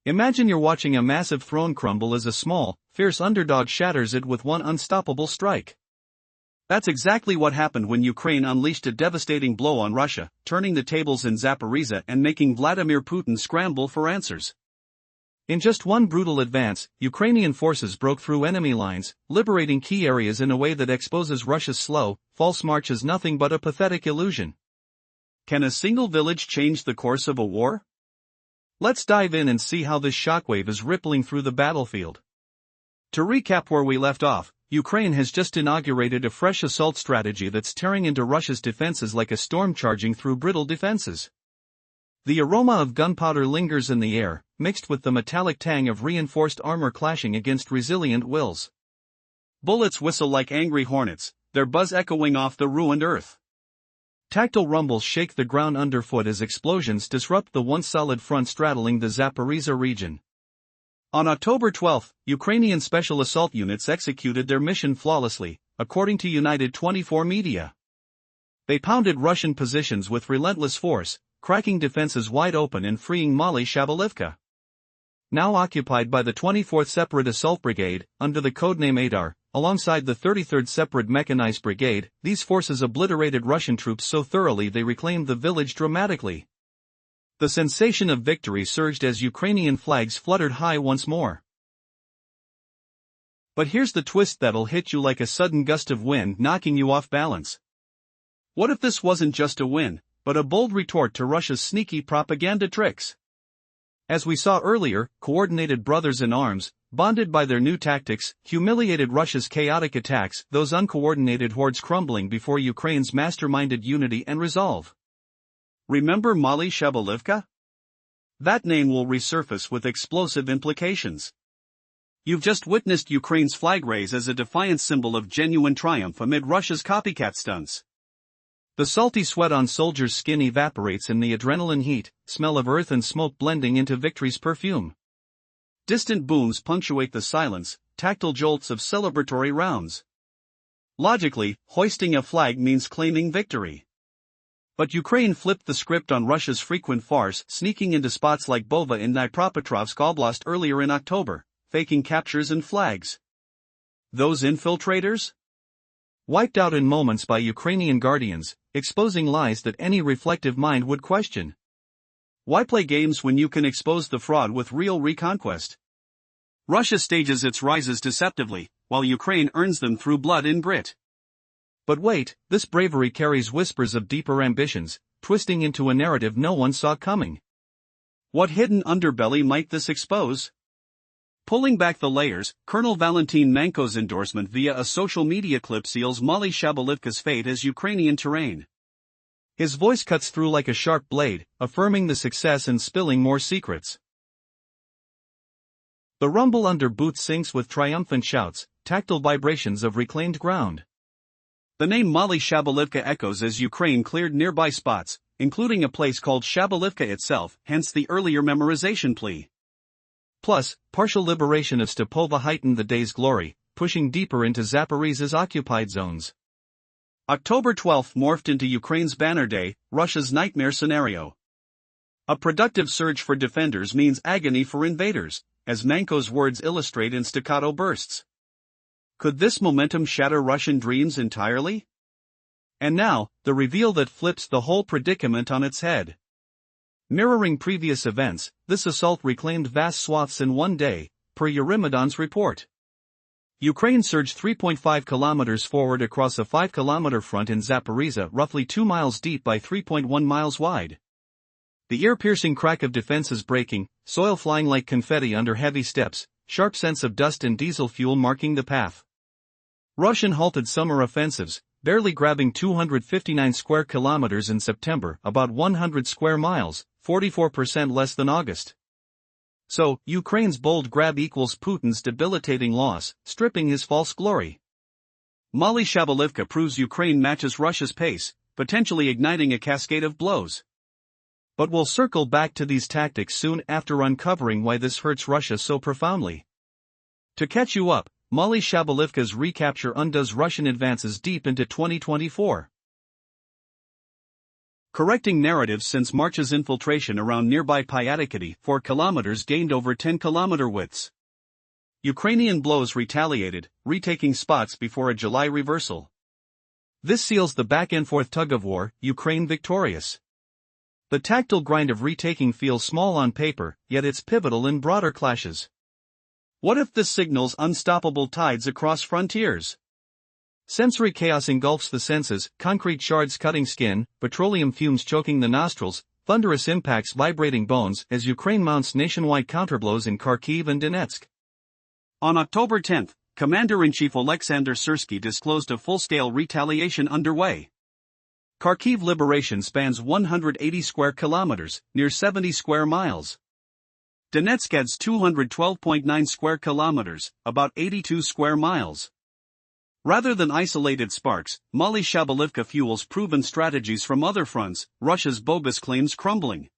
Imagine you're watching a massive throne crumble as a small, fierce underdog shatters it with one unstoppable strike. That's exactly what happened when Ukraine unleashed a devastating blow on Russia, turning the tables in Zaporizhzhia and making Vladimir Putin scramble for answers. In just one brutal advance, Ukrainian forces broke through enemy lines, liberating key areas in a way that exposes Russia's slow, false march as nothing but a pathetic illusion. Can a single village change the course of a war? Let's dive in and see how this shockwave is rippling through the battlefield. To recap where we left off, Ukraine has just inaugurated a fresh assault strategy that's tearing into Russia's defenses like a storm charging through brittle defenses. The aroma of gunpowder lingers in the air, mixed with the metallic tang of reinforced armor clashing against resilient wills. Bullets whistle like angry hornets, their buzz echoing off the ruined earth. Tactile rumbles shake the ground underfoot as explosions disrupt the once solid front straddling the Zaporizhzhia region. On October 12, Ukrainian special assault units executed their mission flawlessly, according to United 24 media. They pounded Russian positions with relentless force, cracking defenses wide open and freeing Mali Shabalivka. Now occupied by the 24th Separate Assault Brigade, under the codename Adar, alongside the 33rd Separate Mechanized Brigade, these forces obliterated Russian troops so thoroughly they reclaimed the village dramatically. The sensation of victory surged as Ukrainian flags fluttered high once more. But here's the twist that'll hit you like a sudden gust of wind, knocking you off balance. What if this wasn't just a win, but a bold retort to Russia's sneaky propaganda tricks? As we saw earlier, coordinated brothers in arms, bonded by their new tactics, humiliated Russia's chaotic attacks, those uncoordinated hordes crumbling before Ukraine's masterminded unity and resolve. Remember Mali Shabalivka? That name will resurface with explosive implications. You've just witnessed Ukraine's flag raise as a defiant symbol of genuine triumph amid Russia's copycat stunts. The salty sweat on soldiers' skin evaporates in the adrenaline heat, smell of earth and smoke blending into victory's perfume. Distant booms punctuate the silence, tactile jolts of celebratory rounds. Logically, hoisting a flag means claiming victory. But Ukraine flipped the script on Russia's frequent farce, sneaking into spots like Bova in Dnipropetrovsk Oblast earlier in October, faking captures and flags. Those infiltrators? Wiped out in moments by Ukrainian guardians, exposing lies that any reflective mind would question. Why play games when you can expose the fraud with real reconquest? Russia stages its rises deceptively, while Ukraine earns them through blood and grit. But wait, this bravery carries whispers of deeper ambitions, twisting into a narrative no one saw coming. What hidden underbelly might this expose? Pulling back the layers, Colonel Valentin Manko's endorsement via a social media clip seals Mali Shabalivka's fate as Ukrainian terrain. His voice cuts through like a sharp blade, affirming the success and spilling more secrets. The rumble under boots syncs with triumphant shouts, tactile vibrations of reclaimed ground. The name Mali Shabalivka echoes as Ukraine cleared nearby spots, including a place called Shabalivka itself, hence the earlier memorization plea. Plus, partial liberation of Stepova heightened the day's glory, pushing deeper into Zaporizhzhia's occupied zones. October 12 morphed into Ukraine's banner day, Russia's nightmare scenario. A productive surge for defenders means agony for invaders, as Manko's words illustrate in staccato bursts. Could this momentum shatter Russian dreams entirely? And now, the reveal that flips the whole predicament on its head. Mirroring previous events, this assault reclaimed vast swaths in one day, per Eurymedon's report. Ukraine surged 3.5 kilometers forward across a 5-kilometer front in Zaporizhzhia, roughly 2 miles deep by 3.1 miles wide. The ear-piercing crack of defenses breaking, soil flying like confetti under heavy steps, sharp scents of dust and diesel fuel marking the path. Russian halted summer offensives, barely grabbing 259 square kilometers in September, about 100 square miles, 44% less than August. So, Ukraine's bold grab equals Putin's debilitating loss, stripping his false glory. Mali Shabalivka proves Ukraine matches Russia's pace, potentially igniting a cascade of blows. But we'll circle back to these tactics soon after uncovering why this hurts Russia so profoundly. To catch you up, Mali Shabalivka's recapture undoes Russian advances deep into 2024. correcting narratives since March's infiltration around nearby Pyatikity 4 kilometers gained over 10-kilometer widths. Ukrainian blows retaliated, retaking spots before a July reversal. This seals the back-and-forth tug-of-war, Ukraine victorious. The tactile grind of retaking feels small on paper, yet it's pivotal in broader clashes. What if this signals unstoppable tides across frontiers? Sensory chaos engulfs the senses, concrete shards cutting skin, petroleum fumes choking the nostrils, thunderous impacts vibrating bones as Ukraine mounts nationwide counterblows in Kharkiv and Donetsk. On October 10, Commander-in-Chief Oleksandr Syrsky disclosed a full-scale retaliation underway. Kharkiv liberation spans 180 square kilometers, near 70 square miles. Donetsk adds 212.9 square kilometers, about 82 square miles. Rather than isolated sparks, Molly Shabalivka fuels proven strategies from other fronts, Russia's bogus claims crumbling.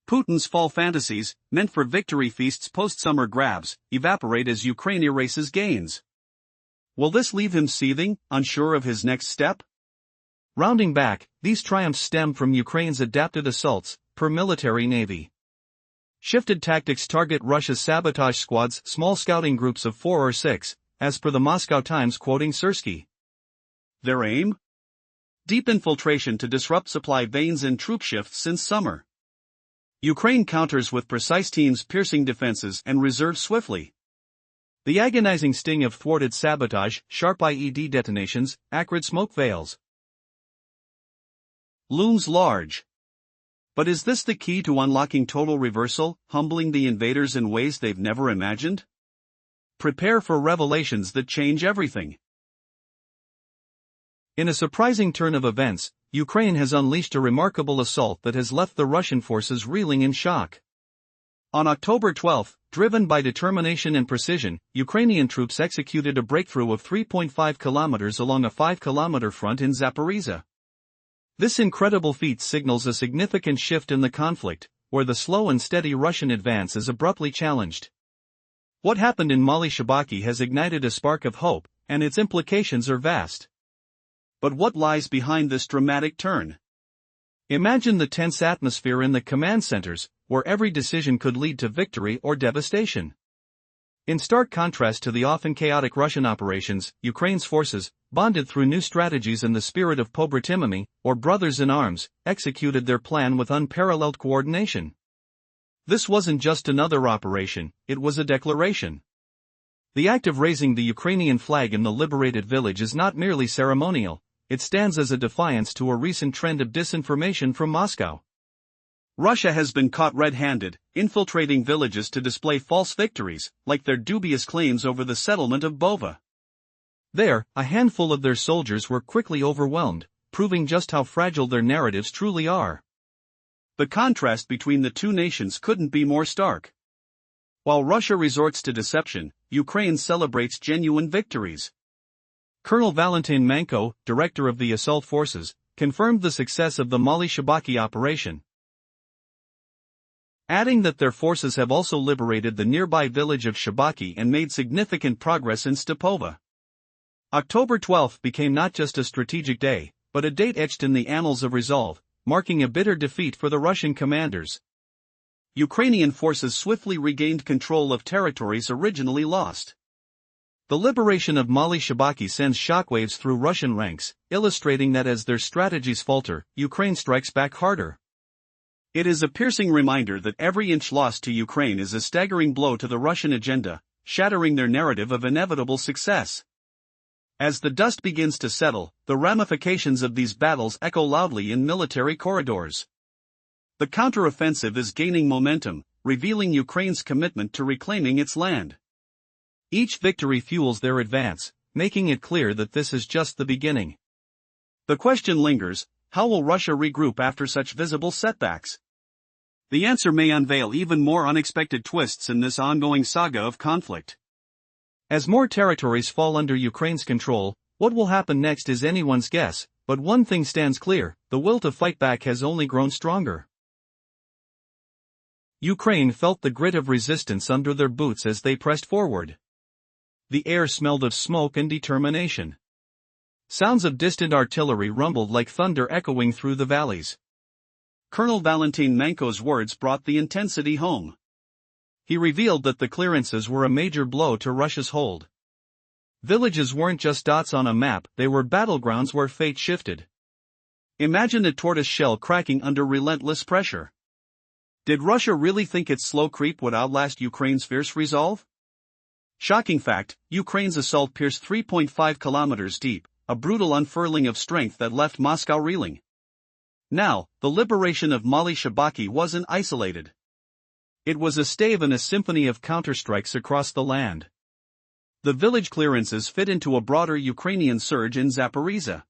Putin's fall fantasies, meant for victory feasts post-summer grabs, evaporate as Ukraine erases gains. Will this leave him seething, unsure of his next step? Rounding back, these triumphs stem from Ukraine's adapted assaults, per military navy. Shifted tactics target Russia's sabotage squads, small scouting groups of 4 or 6, as per the Moscow Times quoting Syrsky. Their aim? Deep infiltration to disrupt supply veins and troop shifts since summer. Ukraine counters with precise teams piercing defenses and reserves swiftly. The agonizing sting of thwarted sabotage, sharp IED detonations, acrid smoke veils. Looms large. But is this the key to unlocking total reversal, humbling the invaders in ways they've never imagined? Prepare for revelations that change everything. In a surprising turn of events, Ukraine has unleashed a remarkable assault that has left the Russian forces reeling in shock. On October 12, driven by determination and precision, Ukrainian troops executed a breakthrough of 3.5 kilometers along a 5-kilometer front in Zaporizhia. This incredible feat signals a significant shift in the conflict, where the slow and steady Russian advance is abruptly challenged. What happened in Mali Shabaki has ignited a spark of hope, and its implications are vast. But what lies behind this dramatic turn? Imagine the tense atmosphere in the command centers, where every decision could lead to victory or devastation. In stark contrast to the often chaotic Russian operations, Ukraine's forces, bonded through new strategies and the spirit of pobratymmy, or brothers in arms, executed their plan with unparalleled coordination. This wasn't just another operation, it was a declaration. The act of raising the Ukrainian flag in the liberated village is not merely ceremonial, it stands as a defiance to a recent trend of disinformation from Moscow. Russia has been caught red-handed, infiltrating villages to display false victories, like their dubious claims over the settlement of Bova. There, a handful of their soldiers were quickly overwhelmed, proving just how fragile their narratives truly are. The contrast between the two nations couldn't be more stark. While Russia resorts to deception, Ukraine celebrates genuine victories. Colonel Valentin Manko, director of the assault forces, confirmed the success of the Mali Shabaki operation, adding that their forces have also liberated the nearby village of Shabaki and made significant progress in Stepova. October 12 became not just a strategic day, but a date etched in the annals of resolve, marking a bitter defeat for the Russian commanders. Ukrainian forces swiftly regained control of territories originally lost. The liberation of Mali Shabaki sends shockwaves through Russian ranks, illustrating that as their strategies falter, Ukraine strikes back harder. It is a piercing reminder that every inch lost to Ukraine is a staggering blow to the Russian agenda, shattering their narrative of inevitable success. As the dust begins to settle, the ramifications of these battles echo loudly in military corridors. The counteroffensive is gaining momentum, revealing Ukraine's commitment to reclaiming its land. Each victory fuels their advance, making it clear that this is just the beginning. The question lingers, how will Russia regroup after such visible setbacks? The answer may unveil even more unexpected twists in this ongoing saga of conflict. As more territories fall under Ukraine's control, what will happen next is anyone's guess, but one thing stands clear, the will to fight back has only grown stronger. Ukraine felt the grit of resistance under their boots as they pressed forward. The air smelled of smoke and determination. Sounds of distant artillery rumbled like thunder echoing through the valleys. Colonel Valentin Manko's words brought the intensity home. He revealed that the clearances were a major blow to Russia's hold. Villages weren't just dots on a map, they were battlegrounds where fate shifted. Imagine a tortoise shell cracking under relentless pressure. Did Russia really think its slow creep would outlast Ukraine's fierce resolve? Shocking fact, Ukraine's assault pierced 3.5 kilometers deep, a brutal unfurling of strength that left Moscow reeling. Now, the liberation of Mali Shabaki wasn't isolated. It was a stave in a symphony of counterstrikes across the land. The village clearances fit into a broader Ukrainian surge in Zaporizhzhia.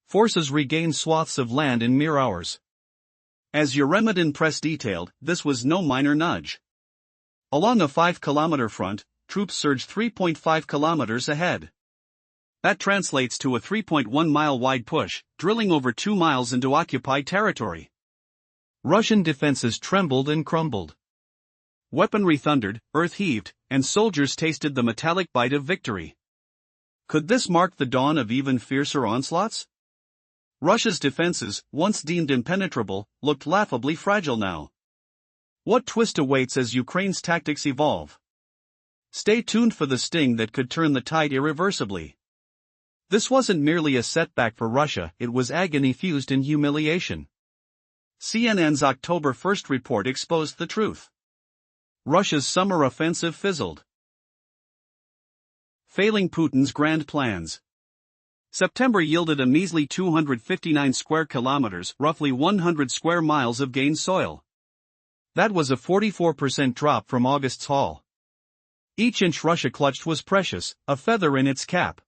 Forces regained swaths of land in mere hours. As Euromaidan press detailed, this was no minor nudge. Along a 5-kilometer front, troops surged 3.5 kilometers ahead. That translates to a 3.1-mile wide push, drilling over 2 miles into occupied territory. Russian defenses trembled and crumbled. Weaponry thundered, earth heaved, and soldiers tasted the metallic bite of victory. Could this mark the dawn of even fiercer onslaughts? Russia's defenses, once deemed impenetrable, looked laughably fragile now. What twist awaits as Ukraine's tactics evolve? Stay tuned for the sting that could turn the tide irreversibly. This wasn't merely a setback for Russia, it was agony fused in humiliation. CNN's October 1st report exposed the truth. Russia's summer offensive fizzled. Failing Putin's grand plans. September yielded a measly 259 square kilometers, roughly 100 square miles of gained soil. That was a 44% drop from August's haul. Each inch Russia clutched was precious, a feather in its cap.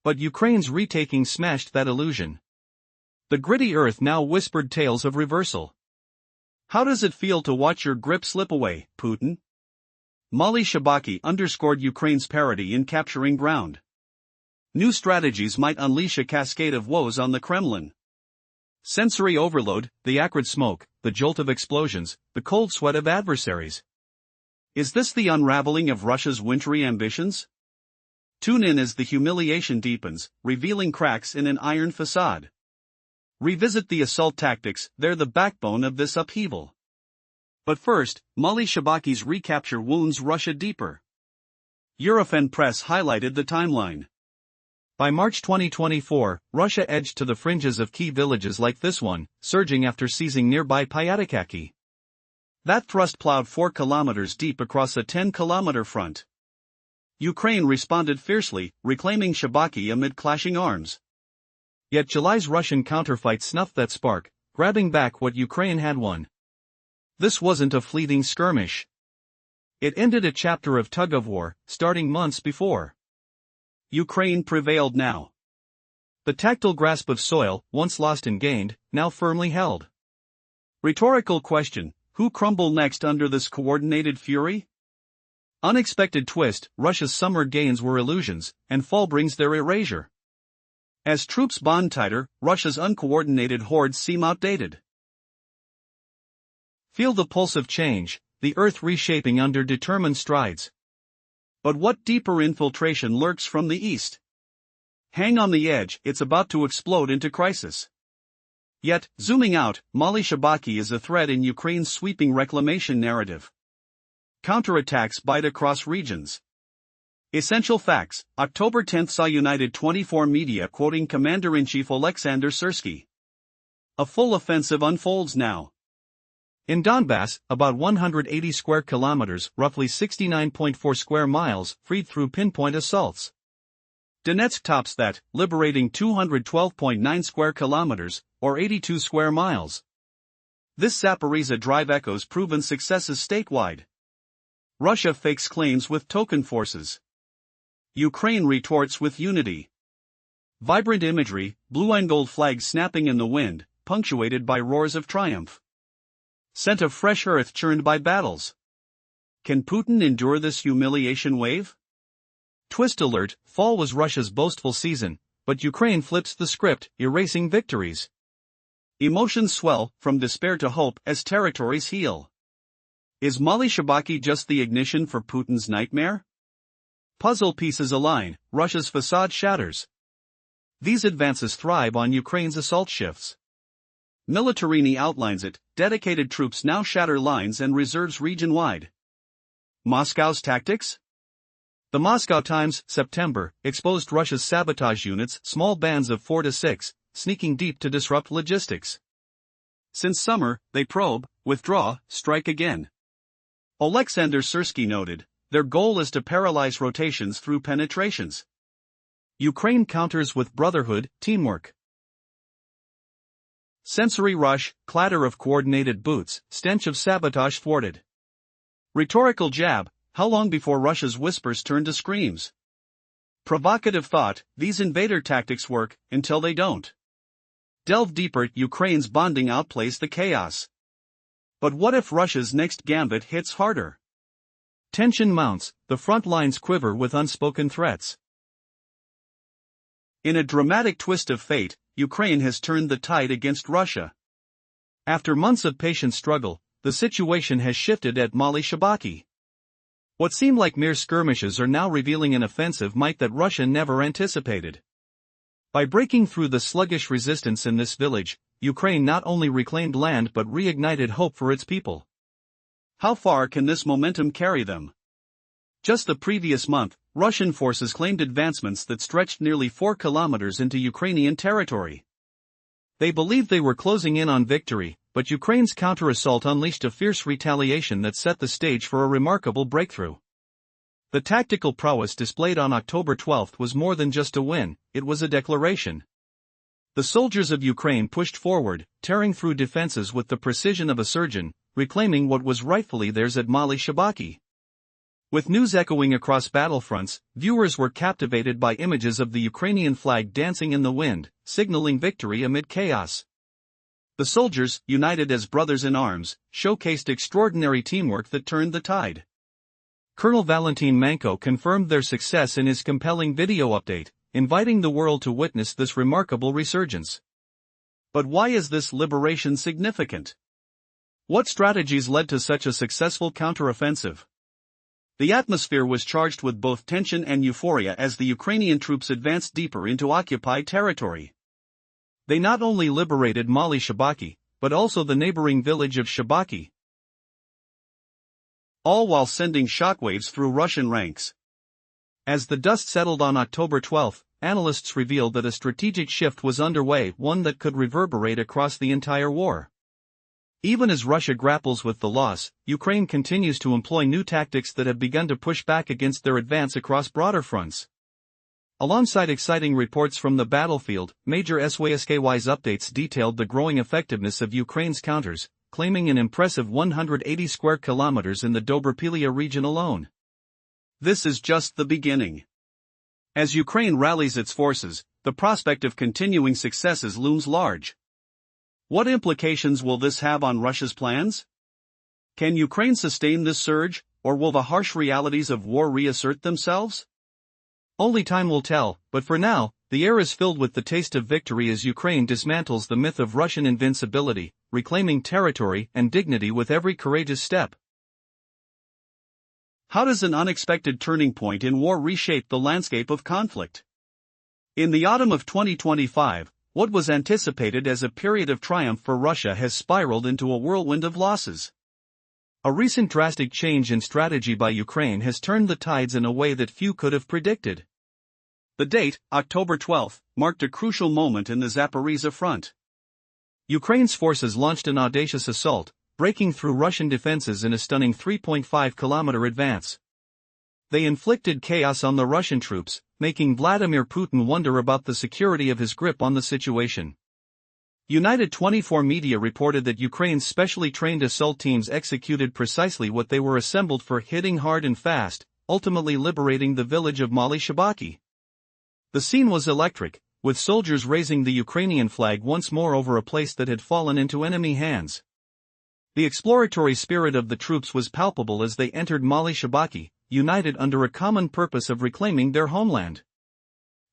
But Ukraine's retaking smashed that illusion. The gritty earth now whispered tales of reversal. How does it feel to watch your grip slip away, Putin? Mali Shabaki underscored Ukraine's parity in capturing ground. New strategies might unleash a cascade of woes on the Kremlin. Sensory overload, the acrid smoke, the jolt of explosions, the cold sweat of adversaries. Is this the unraveling of Russia's wintry ambitions? Tune in as the humiliation deepens, revealing cracks in an iron facade. Revisit the assault tactics, they're the backbone of this upheaval. But first, Mali Shabaki's recapture wounds Russia deeper. Eurofin Press highlighted the timeline. By March 2024, Russia edged to the fringes of key villages like this one, surging after seizing nearby Pyatakaki. That thrust plowed 4 kilometers deep across a 10-kilometer front. Ukraine responded fiercely, reclaiming Shabaki amid clashing arms. Yet July's Russian counterfight snuffed that spark, grabbing back what Ukraine had won. This wasn't a fleeting skirmish. It ended a chapter of tug-of-war, starting months before. Ukraine prevailed now. The tactile grasp of soil, once lost and gained, now firmly held. Rhetorical question, who crumble next under this coordinated fury? Unexpected twist, Russia's summer gains were illusions, and fall brings their erasure. As troops bond tighter, Russia's uncoordinated hordes seem outdated. Feel the pulse of change, the earth reshaping under determined strides. But what deeper infiltration lurks from the east? Hang on the edge, it's about to explode into crisis. Yet, zooming out, Mali Shabaki is a thread in Ukraine's sweeping reclamation narrative. Counterattacks bite across regions. Essential facts, October 10 saw United 24 media quoting Commander-in-Chief Alexander Syrsky. A full offensive unfolds now. In Donbass, about 180 square kilometers, roughly 69.4 square miles, freed through pinpoint assaults. Donetsk tops that, liberating 212.9 square kilometers, or 82 square miles. This Zaporizhzhia drive echoes proven successes statewide. Russia fakes claims with token forces. Ukraine retorts with unity. Vibrant imagery, blue and gold flags snapping in the wind, punctuated by roars of triumph. Scent of fresh earth churned by battles. Can Putin endure this humiliation wave? Twist alert, fall was Russia's boastful season, but Ukraine flips the script, erasing victories. Emotions swell, from despair to hope, as territories heal. Is Mali Shabaki just the ignition for Putin's nightmare? Puzzle pieces align, Russia's facade shatters. These advances thrive on Ukraine's assault shifts. Militarini outlines it, dedicated troops now shatter lines and reserves region-wide. Moscow's tactics? The Moscow Times, September, exposed Russia's sabotage units, small bands of 4 to 6, sneaking deep to disrupt logistics. Since summer, they probe, withdraw, strike again. Oleksandr Syrsky noted, their goal is to paralyze rotations through penetrations. Ukraine counters with brotherhood, teamwork. Sensory rush, clatter of coordinated boots, stench of sabotage thwarted. Rhetorical jab, how long before Russia's whispers turn to screams? Provocative thought, these invader tactics work, until they don't. Delve deeper, Ukraine's bonding outplays the chaos. But what if Russia's next gambit hits harder? Tension mounts, the front lines quiver with unspoken threats. In a dramatic twist of fate, Ukraine has turned the tide against Russia. After months of patient struggle, the situation has shifted at Mali Shabaki. What seemed like mere skirmishes are now revealing an offensive might that Russia never anticipated. By breaking through the sluggish resistance in this village, Ukraine not only reclaimed land but reignited hope for its people. How far can this momentum carry them? Just the previous month, Russian forces claimed advancements that stretched nearly 4 kilometers into Ukrainian territory. They believed they were closing in on victory, but Ukraine's counter-assault unleashed a fierce retaliation that set the stage for a remarkable breakthrough. The tactical prowess displayed on October 12 was more than just a win, it was a declaration. The soldiers of Ukraine pushed forward, tearing through defenses with the precision of a surgeon, reclaiming what was rightfully theirs at Mali Shabaki. With news echoing across battlefronts, viewers were captivated by images of the Ukrainian flag dancing in the wind, signaling victory amid chaos. The soldiers, united as brothers in arms, showcased extraordinary teamwork that turned the tide. Colonel Valentin Manko confirmed their success in his compelling video update, inviting the world to witness this remarkable resurgence. But why is this liberation significant? What strategies led to such a successful counteroffensive? The atmosphere was charged with both tension and euphoria as the Ukrainian troops advanced deeper into occupied territory. They not only liberated Mali Shabaki, but also the neighboring village of Shabaki, all while sending shockwaves through Russian ranks. As the dust settled on October 12, analysts revealed that a strategic shift was underway, one that could reverberate across the entire war. Even as Russia grapples with the loss, Ukraine continues to employ new tactics that have begun to push back against their advance across broader fronts. Alongside exciting reports from the battlefield, Major SWSKY's updates detailed the growing effectiveness of Ukraine's counters, claiming an impressive 180 square kilometers in the Dobropilya region alone. This is just the beginning. As Ukraine rallies its forces, the prospect of continuing successes looms large. What implications will this have on Russia's plans? Can Ukraine sustain this surge, or will the harsh realities of war reassert themselves? Only time will tell, but for now, the air is filled with the taste of victory as Ukraine dismantles the myth of Russian invincibility, reclaiming territory and dignity with every courageous step. How does an unexpected turning point in war reshape the landscape of conflict? In the autumn of 2025, what was anticipated as a period of triumph for Russia has spiraled into a whirlwind of losses. A recent drastic change in strategy by Ukraine has turned the tides in a way that few could have predicted. The date, October 12, marked a crucial moment in the Zaporizhzhia front. Ukraine's forces launched an audacious assault, breaking through Russian defenses in a stunning 3.5-kilometer advance. They inflicted chaos on the Russian troops, making Vladimir Putin wonder about the security of his grip on the situation. United 24 media reported that Ukraine's specially trained assault teams executed precisely what they were assembled for, hitting hard and fast, ultimately liberating the village of Mali Shabaki. The scene was electric, with soldiers raising the Ukrainian flag once more over a place that had fallen into enemy hands. The exploratory spirit of the troops was palpable as they entered Mali Shabaki, united under a common purpose of reclaiming their homeland.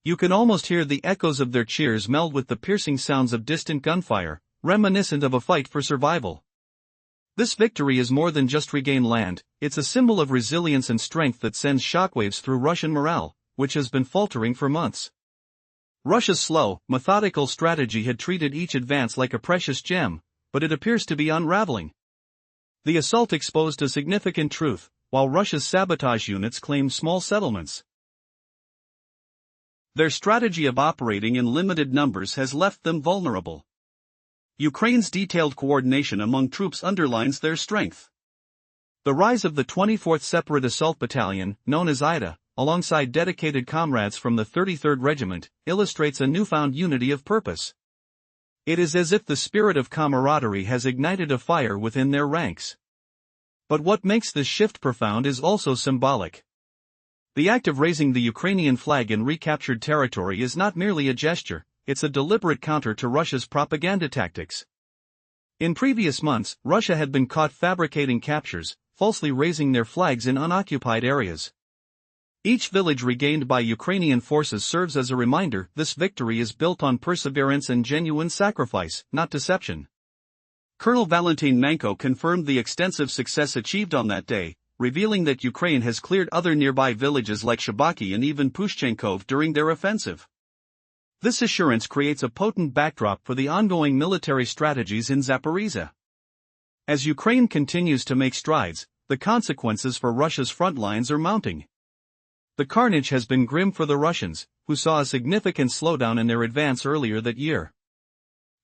You can almost hear the echoes of their cheers meld with the piercing sounds of distant gunfire, reminiscent of a fight for survival. This victory is more than just regained land, it's a symbol of resilience and strength that sends shockwaves through Russian morale, which has been faltering for months. Russia's slow, methodical strategy had treated each advance like a precious gem, but it appears to be unraveling. The assault exposed a significant truth, while Russia's sabotage units claimed small settlements. Their strategy of operating in limited numbers has left them vulnerable. Ukraine's detailed coordination among troops underlines their strength. The rise of the 24th Separate Assault Battalion, known as IDA, alongside dedicated comrades from the 33rd Regiment, illustrates a newfound unity of purpose. It is as if the spirit of camaraderie has ignited a fire within their ranks. But what makes this shift profound is also symbolic. The act of raising the Ukrainian flag in recaptured territory is not merely a gesture, it's a deliberate counter to Russia's propaganda tactics. In previous months, Russia had been caught fabricating captures, falsely raising their flags in unoccupied areas. Each village regained by Ukrainian forces serves as a reminder this victory is built on perseverance and genuine sacrifice, not deception. Colonel Valentin Manko confirmed the extensive success achieved on that day, revealing that Ukraine has cleared other nearby villages like Shabaki and even Pushchenkov during their offensive. This assurance creates a potent backdrop for the ongoing military strategies in Zaporizhzhia. As Ukraine continues to make strides, the consequences for Russia's front lines are mounting. The carnage has been grim for the Russians, who saw a significant slowdown in their advance earlier that year.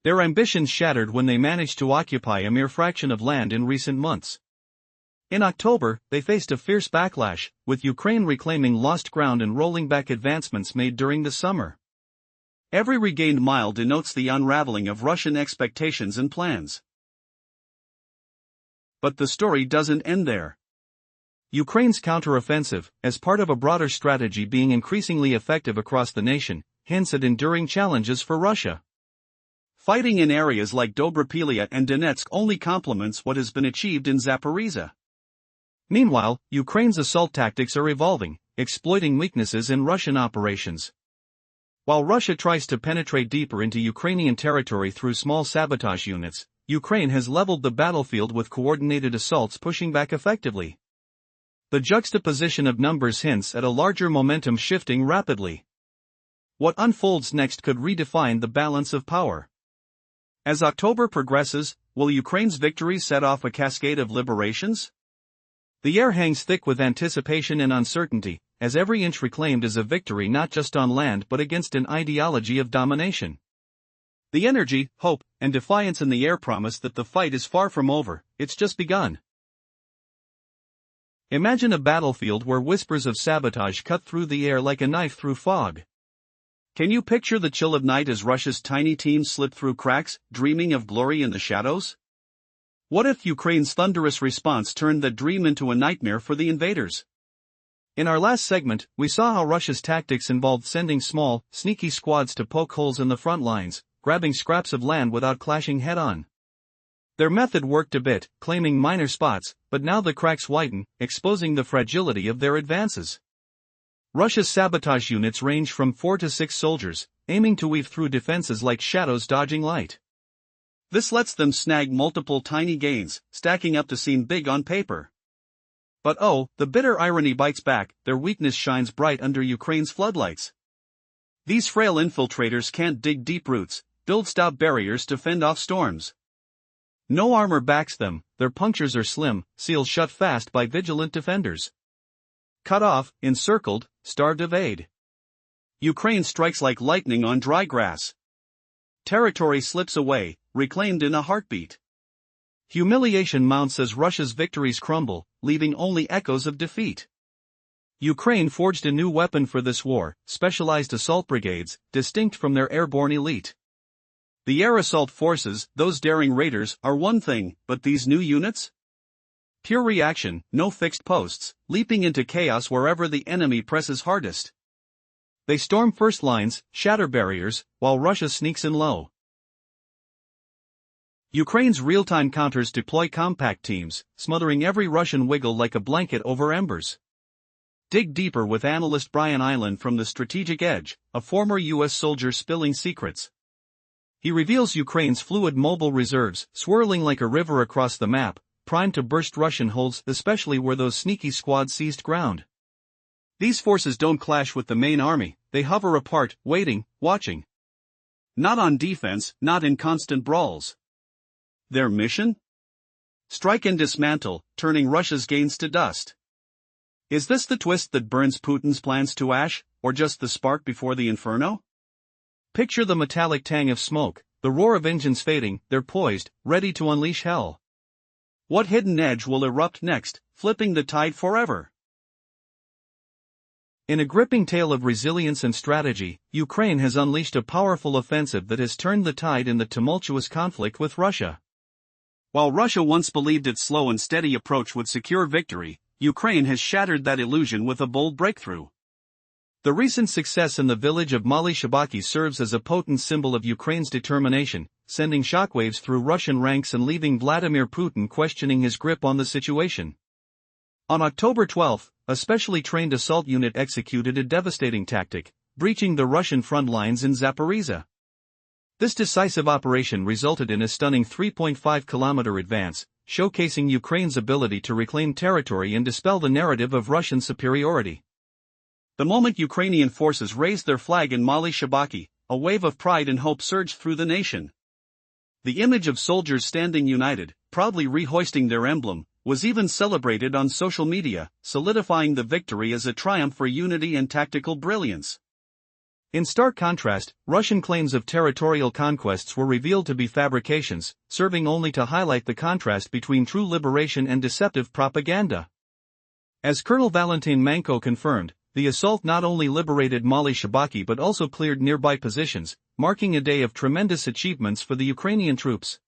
Their ambitions shattered when they managed to occupy a mere fraction of land in recent months. In October, they faced a fierce backlash, with Ukraine reclaiming lost ground and rolling back advancements made during the summer. Every regained mile denotes the unraveling of Russian expectations and plans. But the story doesn't end there. Ukraine's counteroffensive, as part of a broader strategy being increasingly effective across the nation, hints at enduring challenges for Russia. Fighting in areas like Dobropilya and Donetsk only complements what has been achieved in Zaporizhzhia. Meanwhile, Ukraine's assault tactics are evolving, exploiting weaknesses in Russian operations. While Russia tries to penetrate deeper into Ukrainian territory through small sabotage units, Ukraine has leveled the battlefield with coordinated assaults pushing back effectively. The juxtaposition of numbers hints at a larger momentum shifting rapidly. What unfolds next could redefine the balance of power. As October progresses, will Ukraine's victory set off a cascade of liberations? The air hangs thick with anticipation and uncertainty, as every inch reclaimed is a victory not just on land but against an ideology of domination. The energy, hope, and defiance in the air promise that the fight is far from over, it's just begun. Imagine a battlefield where whispers of sabotage cut through the air like a knife through fog. Can you picture the chill of night as Russia's tiny teams slip through cracks, dreaming of glory in the shadows? What if Ukraine's thunderous response turned that dream into a nightmare for the invaders? In our last segment, we saw how Russia's tactics involved sending small, sneaky squads to poke holes in the front lines, grabbing scraps of land without clashing head-on. Their method worked a bit, claiming minor spots, but now the cracks widen, exposing the fragility of their advances. Russia's sabotage units range from 4 to 6 soldiers, aiming to weave through defenses like shadows dodging light. This lets them snag multiple tiny gains, stacking up to seem big on paper. But oh, the bitter irony bites back, their weakness shines bright under Ukraine's floodlights. These frail infiltrators can't dig deep roots, build stout barriers to fend off storms. No armor backs them, their punctures are slim, sealed shut fast by vigilant defenders. Cut off, encircled, starved of aid. Ukraine strikes like lightning on dry grass. Territory slips away, reclaimed in a heartbeat. Humiliation mounts as Russia's victories crumble, leaving only echoes of defeat. Ukraine forged a new weapon for this war, specialized assault brigades, distinct from their airborne elite. The air assault forces, those daring raiders, are one thing, but these new units? Pure reaction, no fixed posts, leaping into chaos wherever the enemy presses hardest. They storm first lines, shatter barriers, while Russia sneaks in low. Ukraine's real-time counters deploy compact teams, smothering every Russian wiggle like a blanket over embers. Dig deeper with analyst Brian Island from The Strategic Edge, a former U.S. soldier spilling secrets. He reveals Ukraine's fluid mobile reserves, swirling like a river across the map, primed to burst Russian holds, especially where those sneaky squads seized ground. These forces don't clash with the main army, they hover apart, waiting, watching. Not on defense, not in constant brawls. Their mission? Strike and dismantle, turning Russia's gains to dust. Is this the twist that burns Putin's plans to ash, or just the spark before the inferno? Picture the metallic tang of smoke, the roar of engines fading, they're poised, ready to unleash hell. What hidden edge will erupt next, flipping the tide forever? In a gripping tale of resilience and strategy, Ukraine has unleashed a powerful offensive that has turned the tide in the tumultuous conflict with Russia. While Russia once believed its slow and steady approach would secure victory, Ukraine has shattered that illusion with a bold breakthrough. The recent success in the village of Mali Shabaki serves as a potent symbol of Ukraine's determination, sending shockwaves through Russian ranks and leaving Vladimir Putin questioning his grip on the situation. On October 12, a specially trained assault unit executed a devastating tactic, breaching the Russian front lines in Zaporizhzhia. This decisive operation resulted in a stunning 3.5-kilometer advance, showcasing Ukraine's ability to reclaim territory and dispel the narrative of Russian superiority. The moment Ukrainian forces raised their flag in Mali Shabaki, a wave of pride and hope surged through the nation. The image of soldiers standing united, proudly rehoisting their emblem, was even celebrated on social media, solidifying the victory as a triumph for unity and tactical brilliance. In stark contrast, Russian claims of territorial conquests were revealed to be fabrications, serving only to highlight the contrast between true liberation and deceptive propaganda. As Colonel Valentin Manko confirmed, the assault not only liberated Mali Shabaki but also cleared nearby positions, marking a day of tremendous achievements for the Ukrainian troops.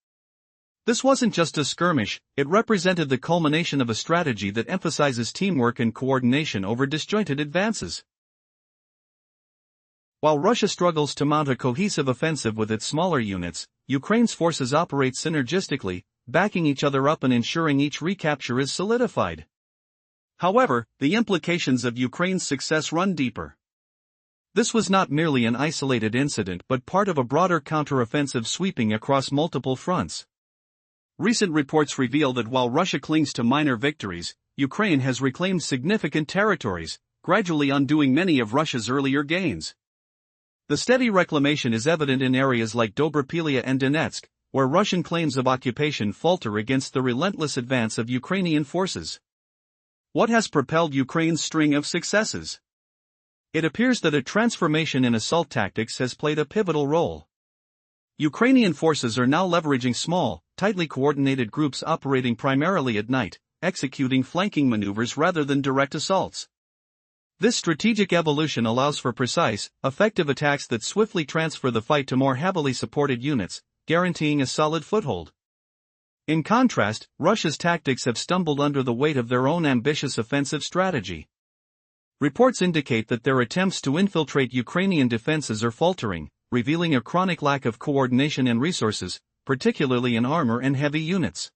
This wasn't just a skirmish, it represented the culmination of a strategy that emphasizes teamwork and coordination over disjointed advances. While Russia struggles to mount a cohesive offensive with its smaller units, Ukraine's forces operate synergistically, backing each other up and ensuring each recapture is solidified. However, the implications of Ukraine's success run deeper. This was not merely an isolated incident but part of a broader counteroffensive sweeping across multiple fronts. Recent reports reveal that while Russia clings to minor victories, Ukraine has reclaimed significant territories, gradually undoing many of Russia's earlier gains. The steady reclamation is evident in areas like Dobropilya and Donetsk, where Russian claims of occupation falter against the relentless advance of Ukrainian forces. What has propelled Ukraine's string of successes? It appears that a transformation in assault tactics has played a pivotal role. Ukrainian forces are now leveraging small, tightly coordinated groups operating primarily at night, executing flanking maneuvers rather than direct assaults. This strategic evolution allows for precise, effective attacks that swiftly transfer the fight to more heavily supported units, guaranteeing a solid foothold. In contrast, Russia's tactics have stumbled under the weight of their own ambitious offensive strategy. Reports indicate that their attempts to infiltrate Ukrainian defenses are faltering, revealing a chronic lack of coordination and resources, particularly in armor and heavy units.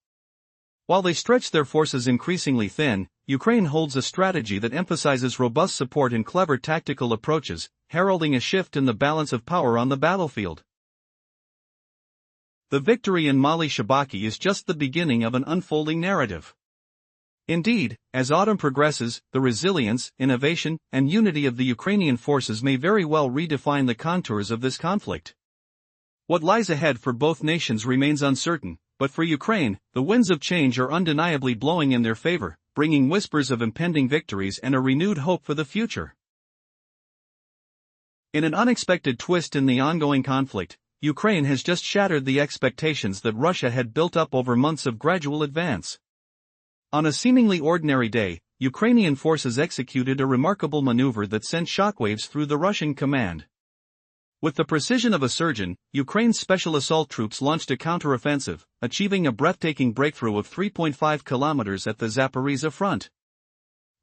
While they stretch their forces increasingly thin, Ukraine holds a strategy that emphasizes robust support and clever tactical approaches, heralding a shift in the balance of power on the battlefield. The victory in Mali Shabaki is just the beginning of an unfolding narrative. Indeed, as autumn progresses, the resilience, innovation, and unity of the Ukrainian forces may very well redefine the contours of this conflict. What lies ahead for both nations remains uncertain, but for Ukraine, the winds of change are undeniably blowing in their favor, bringing whispers of impending victories and a renewed hope for the future. In an unexpected twist in the ongoing conflict, Ukraine has just shattered the expectations that Russia had built up over months of gradual advance. On a seemingly ordinary day, Ukrainian forces executed a remarkable maneuver that sent shockwaves through the Russian command. With the precision of a surgeon, Ukraine's special assault troops launched a counteroffensive, achieving a breathtaking breakthrough of 3.5 kilometers at the Zaporizhzhia front.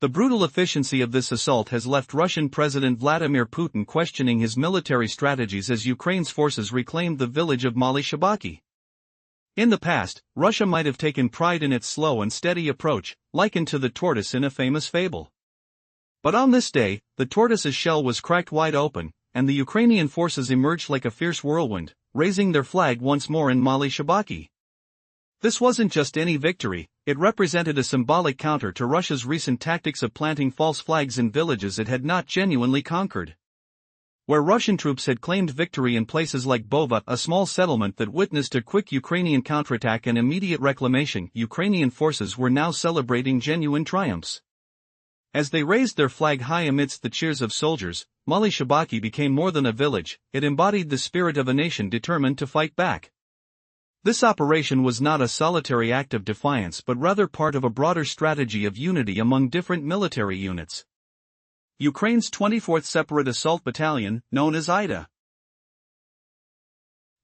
The brutal efficiency of this assault has left Russian President Vladimir Putin questioning his military strategies as Ukraine's forces reclaimed the village of Mali Shabaki. In the past, Russia might have taken pride in its slow and steady approach, likened to the tortoise in a famous fable. But on this day, the tortoise's shell was cracked wide open, and the Ukrainian forces emerged like a fierce whirlwind, raising their flag once more in Mali Shabaki. This wasn't just any victory, it represented a symbolic counter to Russia's recent tactics of planting false flags in villages it had not genuinely conquered. Where Russian troops had claimed victory in places like Bova, a small settlement that witnessed a quick Ukrainian counterattack and immediate reclamation, Ukrainian forces were now celebrating genuine triumphs. As they raised their flag high amidst the cheers of soldiers, Mali Shabaki became more than a village, it embodied the spirit of a nation determined to fight back. This operation was not a solitary act of defiance but rather part of a broader strategy of unity among different military units. Ukraine's 24th Separate Assault Battalion, known as IDA,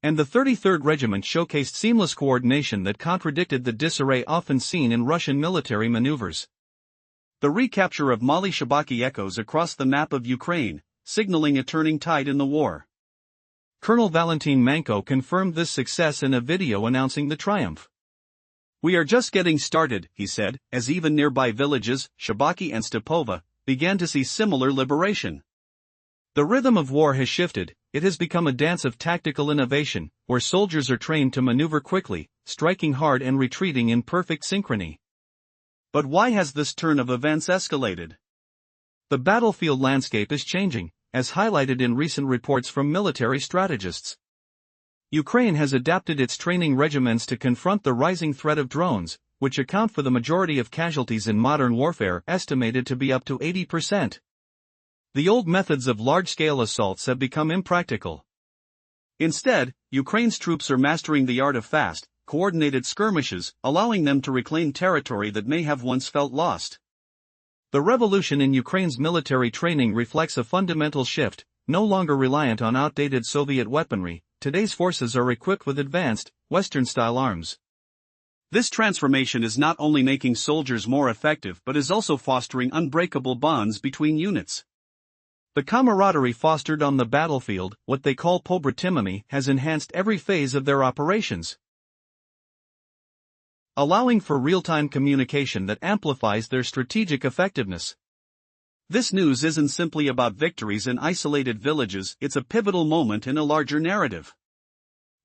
and the 33rd Regiment showcased seamless coordination that contradicted the disarray often seen in Russian military maneuvers. The recapture of Mali Shabaki echoes across the map of Ukraine, signaling a turning tide in the war. Colonel Valentin Manko confirmed this success in a video announcing the triumph. "We are just getting started," he said, as even nearby villages, Shabaki and Stepova, began to see similar liberation. The rhythm of war has shifted, it has become a dance of tactical innovation, where soldiers are trained to maneuver quickly, striking hard and retreating in perfect synchrony. But why has this turn of events escalated? The battlefield landscape is changing, as highlighted in recent reports from military strategists. Ukraine has adapted its training regiments to confront the rising threat of drones, which account for the majority of casualties in modern warfare, estimated to be up to 80%. The old methods of large-scale assaults have become impractical. Instead, Ukraine's troops are mastering the art of fast, coordinated skirmishes, allowing them to reclaim territory that may have once felt lost. The revolution in Ukraine's military training reflects a fundamental shift, no longer reliant on outdated Soviet weaponry. Today's forces are equipped with advanced, Western-style arms. This transformation is not only making soldiers more effective but is also fostering unbreakable bonds between units. The camaraderie fostered on the battlefield, what they call pobratimomy, has enhanced every phase of their operations, allowing for real-time communication that amplifies their strategic effectiveness. This news isn't simply about victories in isolated villages, it's a pivotal moment in a larger narrative.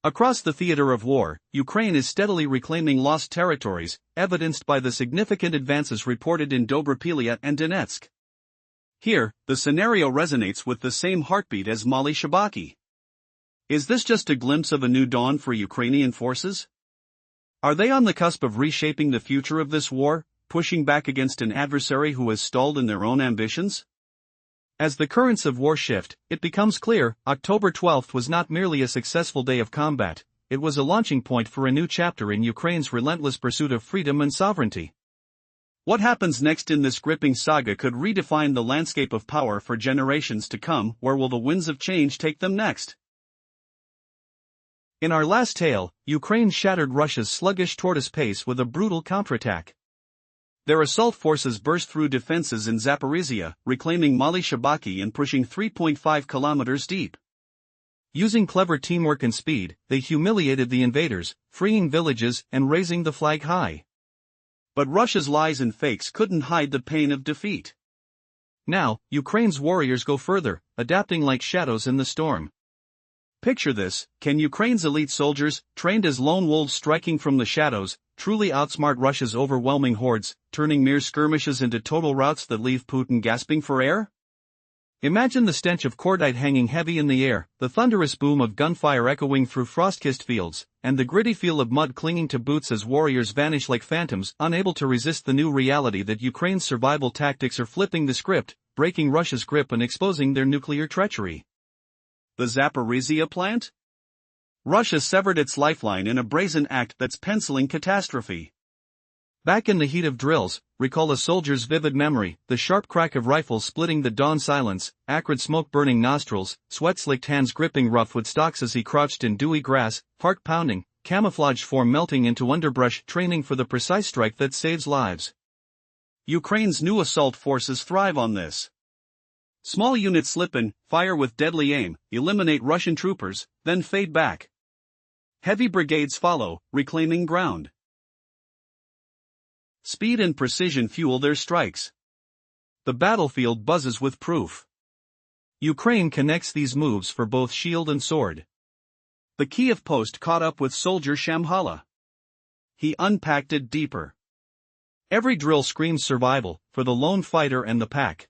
Across the theater of war, Ukraine is steadily reclaiming lost territories, evidenced by the significant advances reported in Dobropilya and Donetsk. Here, the scenario resonates with the same heartbeat as Mali Shabaki. Is this just a glimpse of a new dawn for Ukrainian forces? Are they on the cusp of reshaping the future of this war, pushing back against an adversary who has stalled in their own ambitions? As the currents of war shift, it becomes clear, October 12th was not merely a successful day of combat, it was a launching point for a new chapter in Ukraine's relentless pursuit of freedom and sovereignty. What happens next in this gripping saga could redefine the landscape of power for generations to come. Where will the winds of change take them next? In our last tale, Ukraine shattered Russia's sluggish tortoise pace with a brutal counterattack. Their assault forces burst through defenses in Zaporizhia, reclaiming Mali Shabaki and pushing 3.5 kilometers deep. Using clever teamwork and speed, they humiliated the invaders, freeing villages and raising the flag high. But Russia's lies and fakes couldn't hide the pain of defeat. Now, Ukraine's warriors go further, adapting like shadows in the storm. Picture this: can Ukraine's elite soldiers, trained as lone wolves striking from the shadows, truly outsmart Russia's overwhelming hordes, turning mere skirmishes into total routs that leave Putin gasping for air? Imagine the stench of cordite hanging heavy in the air, the thunderous boom of gunfire echoing through frost-kissed fields, and the gritty feel of mud clinging to boots as warriors vanish like phantoms, unable to resist the new reality that Ukraine's survival tactics are flipping the script, breaking Russia's grip and exposing their nuclear treachery. The Zaporizhia plant? Russia severed its lifeline in a brazen act that's penciling catastrophe. Back in the heat of drills, recall a soldier's vivid memory, the sharp crack of rifles splitting the dawn silence, acrid smoke burning nostrils, sweat-slicked hands gripping rough wood stocks as he crouched in dewy grass, heart pounding, camouflage form melting into underbrush, training for the precise strike that saves lives. Ukraine's new assault forces thrive on this. Small units slip in, fire with deadly aim, eliminate Russian troopers, then fade back. Heavy brigades follow, reclaiming ground. Speed and precision fuel their strikes. The battlefield buzzes with proof. Ukraine connects these moves for both shield and sword. The Kiev post caught up with soldier Shamhala. He unpacked it deeper. Every drill screams survival, for the lone fighter and the pack.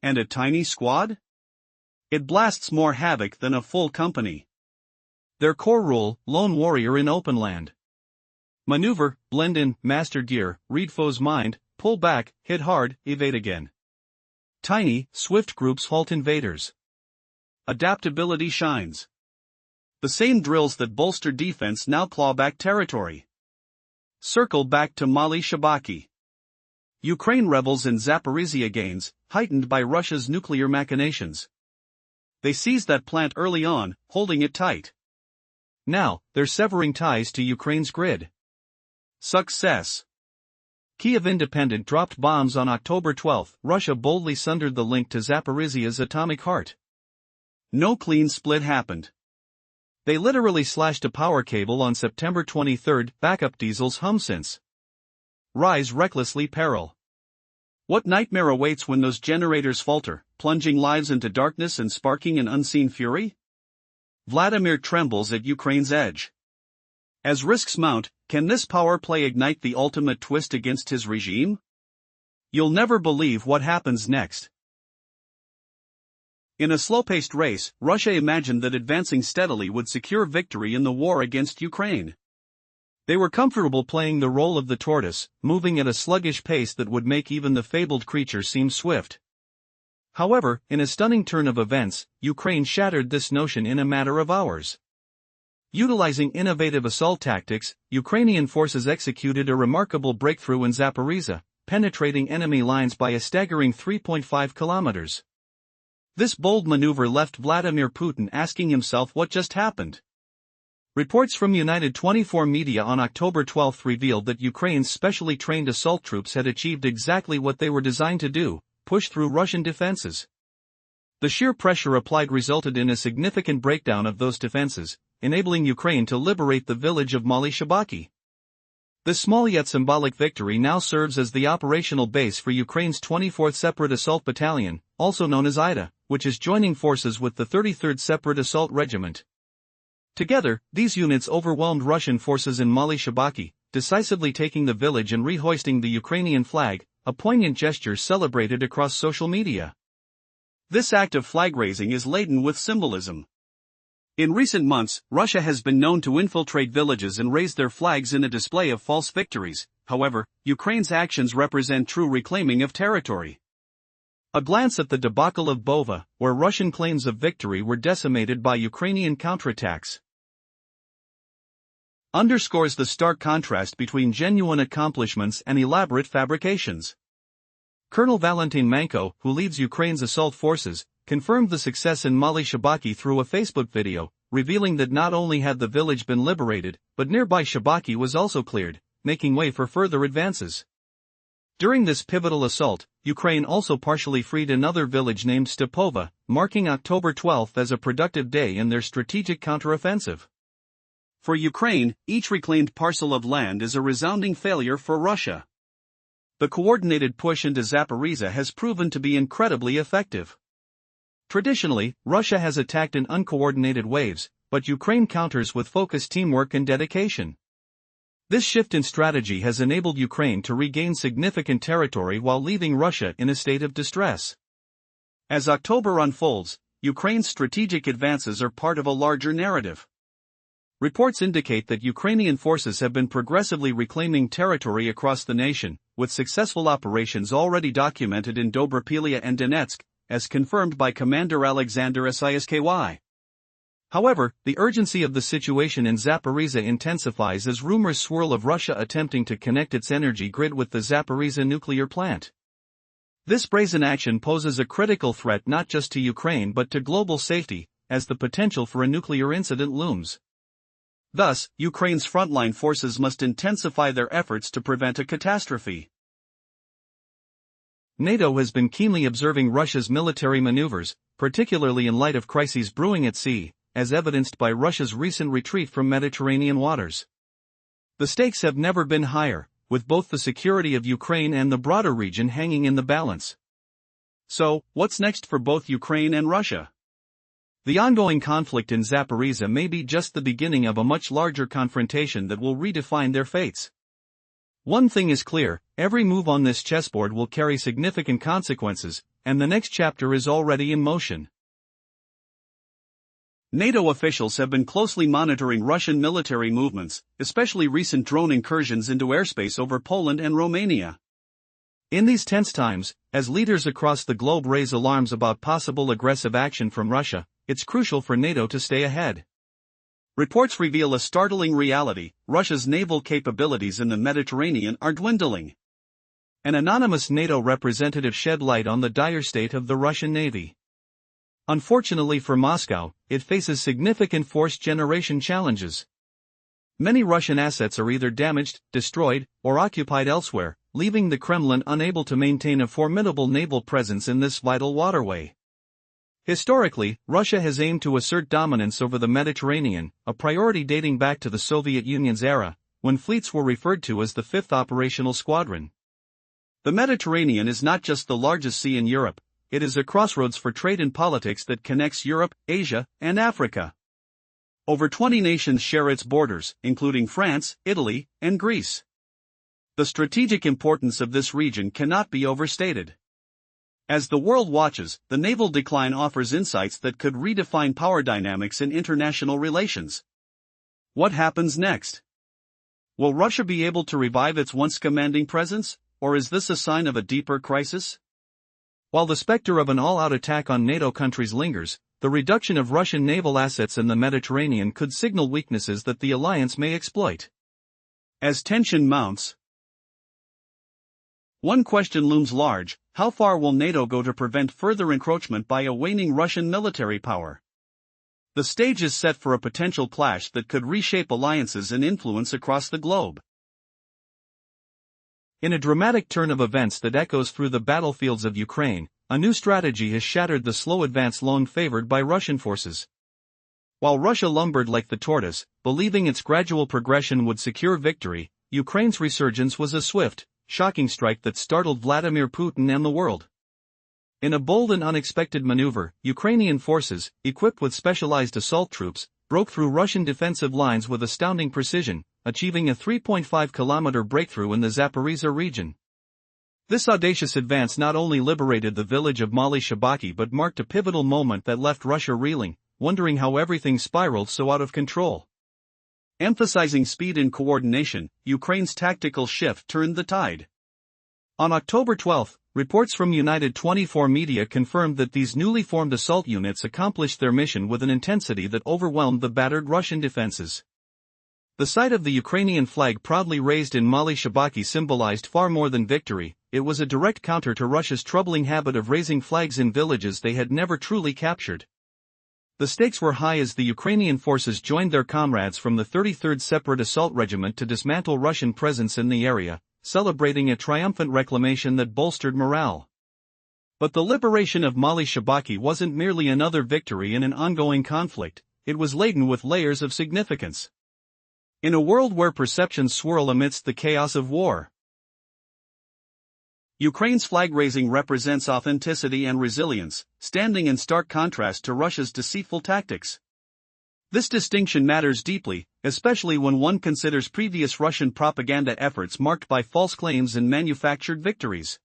And a tiny squad? It blasts more havoc than a full company. Their core rule: lone warrior in open land. Maneuver, blend in, master gear, read foe's mind, pull back, hit hard, evade again. Tiny, swift groups halt invaders. Adaptability shines. The same drills that bolster defense now claw back territory. Circle back to Mali Shabaki. Ukraine rebels in Zaporizhia gains, heightened by Russia's nuclear machinations. They seized that plant early on, holding it tight. Now, they're severing ties to Ukraine's grid. Success. Kyiv Independent dropped bombs on October 12. Russia boldly sundered the link to Zaporizhia's atomic heart. No clean split happened. They literally slashed a power cable on September 23. Backup diesels hum since. Rise recklessly peril. What nightmare awaits when those generators falter, plunging lives into darkness and sparking an unseen fury? Vladimir trembles at Ukraine's edge. As risks mount, can this power play ignite the ultimate twist against his regime? You'll never believe what happens next. In a slow-paced race, Russia imagined that advancing steadily would secure victory in the war against Ukraine. They were comfortable playing the role of the tortoise, moving at a sluggish pace that would make even the fabled creature seem swift. However, in a stunning turn of events, Ukraine shattered this notion in a matter of hours. Utilizing innovative assault tactics, Ukrainian forces executed a remarkable breakthrough in Zaporizhia, penetrating enemy lines by a staggering 3.5 kilometers. This bold maneuver left Vladimir Putin asking himself what just happened. Reports from United 24 media on October 12 revealed that Ukraine's specially trained assault troops had achieved exactly what they were designed to do: push through Russian defenses. The sheer pressure applied resulted in a significant breakdown of those defenses, enabling Ukraine to liberate the village of Mali Shabaki. This small yet symbolic victory now serves as the operational base for Ukraine's 24th Separate Assault Battalion, also known as IDA, which is joining forces with the 33rd Separate Assault Regiment. Together, these units overwhelmed Russian forces in Mali Shabaki, decisively taking the village and rehoisting the Ukrainian flag, a poignant gesture celebrated across social media. This act of flag-raising is laden with symbolism. In recent months, Russia has been known to infiltrate villages and raise their flags in a display of false victories. However, Ukraine's actions represent true reclaiming of territory. A glance at the debacle of Bova, where Russian claims of victory were decimated by Ukrainian counterattacks, underscores the stark contrast between genuine accomplishments and elaborate fabrications. Colonel Valentin Manko, who leads Ukraine's assault forces, confirmed the success in Mali Shabaki through a Facebook video, revealing that not only had the village been liberated, but nearby Shabaki was also cleared, making way for further advances. During this pivotal assault, Ukraine also partially freed another village named Stepova, marking October 12 as a productive day in their strategic counteroffensive. For Ukraine, each reclaimed parcel of land is a resounding failure for Russia. The coordinated push into Zaporizhia has proven to be incredibly effective. Traditionally, Russia has attacked in uncoordinated waves, but Ukraine counters with focused teamwork and dedication. This shift in strategy has enabled Ukraine to regain significant territory while leaving Russia in a state of distress. As October unfolds, Ukraine's strategic advances are part of a larger narrative. Reports indicate that Ukrainian forces have been progressively reclaiming territory across the nation, with successful operations already documented in Dobropilya and Donetsk, as confirmed by Commander Alexander Sisky. However, the urgency of the situation in Zaporizhia intensifies as rumors swirl of Russia attempting to connect its energy grid with the Zaporizhia nuclear plant. This brazen action poses a critical threat not just to Ukraine but to global safety, as the potential for a nuclear incident looms. Thus, Ukraine's frontline forces must intensify their efforts to prevent a catastrophe. NATO has been keenly observing Russia's military maneuvers, particularly in light of crises brewing at sea, as evidenced by Russia's recent retreat from Mediterranean waters. The stakes have never been higher, with both the security of Ukraine and the broader region hanging in the balance. So, what's next for both Ukraine and Russia? The ongoing conflict in Zaporizhia may be just the beginning of a much larger confrontation that will redefine their fates. One thing is clear: every move on this chessboard will carry significant consequences, and the next chapter is already in motion. NATO officials have been closely monitoring Russian military movements, especially recent drone incursions into airspace over Poland and Romania. In these tense times, as leaders across the globe raise alarms about possible aggressive action from Russia, it's crucial for NATO to stay ahead. Reports reveal a startling reality: Russia's naval capabilities in the Mediterranean are dwindling. An anonymous NATO representative shed light on the dire state of the Russian Navy. Unfortunately for Moscow, it faces significant force generation challenges. Many Russian assets are either damaged, destroyed, or occupied elsewhere, leaving the Kremlin unable to maintain a formidable naval presence in this vital waterway. Historically, Russia has aimed to assert dominance over the Mediterranean, a priority dating back to the Soviet Union's era, when fleets were referred to as the Fifth Operational Squadron. The Mediterranean is not just the largest sea in Europe, it is a crossroads for trade and politics that connects Europe, Asia, and Africa. Over 20 nations share its borders, including France, Italy, and Greece. The strategic importance of this region cannot be overstated. As the world watches, the naval decline offers insights that could redefine power dynamics in international relations. What happens next? Will Russia be able to revive its once commanding presence, or is this a sign of a deeper crisis? While the specter of an all-out attack on NATO countries lingers, the reduction of Russian naval assets in the Mediterranean could signal weaknesses that the alliance may exploit. As tension mounts, one question looms large: how far will NATO go to prevent further encroachment by a waning Russian military power? The stage is set for a potential clash that could reshape alliances and influence across the globe. In a dramatic turn of events that echoes through the battlefields of Ukraine, a new strategy has shattered the slow advance long favored by Russian forces. While Russia lumbered like the tortoise, believing its gradual progression would secure victory, Ukraine's resurgence was a swift, shocking strike that startled Vladimir Putin and the world. In a bold and unexpected maneuver, Ukrainian forces, equipped with specialized assault troops, broke through Russian defensive lines with astounding precision, achieving a 3.5-kilometer breakthrough in the Zaporizhzhia region. This audacious advance not only liberated the village of Mali Shabaki but marked a pivotal moment that left Russia reeling, wondering how everything spiraled so out of control. Emphasizing speed and coordination, Ukraine's tactical shift turned the tide. On October 12, reports from United 24 media confirmed that these newly formed assault units accomplished their mission with an intensity that overwhelmed the battered Russian defenses. The sight of the Ukrainian flag proudly raised in Mali Shabaki symbolized far more than victory. It was a direct counter to Russia's troubling habit of raising flags in villages they had never truly captured. The stakes were high as the Ukrainian forces joined their comrades from the 33rd Separate Assault Regiment to dismantle Russian presence in the area, celebrating a triumphant reclamation that bolstered morale. But the liberation of Mali Shabaki wasn't merely another victory in an ongoing conflict, it was laden with layers of significance. In a world where perceptions swirl amidst the chaos of war, Ukraine's flag-raising represents authenticity and resilience, standing in stark contrast to Russia's deceitful tactics. This distinction matters deeply, especially when one considers previous Russian propaganda efforts marked by false claims and manufactured victories.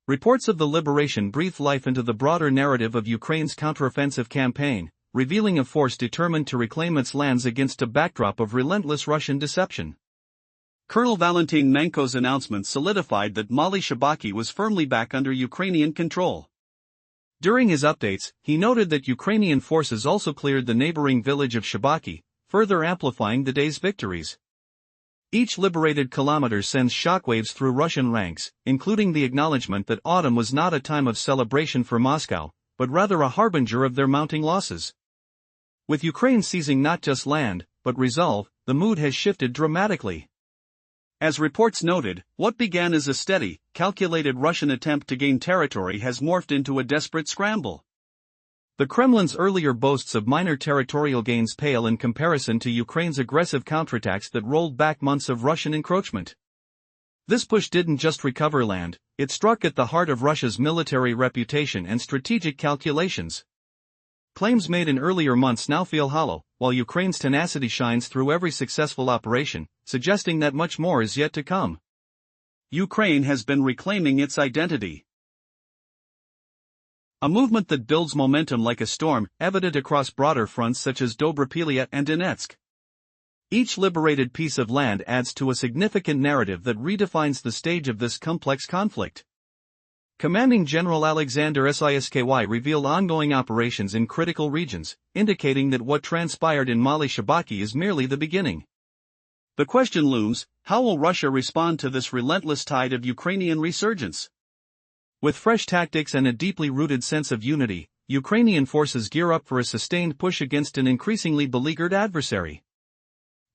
Reports of the liberation breathed life into the broader narrative of Ukraine's counteroffensive campaign, revealing a force determined to reclaim its lands against a backdrop of relentless Russian deception. Colonel Valentin Manko's announcement solidified that Mali Shabaki was firmly back under Ukrainian control. During his updates, he noted that Ukrainian forces also cleared the neighboring village of Shabaki, further amplifying the day's victories. Each liberated kilometer sends shockwaves through Russian ranks, including the acknowledgement that autumn was not a time of celebration for Moscow, but rather a harbinger of their mounting losses. With Ukraine seizing not just land, but resolve, the mood has shifted dramatically. As reports noted, what began as a steady, calculated Russian attempt to gain territory has morphed into a desperate scramble. The Kremlin's earlier boasts of minor territorial gains pale in comparison to Ukraine's aggressive counterattacks that rolled back months of Russian encroachment. This push didn't just recover land, it struck at the heart of Russia's military reputation and strategic calculations. Claims made in earlier months now feel hollow, while Ukraine's tenacity shines through every successful operation, suggesting that much more is yet to come. Ukraine has been reclaiming its identity. A movement that builds momentum like a storm, evident across broader fronts such as Dobropilia and Donetsk. Each liberated piece of land adds to a significant narrative that redefines the stage of this complex conflict. Commanding General Alexander Sisky revealed ongoing operations in critical regions, indicating that what transpired in Mali Shabaki is merely the beginning. The question looms, how will Russia respond to this relentless tide of Ukrainian resurgence? With fresh tactics and a deeply rooted sense of unity, Ukrainian forces gear up for a sustained push against an increasingly beleaguered adversary.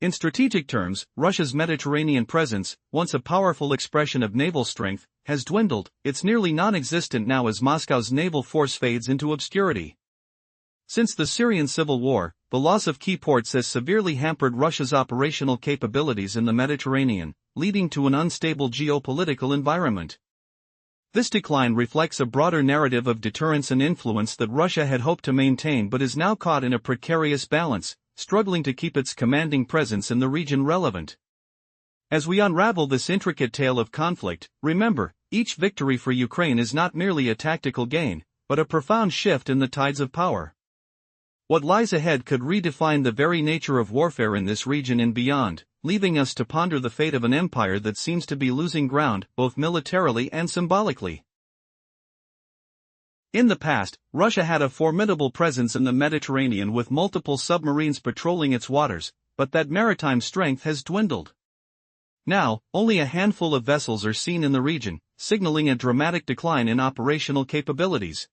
In strategic terms, Russia's Mediterranean presence, once a powerful expression of naval strength, has dwindled. It's nearly non-existent now as Moscow's naval force fades into obscurity. Since the Syrian civil war, the loss of key ports has severely hampered Russia's operational capabilities in the Mediterranean, leading to an unstable geopolitical environment. This decline reflects a broader narrative of deterrence and influence that Russia had hoped to maintain but is now caught in a precarious balance, struggling to keep its commanding presence in the region relevant. As we unravel this intricate tale of conflict, remember, each victory for Ukraine is not merely a tactical gain, but a profound shift in the tides of power. What lies ahead could redefine the very nature of warfare in this region and beyond, leaving us to ponder the fate of an empire that seems to be losing ground, both militarily and symbolically. In the past, Russia had a formidable presence in the Mediterranean with multiple submarines patrolling its waters, but that maritime strength has dwindled. Now, only a handful of vessels are seen in the region, signaling a dramatic decline in operational capabilities.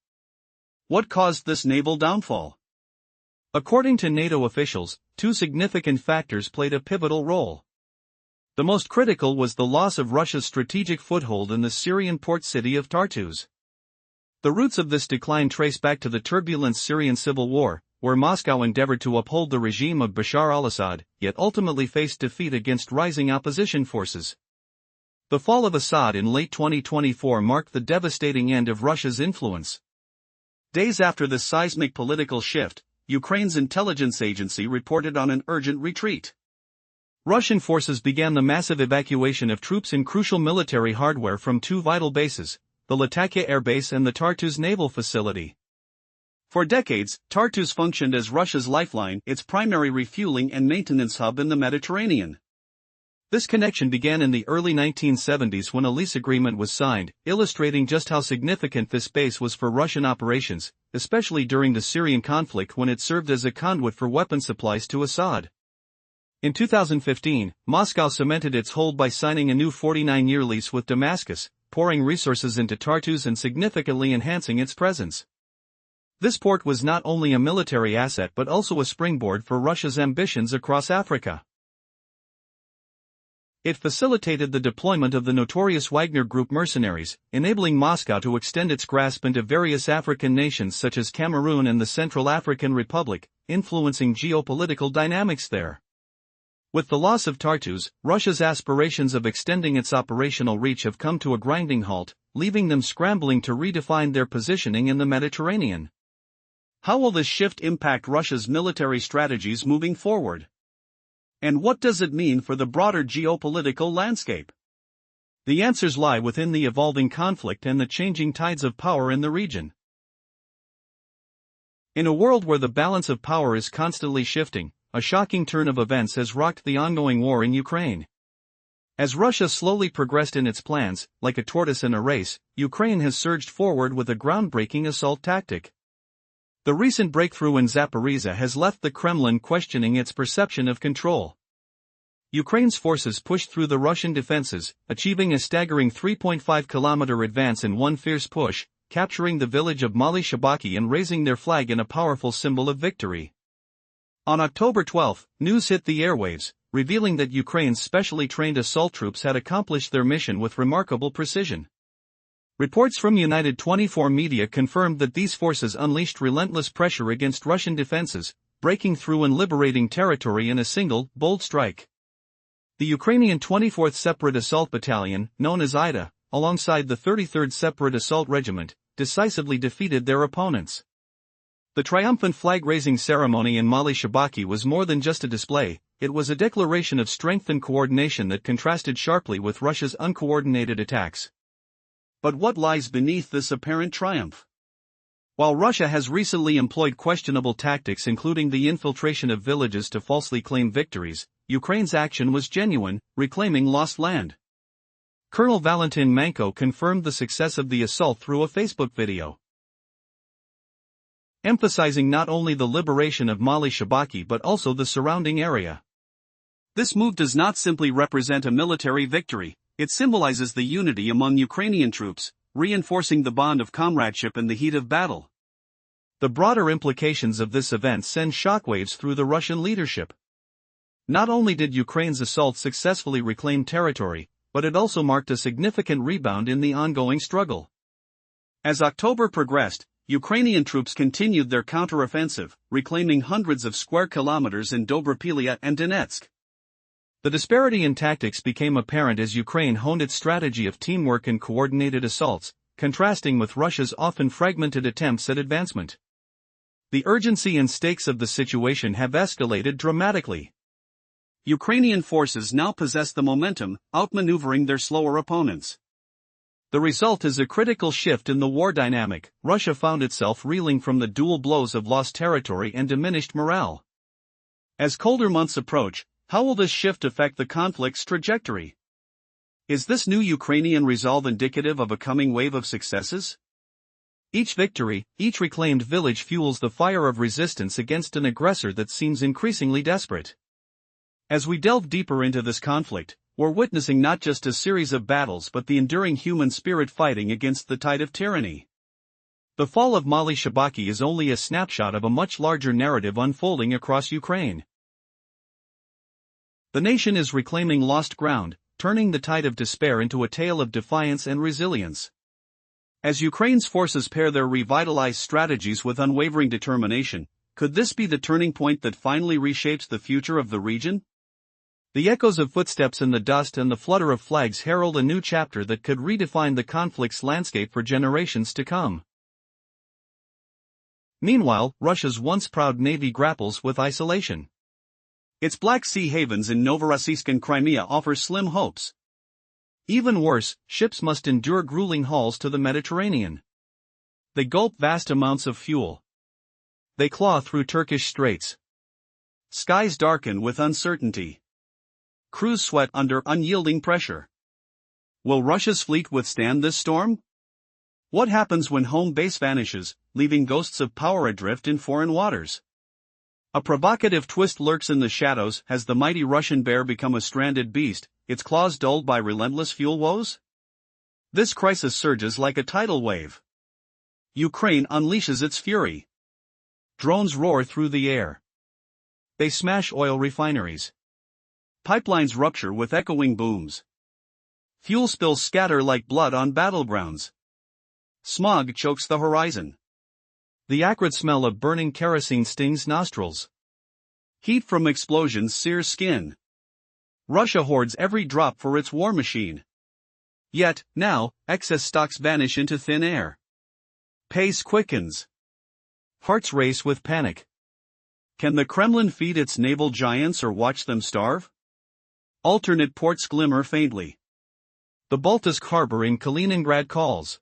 What caused this naval downfall? According to NATO officials, two significant factors played a pivotal role. The most critical was the loss of Russia's strategic foothold in the Syrian port city of Tartus. The roots of this decline trace back to the turbulent Syrian civil war, where Moscow endeavored to uphold the regime of Bashar al-Assad, yet ultimately faced defeat against rising opposition forces. The fall of Assad in late 2024 marked the devastating end of Russia's influence. Days after this seismic political shift, Ukraine's intelligence agency reported on an urgent retreat. Russian forces began the massive evacuation of troops and crucial military hardware from two vital bases, the Latakia Air Base and the Tartus naval facility. For decades, Tartus functioned as Russia's lifeline, its primary refueling and maintenance hub in the Mediterranean. This connection began in the early 1970s when a lease agreement was signed, illustrating just how significant this base was for Russian operations, especially during the Syrian conflict when it served as a conduit for weapon supplies to Assad. In 2015, Moscow cemented its hold by signing a new 49-year lease with Damascus, pouring resources into Tartus and significantly enhancing its presence. This port was not only a military asset but also a springboard for Russia's ambitions across Africa. It facilitated the deployment of the notorious Wagner Group mercenaries, enabling Moscow to extend its grasp into various African nations such as Cameroon and the Central African Republic, influencing geopolitical dynamics there. With the loss of Tartus, Russia's aspirations of extending its operational reach have come to a grinding halt, leaving them scrambling to redefine their positioning in the Mediterranean. How will this shift impact Russia's military strategies moving forward? And what does it mean for the broader geopolitical landscape? The answers lie within the evolving conflict and the changing tides of power in the region. In a world where the balance of power is constantly shifting, a shocking turn of events has rocked the ongoing war in Ukraine. As Russia slowly progressed in its plans, like a tortoise in a race, Ukraine has surged forward with a groundbreaking assault tactic. The recent breakthrough in Zaporizhzhia has left the Kremlin questioning its perception of control. Ukraine's forces pushed through the Russian defenses, achieving a staggering 3.5-kilometer advance in one fierce push, capturing the village of Mali Shabaki and raising their flag in a powerful symbol of victory. On October 12, news hit the airwaves, revealing that Ukraine's specially trained assault troops had accomplished their mission with remarkable precision. Reports from United 24 media confirmed that these forces unleashed relentless pressure against Russian defenses, breaking through and liberating territory in a single, bold strike. The Ukrainian 24th Separate Assault Battalion, known as IDA, alongside the 33rd Separate Assault Regiment, decisively defeated their opponents. The triumphant flag-raising ceremony in Mali Shabaki was more than just a display, it was a declaration of strength and coordination that contrasted sharply with Russia's uncoordinated attacks. But what lies beneath this apparent triumph? While Russia has recently employed questionable tactics including the infiltration of villages to falsely claim victories, Ukraine's action was genuine, reclaiming lost land. Colonel Valentin Manko confirmed the success of the assault through a Facebook video, emphasizing not only the liberation of Mali Shabaki but also the surrounding area. This move does not simply represent a military victory, it symbolizes the unity among Ukrainian troops, reinforcing the bond of comradeship in the heat of battle. The broader implications of this event send shockwaves through the Russian leadership. Not only did Ukraine's assault successfully reclaim territory, but it also marked a significant rebound in the ongoing struggle. As October progressed, Ukrainian troops continued their counteroffensive, reclaiming hundreds of square kilometers in Dobropilya and Donetsk. The disparity in tactics became apparent as Ukraine honed its strategy of teamwork and coordinated assaults, contrasting with Russia's often fragmented attempts at advancement. The urgency and stakes of the situation have escalated dramatically. Ukrainian forces now possess the momentum, outmaneuvering their slower opponents. The result is a critical shift in the war dynamic. Russia found itself reeling from the dual blows of lost territory and diminished morale. As colder months approach, how will this shift affect the conflict's trajectory? Is this new Ukrainian resolve indicative of a coming wave of successes? Each victory, each reclaimed village fuels the fire of resistance against an aggressor that seems increasingly desperate. As we delve deeper into this conflict, we're witnessing not just a series of battles but the enduring human spirit fighting against the tide of tyranny. The fall of Mali Shabaki is only a snapshot of a much larger narrative unfolding across Ukraine. The nation is reclaiming lost ground, turning the tide of despair into a tale of defiance and resilience. As Ukraine's forces pair their revitalized strategies with unwavering determination, could this be the turning point that finally reshapes the future of the region? The echoes of footsteps in the dust and the flutter of flags herald a new chapter that could redefine the conflict's landscape for generations to come. Meanwhile, Russia's once proud navy grapples with isolation. Its Black Sea havens in Novorossiysk and Crimea offer slim hopes. Even worse, ships must endure grueling hauls to the Mediterranean. They gulp vast amounts of fuel. They claw through Turkish straits. Skies darken with uncertainty. Crews sweat under unyielding pressure. Will Russia's fleet withstand this storm? What happens when home base vanishes, leaving ghosts of power adrift in foreign waters? A provocative twist lurks in the shadows. Has the mighty Russian bear become a stranded beast, its claws dulled by relentless fuel woes? This crisis surges like a tidal wave. Ukraine unleashes its fury. Drones roar through the air. They smash oil refineries. Pipelines rupture with echoing booms. Fuel spills scatter like blood on battlegrounds. Smog chokes the horizon. The acrid smell of burning kerosene stings nostrils. Heat from explosions sears skin. Russia hoards every drop for its war machine. Yet, now, excess stocks vanish into thin air. Pace quickens. Hearts race with panic. Can the Kremlin feed its naval giants or watch them starve? Alternate ports glimmer faintly. The Baltic harbor in Kaliningrad calls.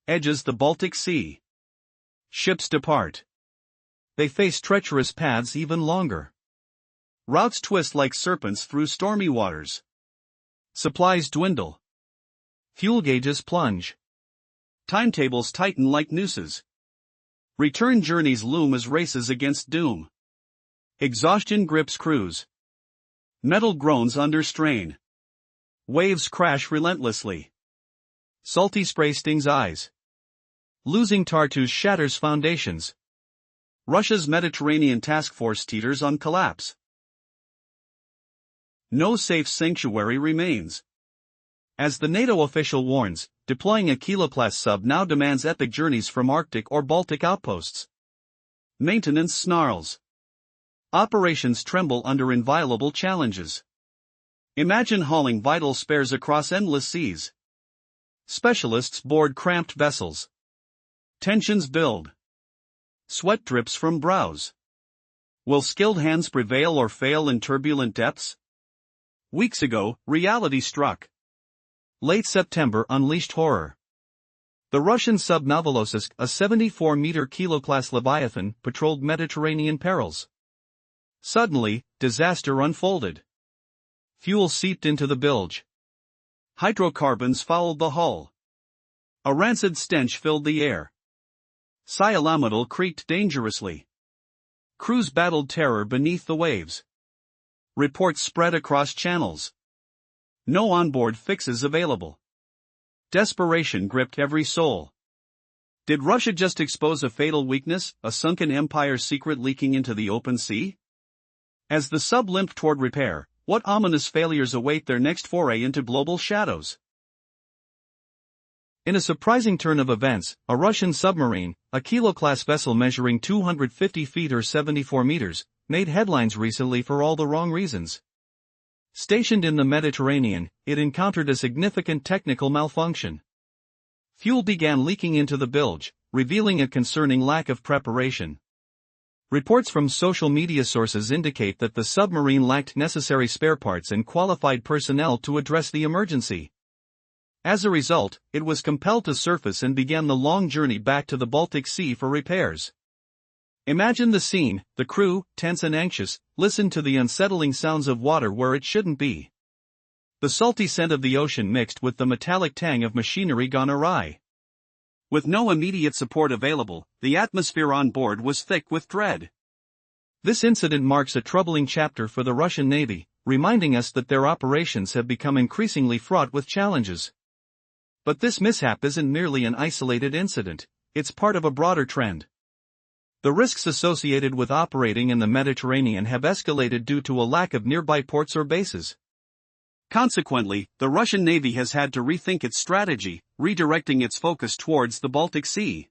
Edges the Baltic Sea. Ships depart. They face treacherous paths even longer. Routes twist like serpents through stormy waters. Supplies dwindle. Fuel gauges plunge. Timetables tighten like nooses. Return journeys loom as races against doom. Exhaustion grips crews. Metal groans under strain. Waves crash relentlessly. Salty spray stings eyes. Losing Tartus shatters foundations. Russia's Mediterranean task force teeters on collapse. No safe sanctuary remains. As the NATO official warns, deploying a Kilo-class sub now demands epic journeys from Arctic or Baltic outposts. Maintenance snarls. Operations tremble under inviolable challenges. Imagine hauling vital spares across endless seas. Specialists board cramped vessels. Tensions build. Sweat drips from brows. Will skilled hands prevail or fail in turbulent depths? Weeks ago, reality struck. Late September unleashed horror. The Russian sub Novorossiysk, a 74-meter kilo-class Leviathan, patrolled Mediterranean perils. Suddenly, disaster unfolded. Fuel seeped into the bilge. Hydrocarbons fouled the hull. A rancid stench filled the air. Cyanometal creaked dangerously. Crews battled terror beneath the waves. Reports spread across channels. No onboard fixes available. Desperation gripped every soul. Did Russia just expose a fatal weakness, a sunken empire's secret leaking into the open sea? As the sub limped toward repair, what ominous failures await their next foray into global shadows? In a surprising turn of events, a Russian submarine, a kilo-class vessel measuring 250 feet or 74 meters, made headlines recently for all the wrong reasons. Stationed in the Mediterranean, it encountered a significant technical malfunction. Fuel began leaking into the bilge, revealing a concerning lack of preparation. Reports from social media sources indicate that the submarine lacked necessary spare parts and qualified personnel to address the emergency. As a result, it was compelled to surface and began the long journey back to the Baltic Sea for repairs. Imagine the scene: the crew, tense and anxious, listened to the unsettling sounds of water where it shouldn't be. The salty scent of the ocean mixed with the metallic tang of machinery gone awry. With no immediate support available, the atmosphere on board was thick with dread. This incident marks a troubling chapter for the Russian Navy, reminding us that their operations have become increasingly fraught with challenges. But this mishap isn't merely an isolated incident, it's part of a broader trend. The risks associated with operating in the Mediterranean have escalated due to a lack of nearby ports or bases. Consequently, the Russian Navy has had to rethink its strategy, redirecting its focus towards the Baltic Sea.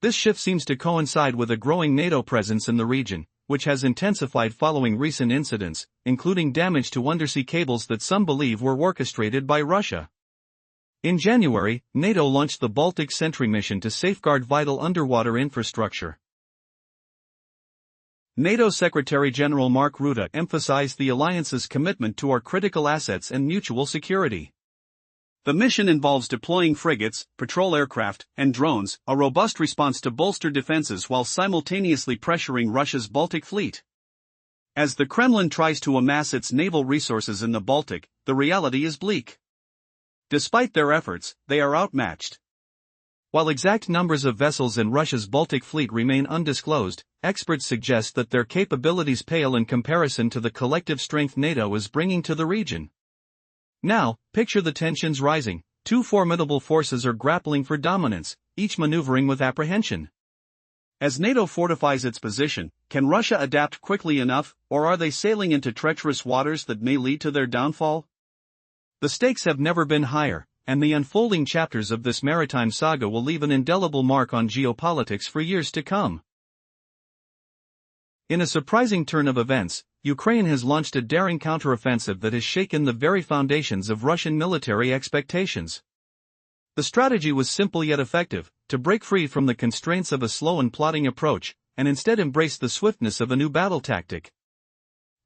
This shift seems to coincide with a growing NATO presence in the region, which has intensified following recent incidents, including damage to undersea cables that some believe were orchestrated by Russia. In January, NATO launched the Baltic Sentry mission to safeguard vital underwater infrastructure. NATO Secretary-General Mark Rutte emphasized the alliance's commitment to our critical assets and mutual security. The mission involves deploying frigates, patrol aircraft, and drones, a robust response to bolster defenses while simultaneously pressuring Russia's Baltic fleet. As the Kremlin tries to amass its naval resources in the Baltic, the reality is bleak. Despite their efforts, they are outmatched. While exact numbers of vessels in Russia's Baltic fleet remain undisclosed, experts suggest that their capabilities pale in comparison to the collective strength NATO is bringing to the region. Now, picture the tensions rising. Two formidable forces are grappling for dominance, each maneuvering with apprehension. As NATO fortifies its position, can Russia adapt quickly enough, or are they sailing into treacherous waters that may lead to their downfall? The stakes have never been higher, and the unfolding chapters of this maritime saga will leave an indelible mark on geopolitics for years to come. In a surprising turn of events, Ukraine has launched a daring counteroffensive that has shaken the very foundations of Russian military expectations. The strategy was simple yet effective: to break free from the constraints of a slow and plodding approach, and instead embrace the swiftness of a new battle tactic.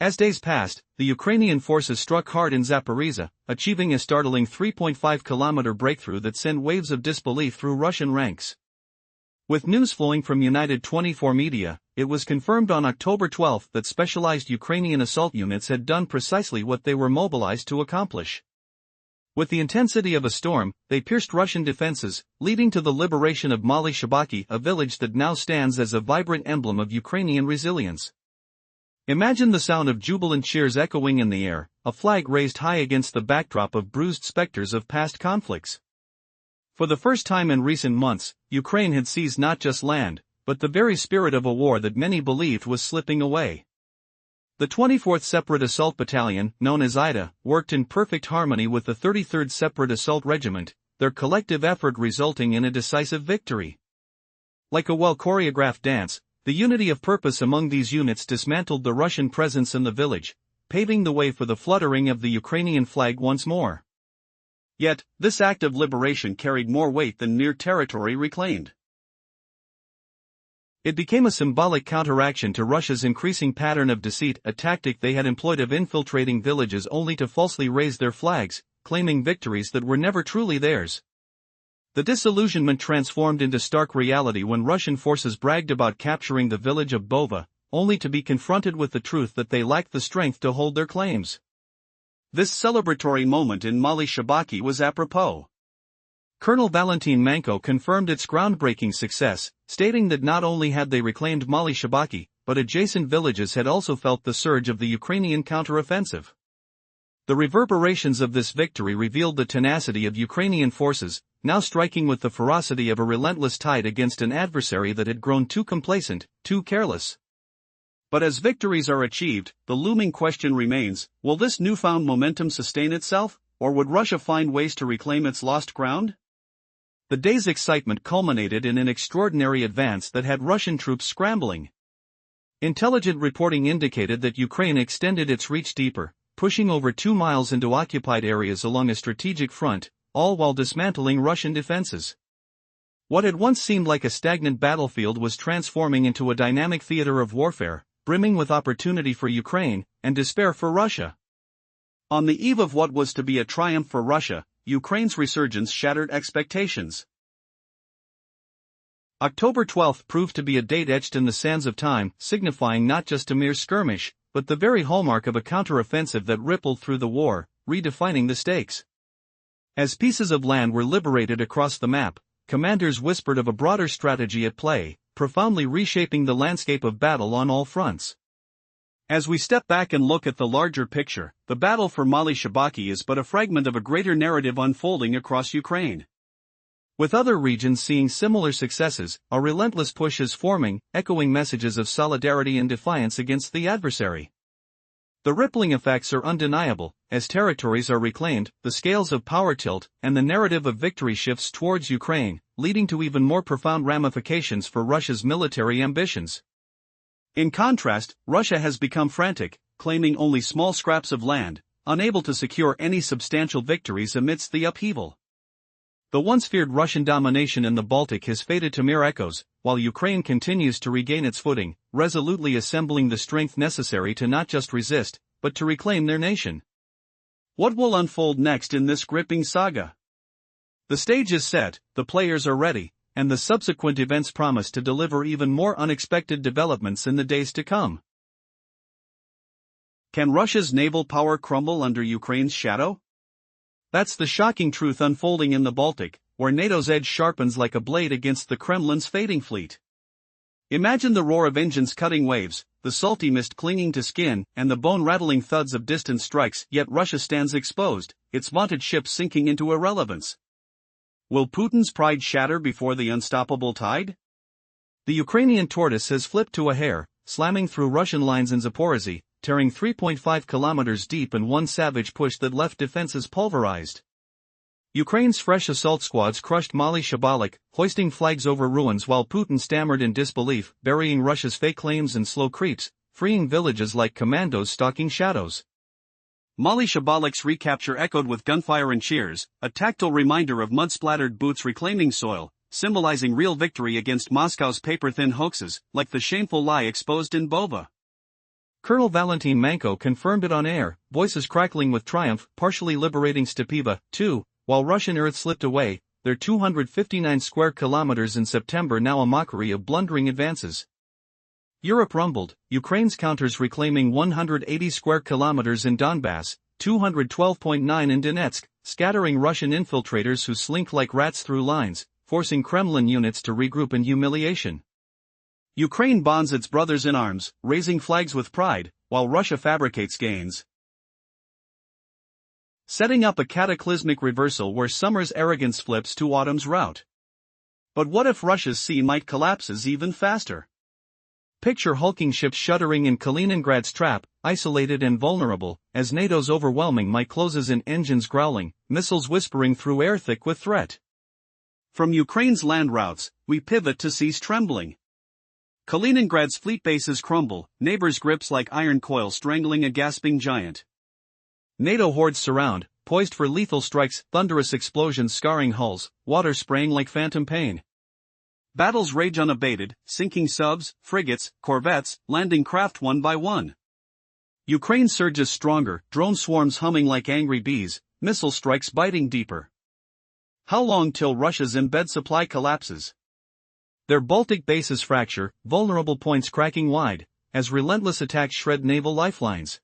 As days passed, the Ukrainian forces struck hard in Zaporizhzhia, achieving a startling 3.5-kilometer breakthrough that sent waves of disbelief through Russian ranks. With news flowing from United 24 media, it was confirmed on October 12 that specialized Ukrainian assault units had done precisely what they were mobilized to accomplish. With the intensity of a storm, they pierced Russian defenses, leading to the liberation of Mali Shabaki, a village that now stands as a vibrant emblem of Ukrainian resilience. Imagine the sound of jubilant cheers echoing in the air, a flag raised high against the backdrop of bruised specters of past conflicts. For the first time in recent months, Ukraine had seized not just land, but the very spirit of a war that many believed was slipping away. The 24th Separate Assault Battalion, known as IDA, worked in perfect harmony with the 33rd Separate Assault Regiment, their collective effort resulting in a decisive victory. Like a well-choreographed dance, the unity of purpose among these units dismantled the Russian presence in the village, paving the way for the fluttering of the Ukrainian flag once more. Yet, this act of liberation carried more weight than mere territory reclaimed. It became a symbolic counteraction to Russia's increasing pattern of deceit, a tactic they had employed of infiltrating villages only to falsely raise their flags, claiming victories that were never truly theirs. The disillusionment transformed into stark reality when Russian forces bragged about capturing the village of Bova, only to be confronted with the truth that they lacked the strength to hold their claims. This celebratory moment in Mali Shabaki was apropos. Colonel Valentin Manko confirmed its groundbreaking success, stating that not only had they reclaimed Mali Shabaki, but adjacent villages had also felt the surge of the Ukrainian counteroffensive. The reverberations of this victory revealed the tenacity of Ukrainian forces, now striking with the ferocity of a relentless tide against an adversary that had grown too complacent, too careless. But as victories are achieved, the looming question remains, will this newfound momentum sustain itself, or would Russia find ways to reclaim its lost ground? The day's excitement culminated in an extraordinary advance that had Russian troops scrambling. Intelligent reporting indicated that Ukraine extended its reach deeper, pushing over 2 miles into occupied areas along a strategic front, all while dismantling Russian defenses. What had once seemed like a stagnant battlefield was transforming into a dynamic theater of warfare, brimming with opportunity for Ukraine, and despair for Russia. On the eve of what was to be a triumph for Russia, Ukraine's resurgence shattered expectations. October 12 proved to be a date etched in the sands of time, signifying not just a mere skirmish, but the very hallmark of a counteroffensive that rippled through the war, redefining the stakes. As pieces of land were liberated across the map, commanders whispered of a broader strategy at play, profoundly reshaping the landscape of battle on all fronts. As we step back and look at the larger picture, the battle for Mali Shabaki is but a fragment of a greater narrative unfolding across Ukraine. With other regions seeing similar successes, a relentless push is forming, echoing messages of solidarity and defiance against the adversary. The rippling effects are undeniable. As territories are reclaimed, the scales of power tilt, and the narrative of victory shifts towards Ukraine, leading to even more profound ramifications for Russia's military ambitions. In contrast, Russia has become frantic, claiming only small scraps of land, unable to secure any substantial victories amidst the upheaval. The once feared Russian domination in the Baltic has faded to mere echoes, while Ukraine continues to regain its footing, resolutely assembling the strength necessary to not just resist, but to reclaim their nation. What will unfold next in this gripping saga? The stage is set, the players are ready, and the subsequent events promise to deliver even more unexpected developments in the days to come. Can Russia's naval power crumble under Ukraine's shadow? That's the shocking truth unfolding in the Baltic, where NATO's edge sharpens like a blade against the Kremlin's fading fleet. Imagine the roar of engines cutting waves, the salty mist clinging to skin, and the bone-rattling thuds of distant strikes, yet Russia stands exposed, its vaunted ships sinking into irrelevance. Will Putin's pride shatter before the unstoppable tide? The Ukrainian tortoise has flipped to a hare, slamming through Russian lines in Zaporizhzhia, tearing 3.5 kilometers deep in one savage push that left defenses pulverized. Ukraine's fresh assault squads crushed Mali Shabalik, hoisting flags over ruins while Putin stammered in disbelief, burying Russia's fake claims and slow creeps, freeing villages like commandos stalking shadows. Mali Shabalik's recapture echoed with gunfire and cheers, a tactile reminder of mud-splattered boots reclaiming soil, symbolizing real victory against Moscow's paper-thin hoaxes, like the shameful lie exposed in Bova. Colonel Valentin Manko confirmed it on air, voices crackling with triumph, partially liberating Stepiva, too, while Russian earth slipped away, their 259 square kilometers in September now a mockery of blundering advances. Europe rumbled, Ukraine's counters reclaiming 180 square kilometers in Donbass, 212.9 in Donetsk, scattering Russian infiltrators who slink like rats through lines, forcing Kremlin units to regroup in humiliation. Ukraine bonds its brothers in arms, raising flags with pride, while Russia fabricates gains. Setting up a cataclysmic reversal where summer's arrogance flips to autumn's rout. But what if Russia's sea might collapses even faster? Picture hulking ships shuddering in Kaliningrad's trap, isolated and vulnerable, as NATO's overwhelming might closes in, engines growling, missiles whispering through air thick with threat. From Ukraine's land routes, we pivot to seas trembling. Kaliningrad's fleet bases crumble, neighbors' grips like iron coils strangling a gasping giant. NATO hordes surround, poised for lethal strikes, thunderous explosions scarring hulls, water spraying like phantom pain. Battles rage unabated, sinking subs, frigates, corvettes, landing craft one by one. Ukraine surges stronger, drone swarms humming like angry bees, missile strikes biting deeper. How long till Russia's embed supply collapses? Their Baltic bases fracture, vulnerable points cracking wide, as relentless attacks shred naval lifelines.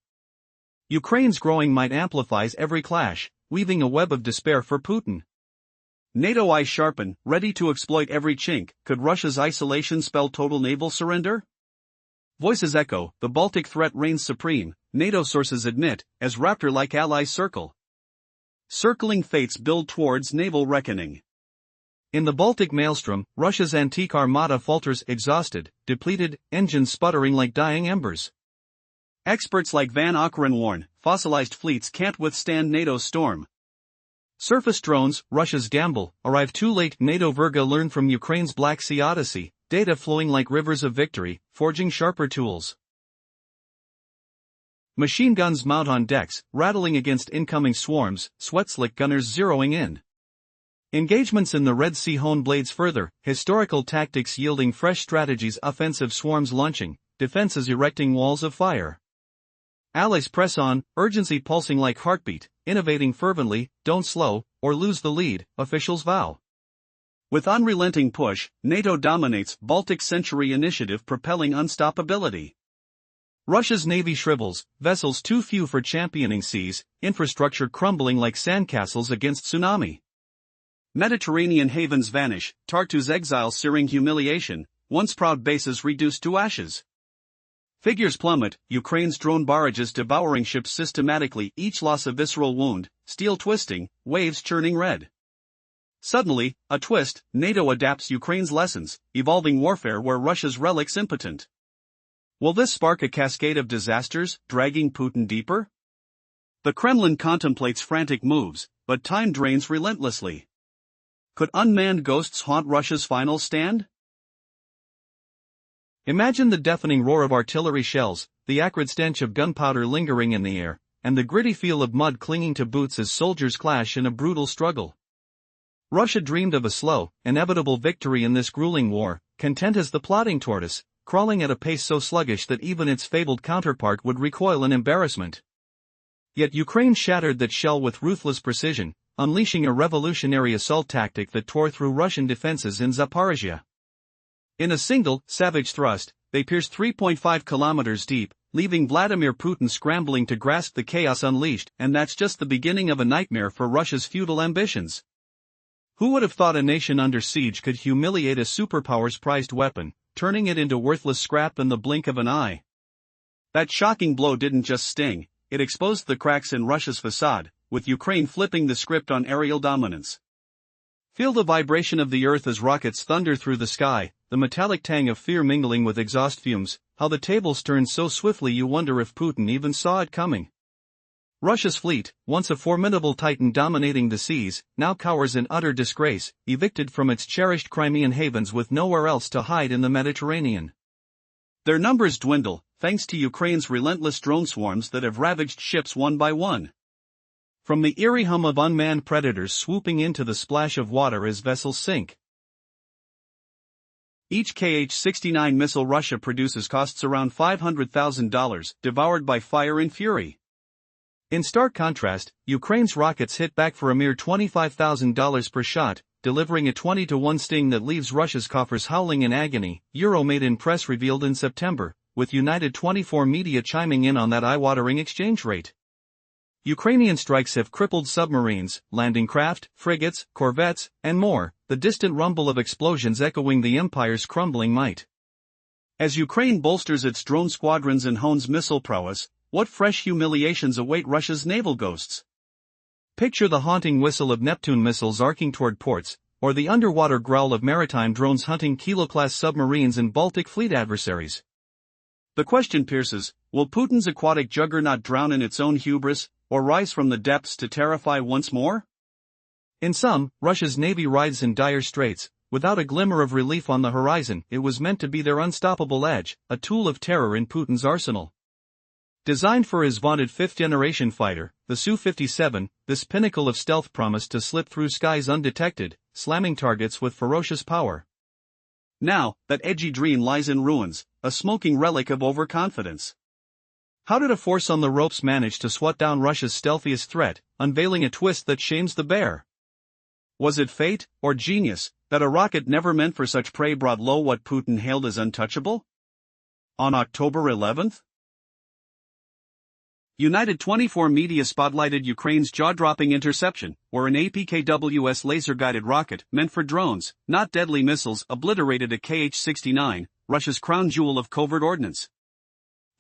Ukraine's growing might amplifies every clash, weaving a web of despair for Putin. NATO eyes sharpen, ready to exploit every chink. Could Russia's isolation spell total naval surrender? Voices echo, the Baltic threat reigns supreme, NATO sources admit, as raptor-like allies circle. Circling fates build towards naval reckoning. In the Baltic maelstrom, Russia's Antique Armada falters exhausted, depleted, engines sputtering like dying embers. Experts like Van Ockeren warn, fossilized fleets can't withstand NATO's storm. Surface drones, Russia's gamble, arrive too late. NATO Virga learn from Ukraine's Black Sea Odyssey, data flowing like rivers of victory, forging sharper tools. Machine guns mount on decks, rattling against incoming swarms, sweat-slick gunners zeroing in. Engagements in the Red Sea hone blades further, historical tactics yielding fresh strategies, offensive swarms launching, defenses erecting walls of fire. Allies press on, urgency pulsing like heartbeat, innovating fervently, don't slow, or lose the lead, officials vow. With unrelenting push, NATO dominates, Baltic Century initiative propelling unstoppability. Russia's navy shrivels, vessels too few for championing seas, infrastructure crumbling like sandcastles against tsunami. Mediterranean havens vanish, Tartu's exile searing humiliation, once proud bases reduced to ashes. Figures plummet, Ukraine's drone barrages devouring ships systematically, each loss a visceral wound, steel twisting, waves churning red. Suddenly, a twist, NATO adapts Ukraine's lessons, evolving warfare where Russia's relics impotent. Will this spark a cascade of disasters, dragging Putin deeper? The Kremlin contemplates frantic moves, but time drains relentlessly. Could unmanned ghosts haunt Russia's final stand? Imagine the deafening roar of artillery shells, the acrid stench of gunpowder lingering in the air, and the gritty feel of mud clinging to boots as soldiers clash in a brutal struggle. Russia dreamed of a slow, inevitable victory in this grueling war, content as the plodding tortoise, crawling at a pace so sluggish that even its fabled counterpart would recoil in embarrassment. Yet Ukraine shattered that shell with ruthless precision, unleashing a revolutionary assault tactic that tore through Russian defenses in Zaporizhia. In a single, savage thrust, they pierced 3.5 kilometers deep, leaving Vladimir Putin scrambling to grasp the chaos unleashed, and that's just the beginning of a nightmare for Russia's feudal ambitions. Who would have thought a nation under siege could humiliate a superpower's prized weapon, turning it into worthless scrap in the blink of an eye? That shocking blow didn't just sting, it exposed the cracks in Russia's facade, with Ukraine flipping the script on aerial dominance. Feel the vibration of the earth as rockets thunder through the sky, the metallic tang of fear mingling with exhaust fumes, how the tables turned so swiftly you wonder if Putin even saw it coming. Russia's fleet, once a formidable titan dominating the seas, now cowers in utter disgrace, evicted from its cherished Crimean havens with nowhere else to hide in the Mediterranean. Their numbers dwindle, thanks to Ukraine's relentless drone swarms that have ravaged ships one by one. From the eerie hum of unmanned predators swooping into the splash of water as vessels sink. Each Kh-69 missile Russia produces costs around $500,000, devoured by fire and fury. In stark contrast, Ukraine's rockets hit back for a mere $25,000 per shot, delivering a 20-to-1 sting that leaves Russia's coffers howling in agony, Euromade in press revealed in September, with United 24 media chiming in on that eye-watering exchange rate. Ukrainian strikes have crippled submarines, landing craft, frigates, corvettes, and more, the distant rumble of explosions echoing the empire's crumbling might. As Ukraine bolsters its drone squadrons and hones missile prowess, what fresh humiliations await Russia's naval ghosts? Picture the haunting whistle of Neptune missiles arcing toward ports, or the underwater growl of maritime drones hunting Kilo-class submarines and Baltic fleet adversaries. The question pierces, will Putin's aquatic juggernaut drown in its own hubris, or rise from the depths to terrify once more? In sum, Russia's navy rides in dire straits, without a glimmer of relief on the horizon. It was meant to be their unstoppable edge, a tool of terror in Putin's arsenal. Designed for his vaunted fifth-generation fighter, the Su-57, this pinnacle of stealth promised to slip through skies undetected, slamming targets with ferocious power. Now, that edgy dream lies in ruins, a smoking relic of overconfidence. How did a force on the ropes manage to swat down Russia's stealthiest threat, unveiling a twist that shames the bear? Was it fate, or genius, that a rocket never meant for such prey brought low what Putin hailed as untouchable? On October 11th, United 24 media spotlighted Ukraine's jaw-dropping interception, where an APKWS laser-guided rocket, meant for drones, not deadly missiles, obliterated a Kh-69, Russia's crown jewel of covert ordnance.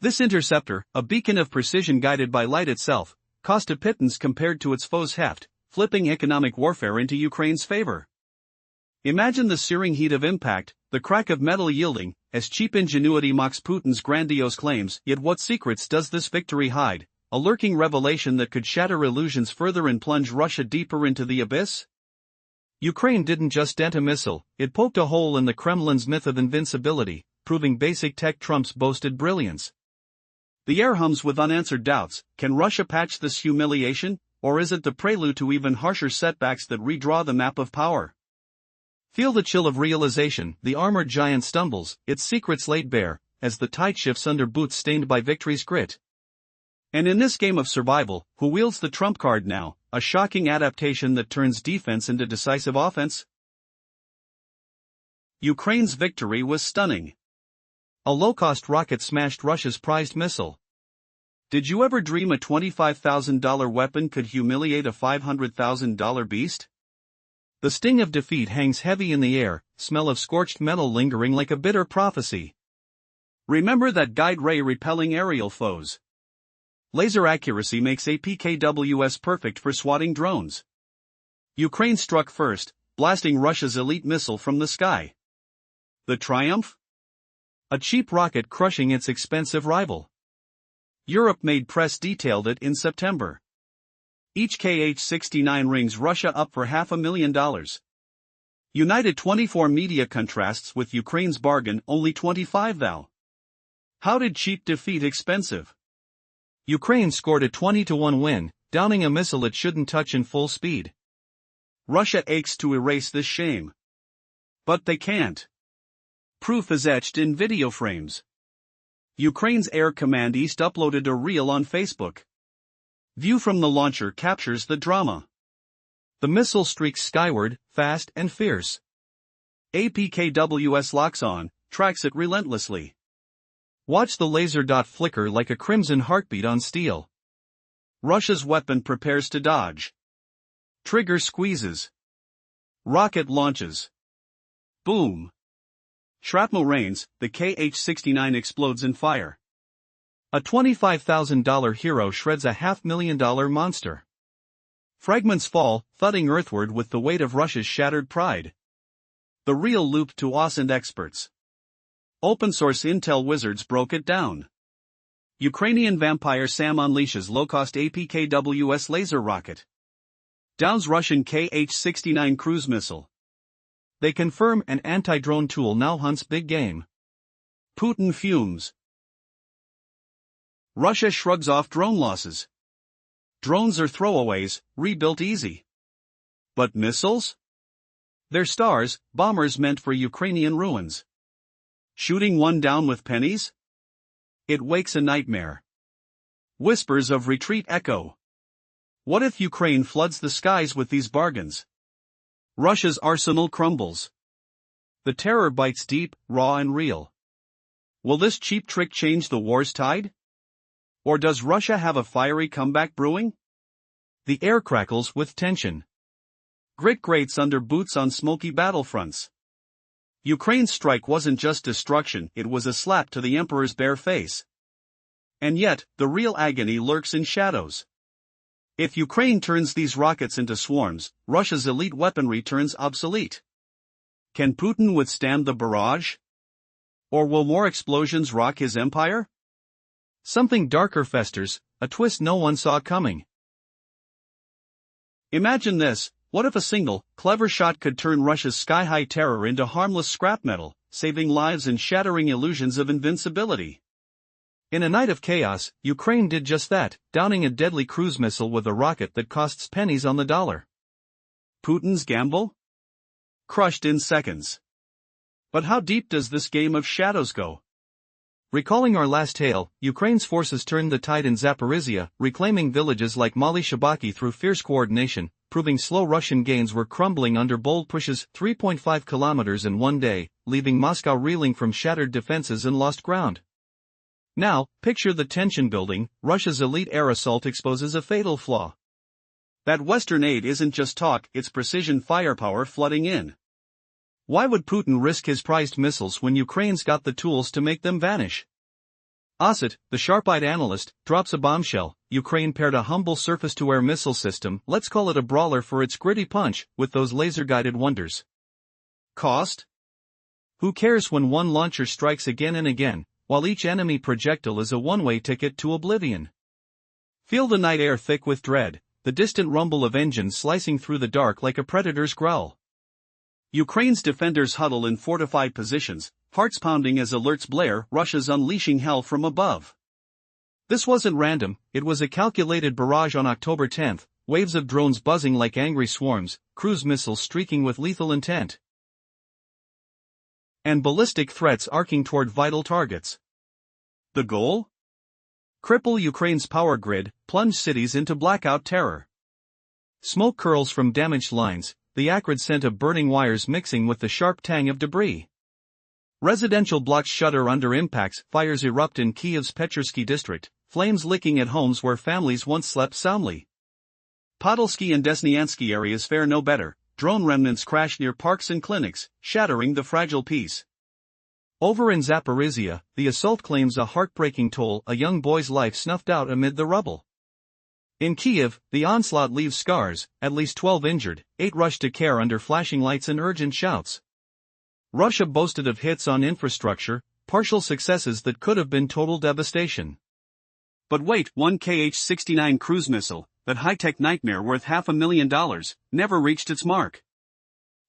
This interceptor, a beacon of precision guided by light itself, cost a pittance compared to its foe's heft, flipping economic warfare into Ukraine's favor. Imagine the searing heat of impact, the crack of metal yielding, as cheap ingenuity mocks Putin's grandiose claims. Yet what secrets does this victory hide? A lurking revelation that could shatter illusions further and plunge Russia deeper into the abyss? Ukraine didn't just dent a missile, it poked a hole in the Kremlin's myth of invincibility, proving basic tech trumps boasted brilliance. The air hums with unanswered doubts. Can Russia patch this humiliation, or is it the prelude to even harsher setbacks that redraw the map of power? Feel the chill of realization. The armored giant stumbles, its secrets laid bare, as the tide shifts under boots stained by victory's grit. And in this game of survival, who wields the trump card now, a shocking adaptation that turns defense into decisive offense? Ukraine's victory was stunning. A low-cost rocket smashed Russia's prized missile. Did you ever dream a $25,000 weapon could humiliate a $500,000 beast? The sting of defeat hangs heavy in the air, smell of scorched metal lingering like a bitter prophecy. Remember that guide ray repelling aerial foes. Laser accuracy makes APKWS perfect for swatting drones. Ukraine struck first, blasting Russia's elite missile from the sky. The triumph? A cheap rocket crushing its expensive rival. Europe made press detailed it in September. Each Kh-69 rings Russia up for $500,000. United 24 media contrasts with Ukraine's bargain, only 25 thou. How did cheap defeat expensive? Ukraine scored a 20-1 win, downing a missile it shouldn't touch in full speed. Russia aches to erase this shame. But they can't. Proof is etched in video frames. Ukraine's Air Command East uploaded a reel on Facebook. View from the launcher captures the drama. The missile streaks skyward, fast and fierce. APKWS locks on, tracks it relentlessly. Watch the laser dot flicker like a crimson heartbeat on steel. Russia's weapon prepares to dodge. Trigger squeezes. Rocket launches. Boom. Shrapnel rains, the Kh-69 explodes in fire. A $25,000 hero shreds a $500,000 monster. Fragments fall, thudding earthward with the weight of Russia's shattered pride. The reel looped to awesome experts. Open-source intel wizards broke it down. Ukrainian vampire Sam unleashes low-cost APKWS laser rocket. Downs Russian Kh-69 cruise missile. They confirm an anti-drone tool now hunts big game. Putin fumes. Russia shrugs off drone losses. Drones are throwaways, rebuilt easy. But missiles? They're stars, bombers meant for Ukrainian ruins. Shooting one down with pennies? It wakes a nightmare. Whispers of retreat echo. What if Ukraine floods the skies with these bargains? Russia's arsenal crumbles. The terror bites deep, raw and real. Will this cheap trick change the war's tide? Or does Russia have a fiery comeback brewing? The air crackles with tension. Grit grates under boots on smoky battlefronts. Ukraine's strike wasn't just destruction, it was a slap to the emperor's bare face. And yet, the real agony lurks in shadows. If Ukraine turns these rockets into swarms, Russia's elite weaponry turns obsolete. Can Putin withstand the barrage? Or will more explosions rock his empire? Something darker festers, a twist no one saw coming. Imagine this, what if a single, clever shot could turn Russia's sky-high terror into harmless scrap metal, saving lives and shattering illusions of invincibility? In a night of chaos, Ukraine did just that, downing a deadly cruise missile with a rocket that costs pennies on the dollar. Putin's gamble? Crushed in seconds. But how deep does this game of shadows go? Recalling our last tale, Ukraine's forces turned the tide in Zaporizhia, reclaiming villages like Mali Shabaki through fierce coordination, proving slow Russian gains were crumbling under bold pushes 3.5 kilometers in one day, leaving Moscow reeling from shattered defenses and lost ground. Now, picture the tension building. Russia's elite air assault exposes a fatal flaw. That Western aid isn't just talk, it's precision firepower flooding in. Why would Putin risk his prized missiles when Ukraine's got the tools to make them vanish? Osset, the sharp-eyed analyst, drops a bombshell. Ukraine paired a humble surface-to-air missile system, let's call it a brawler for its gritty punch, with those laser-guided wonders. Cost? Who cares when one launcher strikes again and again, while each enemy projectile is a one-way ticket to oblivion? Feel the night air thick with dread, the distant rumble of engines slicing through the dark like a predator's growl. Ukraine's defenders huddle in fortified positions, hearts pounding as alerts blare. Russia's unleashing hell from above. This wasn't random, it was a calculated barrage on October 10, waves of drones buzzing like angry swarms, cruise missiles streaking with lethal intent, and ballistic threats arcing toward vital targets. The goal? Cripple Ukraine's power grid, plunge cities into blackout terror. Smoke curls from damaged lines, the acrid scent of burning wires mixing with the sharp tang of debris. Residential blocks shudder under impacts, fires erupt in Kiev's Petrovsky district, flames licking at homes where families once slept soundly. Podolsky and Desnyansky areas fare no better, drone remnants crash near parks and clinics, shattering the fragile peace. Over in Zaporizhia, the assault claims a heartbreaking toll, a young boy's life snuffed out amid the rubble. In Kiev, the onslaught leaves scars, at least 12 injured, 8 rushed to care under flashing lights and urgent shouts. Russia boasted of hits on infrastructure, partial successes that could have been total devastation. But wait, one Kh-69 cruise missile, that high-tech nightmare worth $500,000, never reached its mark.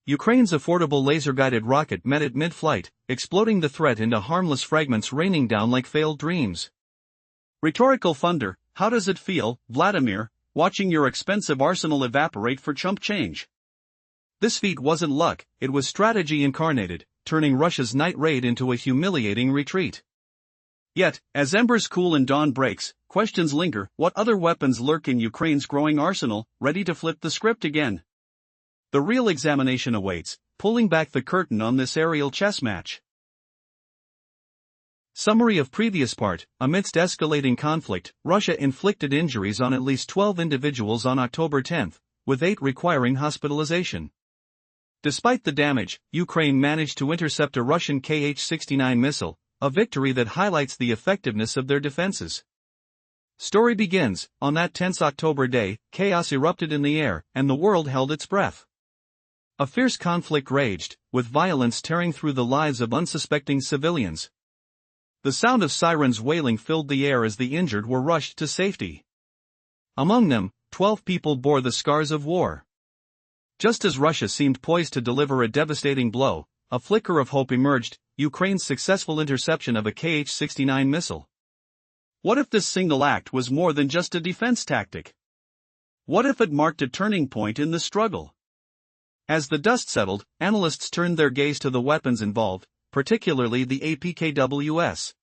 Ukraine's affordable laser-guided rocket met it mid-flight, exploding the threat into harmless fragments raining down like failed dreams. Rhetorical thunder, how does it feel, Vladimir, watching your expensive arsenal evaporate for chump change? This feat wasn't luck, it was strategy incarnated, turning Russia's night raid into a humiliating retreat. Yet, as embers cool and dawn breaks, questions linger. What other weapons lurk in Ukraine's growing arsenal, ready to flip the script again? The real examination awaits, pulling back the curtain on this aerial chess match. Summary of previous part. Amidst escalating conflict, Russia inflicted injuries on at least 12 individuals on October 10, with 8 requiring hospitalization. Despite the damage, Ukraine managed to intercept a Russian Kh-69 missile, a victory that highlights the effectiveness of their defenses. Story begins. On that tense October day, chaos erupted in the air, and the world held its breath. A fierce conflict raged, with violence tearing through the lives of unsuspecting civilians. The sound of sirens wailing filled the air as the injured were rushed to safety. Among them, 12 people bore the scars of war. Just as Russia seemed poised to deliver a devastating blow, a flicker of hope emerged: Ukraine's successful interception of a Kh-69 missile. What if this single act was more than just a defense tactic? What if it marked a turning point in the struggle? As the dust settled, analysts turned their gaze to the weapons involved, particularly the APKWS.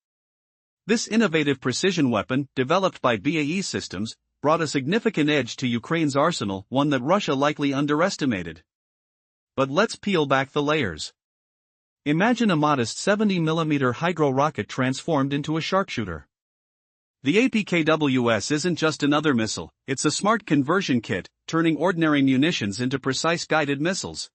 This innovative precision weapon, developed by BAE Systems, brought a significant edge to Ukraine's arsenal, one that Russia likely underestimated. But let's peel back the layers. Imagine a modest 70mm hydro rocket transformed into a sharpshooter. The APKWS isn't just another missile, it's a smart conversion kit, turning ordinary munitions into precise guided missiles.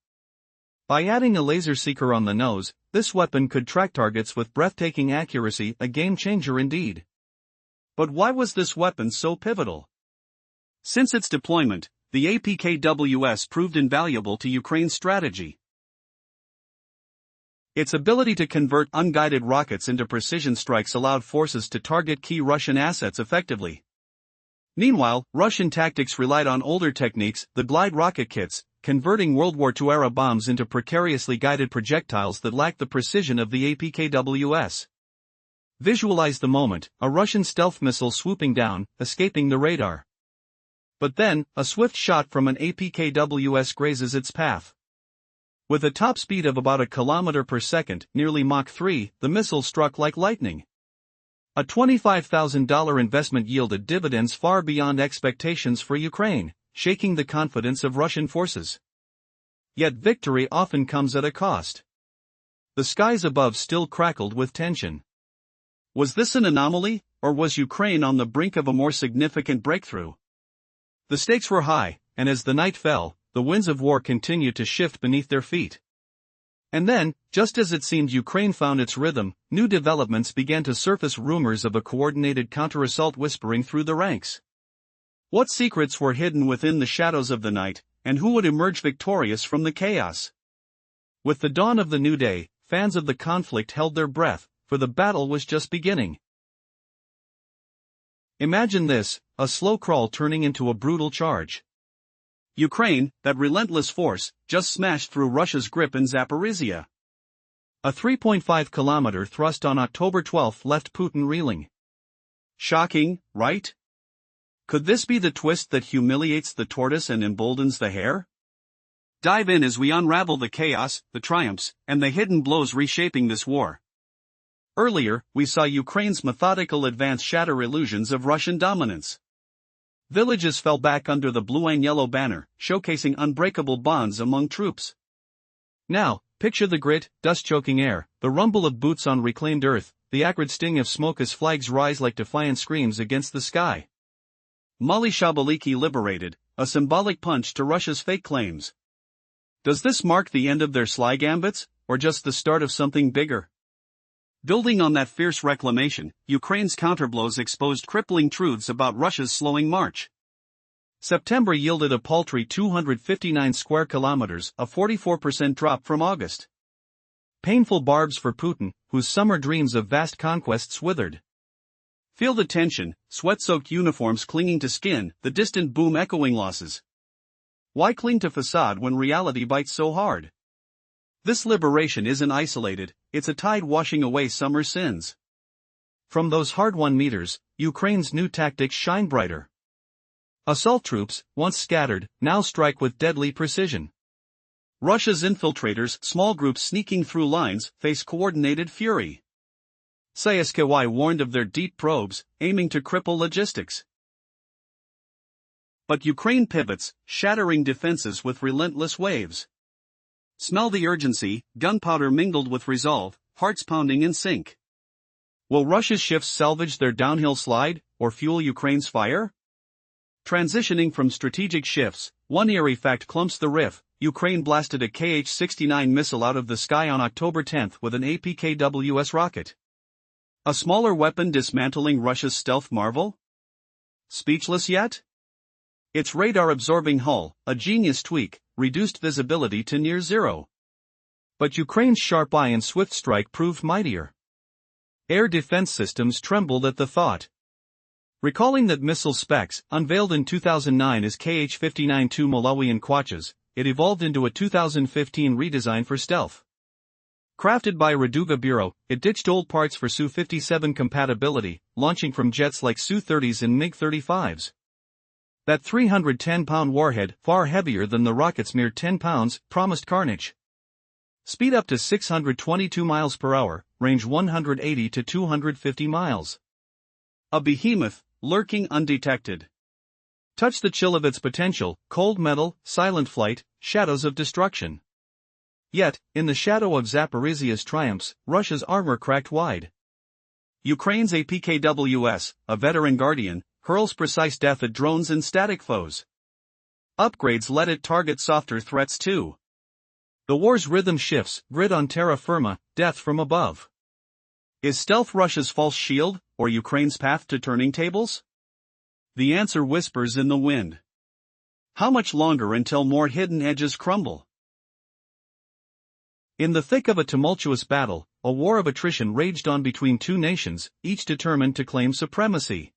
By adding a laser seeker on the nose, this weapon could track targets with breathtaking accuracy, a game-changer indeed. But why was this weapon so pivotal? Since its deployment, the APKWS proved invaluable to Ukraine's strategy. Its ability to convert unguided rockets into precision strikes allowed forces to target key Russian assets effectively. Meanwhile, Russian tactics relied on older techniques, the glide rocket kits, converting World War II-era bombs into precariously guided projectiles that lacked the precision of the APKWS. Visualize the moment: a Russian stealth missile swooping down, escaping the radar. But then, a swift shot from an APKWS grazes its path. With a top speed of about 1 kilometer per second, nearly Mach 3, the missile struck like lightning. A $25,000 investment yielded dividends far beyond expectations for Ukraine, shaking the confidence of Russian forces. Yet victory often comes at a cost. The skies above still crackled with tension. Was this an anomaly, or was Ukraine on the brink of a more significant breakthrough? The stakes were high, and as the night fell, the winds of war continued to shift beneath their feet. And then, just as it seemed Ukraine found its rhythm, new developments began to surface, rumors of a coordinated counter-assault whispering through the ranks. What secrets were hidden within the shadows of the night, and who would emerge victorious from the chaos? With the dawn of the new day, fans of the conflict held their breath, for the battle was just beginning. Imagine this, a slow crawl turning into a brutal charge. Ukraine, that relentless force, just smashed through Russia's grip in Zaporizhia. A 3.5-kilometer thrust on October 12 left Putin reeling. Shocking, right? Could this be the twist that humiliates the tortoise and emboldens the hare? Dive in as we unravel the chaos, the triumphs, and the hidden blows reshaping this war. Earlier, we saw Ukraine's methodical advance shatter illusions of Russian dominance. Villages fell back under the blue and yellow banner, showcasing unbreakable bonds among troops. Now, picture the grit, dust-choking air, the rumble of boots on reclaimed earth, the acrid sting of smoke as flags rise like defiant screams against the sky. Mali-Shabaliki liberated, a symbolic punch to Russia's fake claims. Does this mark the end of their sly gambits, or just the start of something bigger? Building on that fierce reclamation, Ukraine's counterblows exposed crippling truths about Russia's slowing march. September yielded a paltry 259 square kilometers, a 44% drop from August. Painful barbs for Putin, whose summer dreams of vast conquests withered. Feel the tension, sweat-soaked uniforms clinging to skin, the distant boom echoing losses. Why cling to facade when reality bites so hard? This liberation isn't isolated, it's a tide washing away summer sins. From those hard-won meters, Ukraine's new tactics shine brighter. Assault troops, once scattered, now strike with deadly precision. Russia's infiltrators, small groups sneaking through lines, face coordinated fury. CSKY warned of their deep probes, aiming to cripple logistics. But Ukraine pivots, shattering defenses with relentless waves. Smell the urgency, gunpowder mingled with resolve, hearts pounding in sync. Will Russia's shifts salvage their downhill slide, or fuel Ukraine's fire? Transitioning from strategic shifts, one eerie fact clumps the riff: Ukraine blasted a Kh-69 missile out of the sky on October 10 with an APKWS rocket. A smaller weapon dismantling Russia's stealth marvel? Speechless yet? Its radar-absorbing hull, a genius tweak, reduced visibility to near zero. But Ukraine's sharp eye and swift strike proved mightier. Air defense systems trembled at the thought. Recalling that missile specs, unveiled in 2009 as Kh-59-2 Malawian Quachas, it evolved into a 2015 redesign for stealth. Crafted by Raduga Bureau, it ditched old parts for Su-57 compatibility, launching from jets like Su-30s and MiG-35s. That 310-pound warhead, far heavier than the rocket's mere 10 pounds, promised carnage. Speed up to 622 miles per hour, range 180 to 250 miles. A behemoth, lurking undetected. Touch the chill of its potential: cold metal, silent flight, shadows of destruction. Yet, in the shadow of Zaporizhia's triumphs, Russia's armor cracked wide. Ukraine's APKWS, a veteran guardian, hurls precise death at drones and static foes. Upgrades let it target softer threats too. The war's rhythm shifts, grid on terra firma, death from above. Is stealth Russia's false shield, or Ukraine's path to turning tables? The answer whispers in the wind. How much longer until more hidden edges crumble? In the thick of a tumultuous battle, a war of attrition raged on between two nations, each determined to claim supremacy.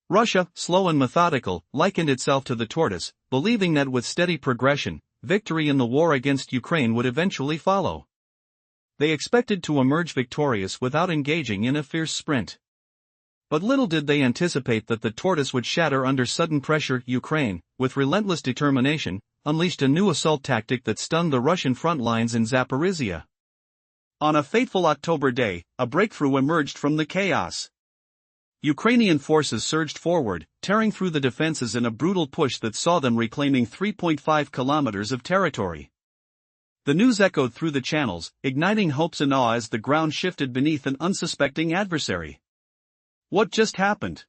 Russia, slow and methodical, likened itself to the tortoise, believing that with steady progression, victory in the war against Ukraine would eventually follow. They expected to emerge victorious without engaging in a fierce sprint. But little did they anticipate that the tortoise would shatter under sudden pressure. Ukraine, with relentless determination, unleashed a new assault tactic that stunned the Russian front lines in Zaporizhia. On a fateful October day, a breakthrough emerged from the chaos. Ukrainian forces surged forward, tearing through the defenses in a brutal push that saw them reclaiming 3.5 kilometers of territory. The news echoed through the channels, igniting hopes and awe as the ground shifted beneath an unsuspecting adversary. What just happened?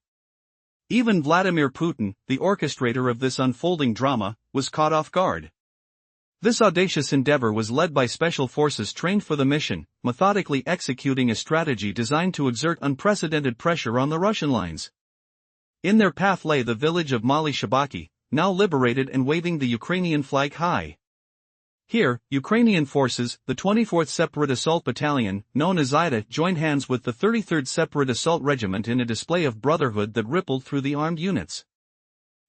Even Vladimir Putin, the orchestrator of this unfolding drama, was caught off guard. This audacious endeavor was led by special forces trained for the mission, methodically executing a strategy designed to exert unprecedented pressure on the Russian lines. In their path lay the village of Mali Shabaki, now liberated and waving the Ukrainian flag high. Here, Ukrainian forces, the 24th Separate Assault Battalion, known as IDA, joined hands with the 33rd Separate Assault Regiment in a display of brotherhood that rippled through the armed units.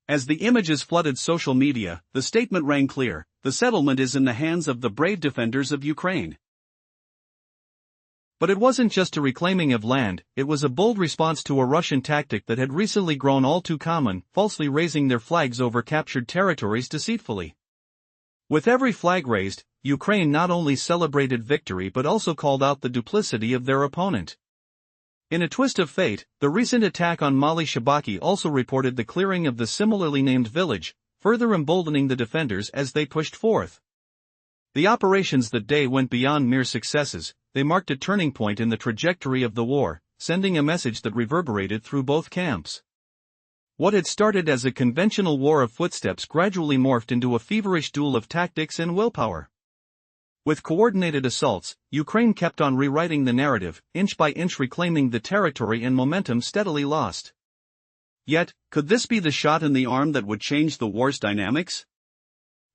As the images flooded social media, the statement rang clear: the settlement is in the hands of the brave defenders of Ukraine. But it wasn't just a reclaiming of land, it was a bold response to a Russian tactic that had recently grown all too common, falsely raising their flags over captured territories deceitfully. With every flag raised, Ukraine not only celebrated victory but also called out the duplicity of their opponent. In a twist of fate, the recent attack on Mali Shabaki also reported the clearing of the similarly named village, further emboldening the defenders as they pushed forth. The operations that day went beyond mere successes, they marked a turning point in the trajectory of the war, sending a message that reverberated through both camps. What had started as a conventional war of footsteps gradually morphed into a feverish duel of tactics and willpower. With coordinated assaults, Ukraine kept on rewriting the narrative, inch by inch reclaiming the territory and momentum steadily lost. Yet, could this be the shot in the arm that would change the war's dynamics?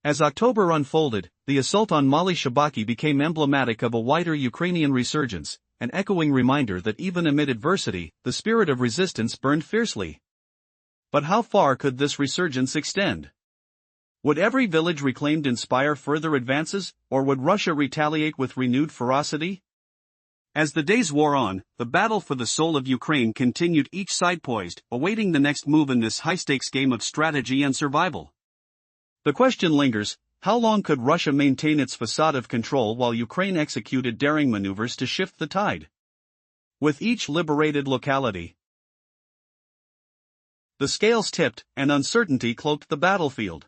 As October unfolded, the assault on Mali Shabaki became emblematic of a wider Ukrainian resurgence, an echoing reminder that even amid adversity, the spirit of resistance burned fiercely. But how far could this resurgence extend? Would every village reclaimed inspire further advances, or would Russia retaliate with renewed ferocity? As the days wore on, the battle for the soul of Ukraine continued, each side poised, awaiting the next move in this high-stakes game of strategy and survival. The question lingers: how long could Russia maintain its facade of control while Ukraine executed daring maneuvers to shift the tide? With each liberated locality, the scales tipped, and uncertainty cloaked the battlefield.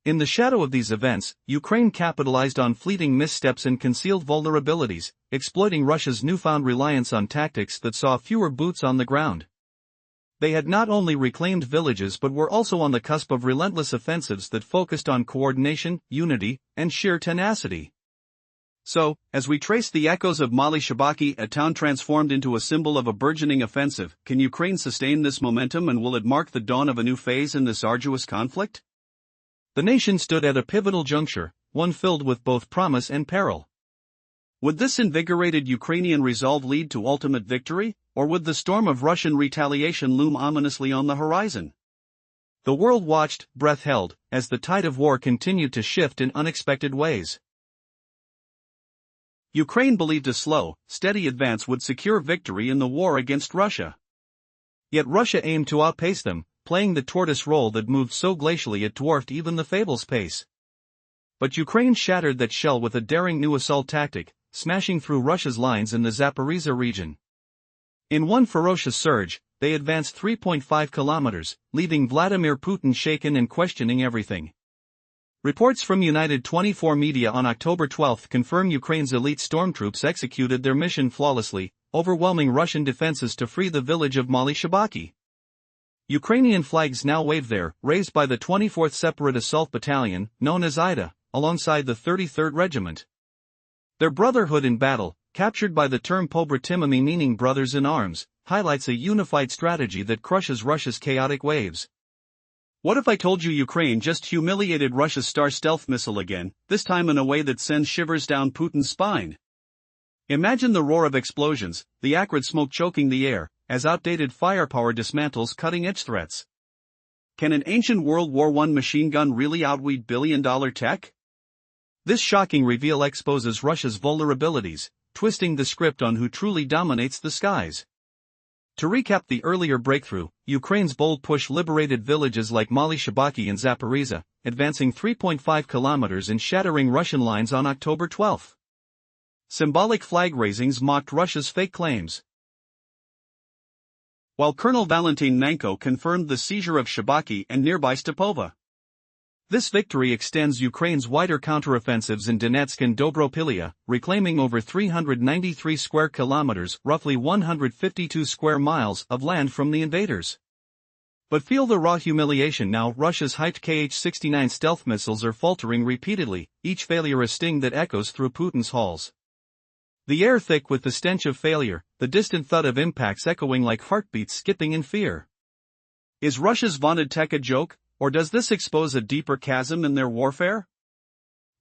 In the shadow of these events, Ukraine capitalized on fleeting missteps and concealed vulnerabilities, exploiting Russia's newfound reliance on tactics that saw fewer boots on the ground. They had not only reclaimed villages but were also on the cusp of relentless offensives that focused on coordination, unity, and sheer tenacity. So, as we trace the echoes of Mali Shabaki, a town transformed into a symbol of a burgeoning offensive, can Ukraine sustain this momentum, and will it mark the dawn of a new phase in this arduous conflict? The nation stood at a pivotal juncture, one filled with both promise and peril. Would this invigorated Ukrainian resolve lead to ultimate victory, or would the storm of Russian retaliation loom ominously on the horizon? The world watched, breath held, as the tide of war continued to shift in unexpected ways. Ukraine believed a slow, steady advance would secure victory in the war against Russia. Yet Russia aimed to outpace them, playing the tortoise role that moved so glacially it dwarfed even the Fable's pace. But Ukraine shattered that shell with a daring new assault tactic, smashing through Russia's lines in the Zaporizhzhia region. In one ferocious surge, they advanced 3.5 kilometers, leaving Vladimir Putin shaken and questioning everything. Reports from United 24 Media on October 12 confirm Ukraine's elite stormtroops executed their mission flawlessly, overwhelming Russian defenses to free the village of Mali Shabaki. Ukrainian flags now wave there, raised by the 24th Separate Assault Battalion, known as IDA, alongside the 33rd Regiment. Their brotherhood in battle, captured by the term pobratymami meaning brothers in arms, highlights a unified strategy that crushes Russia's chaotic waves. What if I told you Ukraine just humiliated Russia's Star stealth missile again, this time in a way that sends shivers down Putin's spine? Imagine the roar of explosions, the acrid smoke choking the air, as outdated firepower dismantles cutting-edge threats. Can an ancient World War I machine gun really outweed billion-dollar tech? This shocking reveal exposes Russia's vulnerabilities, twisting the script on who truly dominates the skies. To recap the earlier breakthrough, Ukraine's bold push liberated villages like Mali Shabaki and Zaporizhzhia, advancing 3.5 kilometers and shattering Russian lines on October 12. Symbolic flag raisings mocked Russia's fake claims. while Colonel Valentin Nanko confirmed the seizure of Shabaki and nearby Stepova. This victory extends Ukraine's wider counteroffensives in Donetsk and Dobropilya, reclaiming over 393 square kilometers, roughly 152 square miles, of land from the invaders. But feel the raw humiliation now. Russia's hyped Kh-69 stealth missiles are faltering repeatedly, each failure a sting that echoes through Putin's halls. The air thick with the stench of failure, the distant thud of impacts echoing like heartbeats skipping in fear. Is Russia's vaunted tech a joke, or does this expose a deeper chasm in their warfare?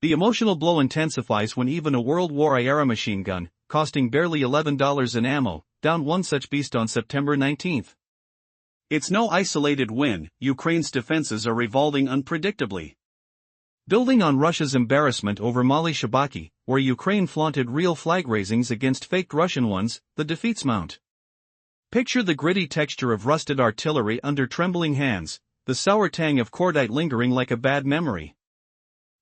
The emotional blow intensifies when even a World War-era machine gun, costing barely $11 in ammo, downed one such beast on September 19. It's no isolated win. Ukraine's defenses are revolving unpredictably. Building on Russia's embarrassment over Mali Shabaki, where Ukraine flaunted real flag raisings against faked Russian ones, the defeats mount. Picture the gritty texture of rusted artillery under trembling hands, the sour tang of cordite lingering like a bad memory.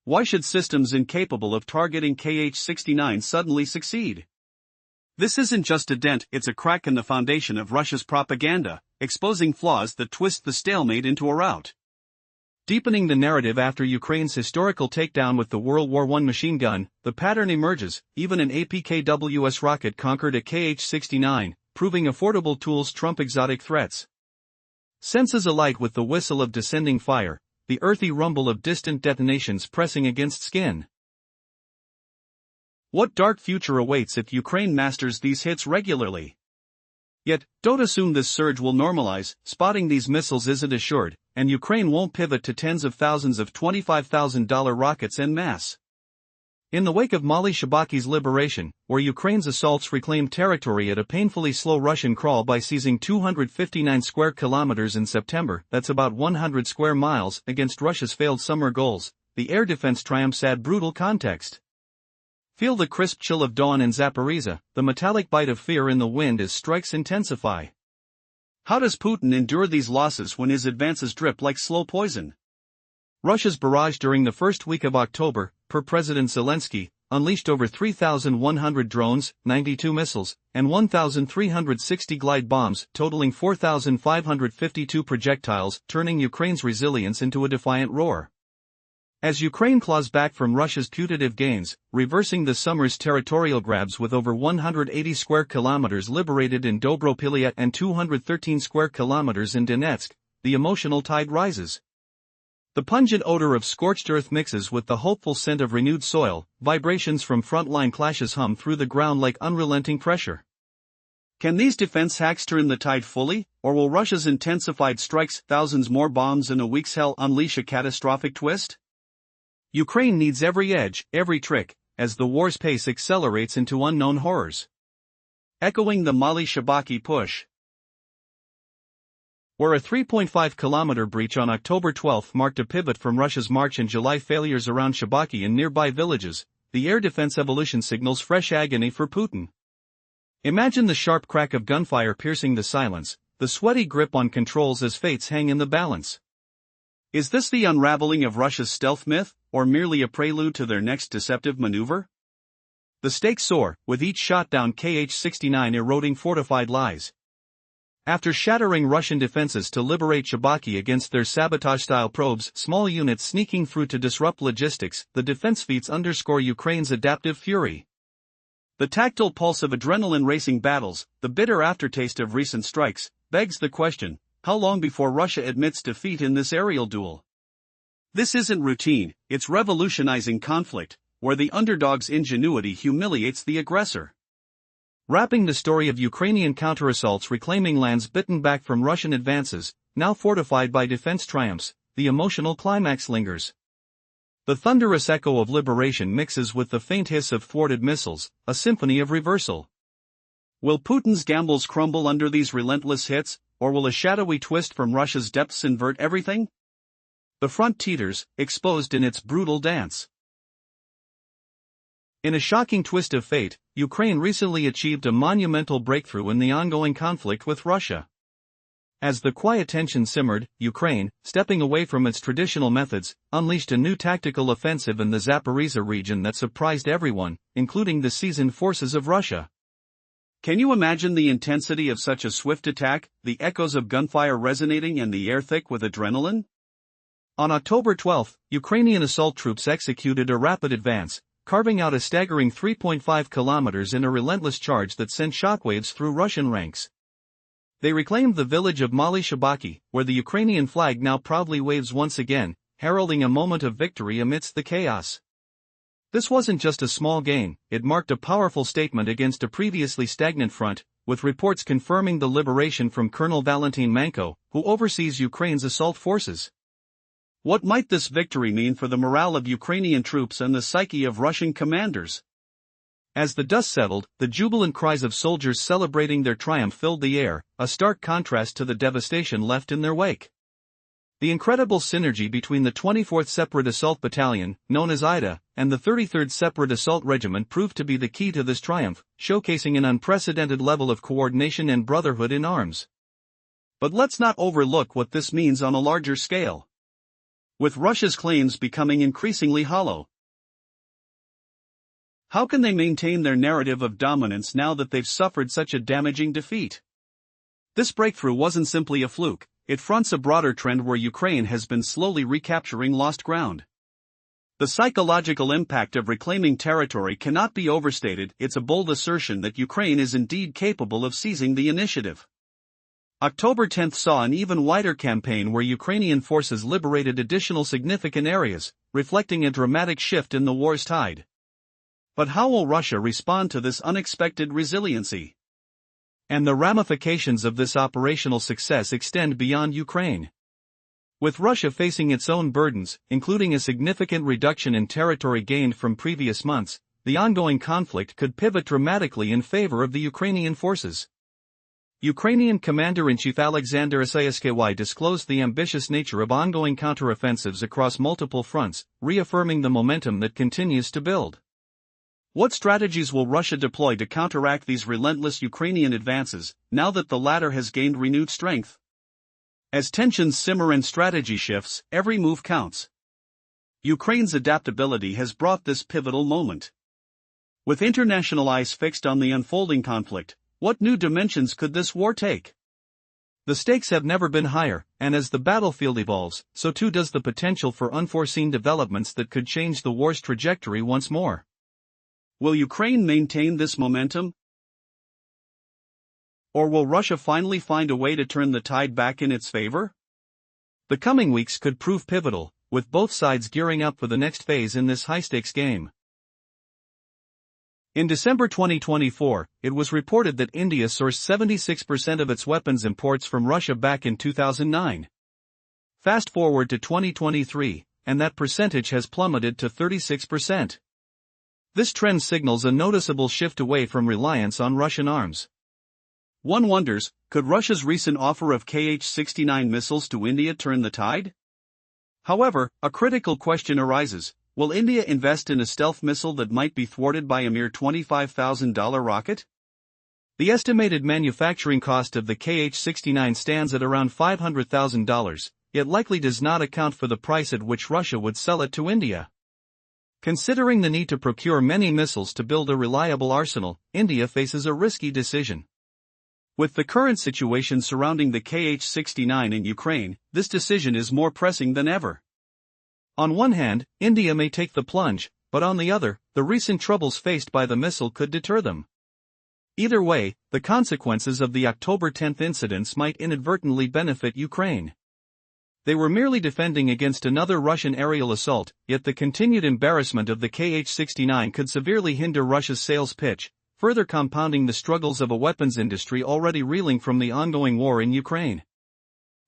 Why should systems incapable of targeting Kh-69 suddenly succeed? This isn't just a dent, it's a crack in the foundation of Russia's propaganda, exposing flaws that twist the stalemate into a rout. Deepening the narrative after Ukraine's historical takedown with the World War I machine gun, the pattern emerges. Even an APKWS rocket conquered a Kh-69, proving affordable tools trump exotic threats. Senses alight with the whistle of descending fire, the earthy rumble of distant detonations pressing against skin. What dark future awaits if Ukraine masters these hits regularly? Yet, don't assume this surge will normalize. Spotting these missiles isn't assured, and Ukraine won't pivot to tens of thousands of $25,000 rockets en masse. In the wake of Mali Shabaki's liberation, where Ukraine's assaults reclaimed territory at a painfully slow Russian crawl by seizing 259 square kilometers in September, that's about 100 square miles, against Russia's failed summer goals, the air defense triumphs add brutal context. Feel the crisp chill of dawn in Zaporizhzhia, the metallic bite of fear in the wind as strikes intensify. How does Putin endure these losses when his advances drip like slow poison? Russia's barrage during the first week of October, per President Zelensky, unleashed over 3,100 drones, 92 missiles, and 1,360 glide bombs, totaling 4,552 projectiles, turning Ukraine's resilience into a defiant roar. As Ukraine claws back from Russia's putative gains, reversing the summer's territorial grabs with over 180 square kilometers liberated in Dobropilya and 213 square kilometers in Donetsk, the emotional tide rises. The pungent odor of scorched earth mixes with the hopeful scent of renewed soil, vibrations from frontline clashes hum through the ground like unrelenting pressure. Can these defense hacks turn the tide fully, or will Russia's intensified strikes, thousands more bombs in a week's hell, unleash a catastrophic twist? Ukraine needs every edge, every trick, as the war's pace accelerates into unknown horrors. Echoing the Mali Shabaki push. Where a 3.5-kilometer breach on October 12 marked a pivot from Russia's March and July failures around Shabaki and nearby villages, the air defense evolution signals fresh agony for Putin. Imagine the sharp crack of gunfire piercing the silence, the sweaty grip on controls as fates hang in the balance. Is this the unraveling of Russia's stealth myth, or merely a prelude to their next deceptive maneuver? The stakes soar, with each shot down Kh-69 eroding fortified lies. After shattering Russian defenses to liberate Shabaki against their sabotage-style probes, small units sneaking through to disrupt logistics, the defense feats underscore Ukraine's adaptive fury. The tactile pulse of adrenaline-racing battles, the bitter aftertaste of recent strikes, begs the question, how long before Russia admits defeat in this aerial duel? This isn't routine, it's revolutionizing conflict, where the underdog's ingenuity humiliates the aggressor. Wrapping the story of Ukrainian counterassaults reclaiming lands bitten back from Russian advances, now fortified by defense triumphs, the emotional climax lingers. The thunderous echo of liberation mixes with the faint hiss of thwarted missiles, a symphony of reversal. Will Putin's gambles crumble under these relentless hits, or will a shadowy twist from Russia's depths invert everything? The front teeters, exposed in its brutal dance. In a shocking twist of fate, Ukraine recently achieved a monumental breakthrough in the ongoing conflict with Russia. As the quiet tension simmered, Ukraine, stepping away from its traditional methods, unleashed a new tactical offensive in the Zaporizhzhia region that surprised everyone, including the seasoned forces of Russia. Can you imagine the intensity of such a swift attack, the echoes of gunfire resonating and the air thick with adrenaline? On October 12, Ukrainian assault troops executed a rapid advance, carving out a staggering 3.5 kilometers in a relentless charge that sent shockwaves through Russian ranks. They reclaimed the village of Mali Shabaki, where the Ukrainian flag now proudly waves once again, heralding a moment of victory amidst the chaos. This wasn't just a small gain, it marked a powerful statement against a previously stagnant front, with reports confirming the liberation from Colonel Valentin Manko, who oversees Ukraine's assault forces. What might this victory mean for the morale of Ukrainian troops and the psyche of Russian commanders? As the dust settled, the jubilant cries of soldiers celebrating their triumph filled the air, a stark contrast to the devastation left in their wake. The incredible synergy between the 24th Separate Assault Battalion, known as IDA, and the 33rd Separate Assault Regiment proved to be the key to this triumph, showcasing an unprecedented level of coordination and brotherhood in arms. But let's not overlook what this means on a larger scale. With Russia's claims becoming increasingly hollow, how can they maintain their narrative of dominance now that they've suffered such a damaging defeat? This breakthrough wasn't simply a fluke. It fronts a broader trend where Ukraine has been slowly recapturing lost ground. The psychological impact of reclaiming territory cannot be overstated. It's a bold assertion that Ukraine is indeed capable of seizing the initiative. October 10 saw an even wider campaign where Ukrainian forces liberated additional significant areas, reflecting a dramatic shift in the war's tide. But how will Russia respond to this unexpected resiliency? And the ramifications of this operational success extend beyond Ukraine. With Russia facing its own burdens, including a significant reduction in territory gained from previous months, the ongoing conflict could pivot dramatically in favor of the Ukrainian forces. Ukrainian Commander-in-Chief Alexander Syrsky disclosed the ambitious nature of ongoing counteroffensives across multiple fronts, reaffirming the momentum that continues to build. What strategies will Russia deploy to counteract these relentless Ukrainian advances, now that the latter has gained renewed strength? As tensions simmer and strategy shifts, every move counts. Ukraine's adaptability has brought this pivotal moment. With international eyes fixed on the unfolding conflict, what new dimensions could this war take? The stakes have never been higher, and as the battlefield evolves, so too does the potential for unforeseen developments that could change the war's trajectory once more. Will Ukraine maintain this momentum? Or will Russia finally find a way to turn the tide back in its favor? The coming weeks could prove pivotal, with both sides gearing up for the next phase in this high-stakes game. In December 2024, it was reported that India sourced 76% of its weapons imports from Russia back in 2009. Fast forward to 2023, and that percentage has plummeted to 36%. This trend signals a noticeable shift away from reliance on Russian arms. One wonders, could Russia's recent offer of Kh-69 missiles to India turn the tide? However, a critical question arises: will India invest in a stealth missile that might be thwarted by a mere $25,000 rocket? The estimated manufacturing cost of the Kh-69 stands at around $500,000, yet likely does not account for the price at which Russia would sell it to India. Considering the need to procure many missiles to build a reliable arsenal, India faces a risky decision. With the current situation surrounding the Kh-69 in Ukraine, this decision is more pressing than ever. On one hand, India may take the plunge, but on the other, the recent troubles faced by the missile could deter them. Either way, the consequences of the October 10 incidents might inadvertently benefit Ukraine. They were merely defending against another Russian aerial assault, yet the continued embarrassment of the Kh-69 could severely hinder Russia's sales pitch, further compounding the struggles of a weapons industry already reeling from the ongoing war in Ukraine.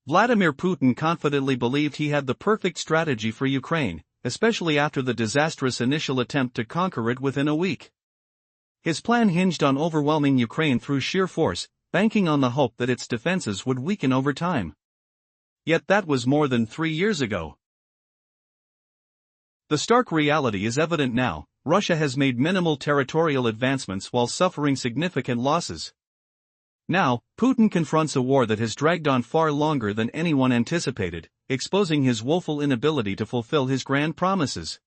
Vladimir Putin confidently believed he had the perfect strategy for Ukraine, especially after the disastrous initial attempt to conquer it within a week. His plan hinged on overwhelming Ukraine through sheer force, banking on the hope that its defenses would weaken over time. Yet that was more than 3 years ago. The stark reality is evident now: Russia has made minimal territorial advancements while suffering significant losses. Now, Putin confronts a war that has dragged on far longer than anyone anticipated, exposing his woeful inability to fulfill his grand promises.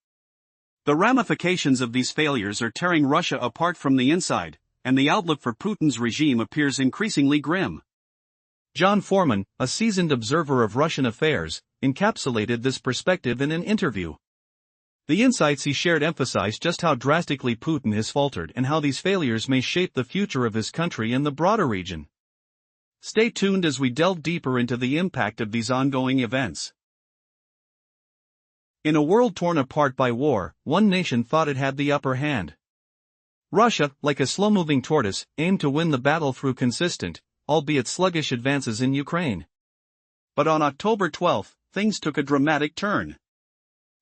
The ramifications of these failures are tearing Russia apart from the inside, and the outlook for Putin's regime appears increasingly grim. John Foreman, a seasoned observer of Russian affairs, encapsulated this perspective in an interview. The insights he shared emphasized just how drastically Putin has faltered and how these failures may shape the future of his country and the broader region. Stay tuned as we delve deeper into the impact of these ongoing events. In a world torn apart by war, one nation thought it had the upper hand. Russia, like a slow-moving tortoise, aimed to win the battle through consistent, albeit sluggish advances in Ukraine. But on October 12, things took a dramatic turn.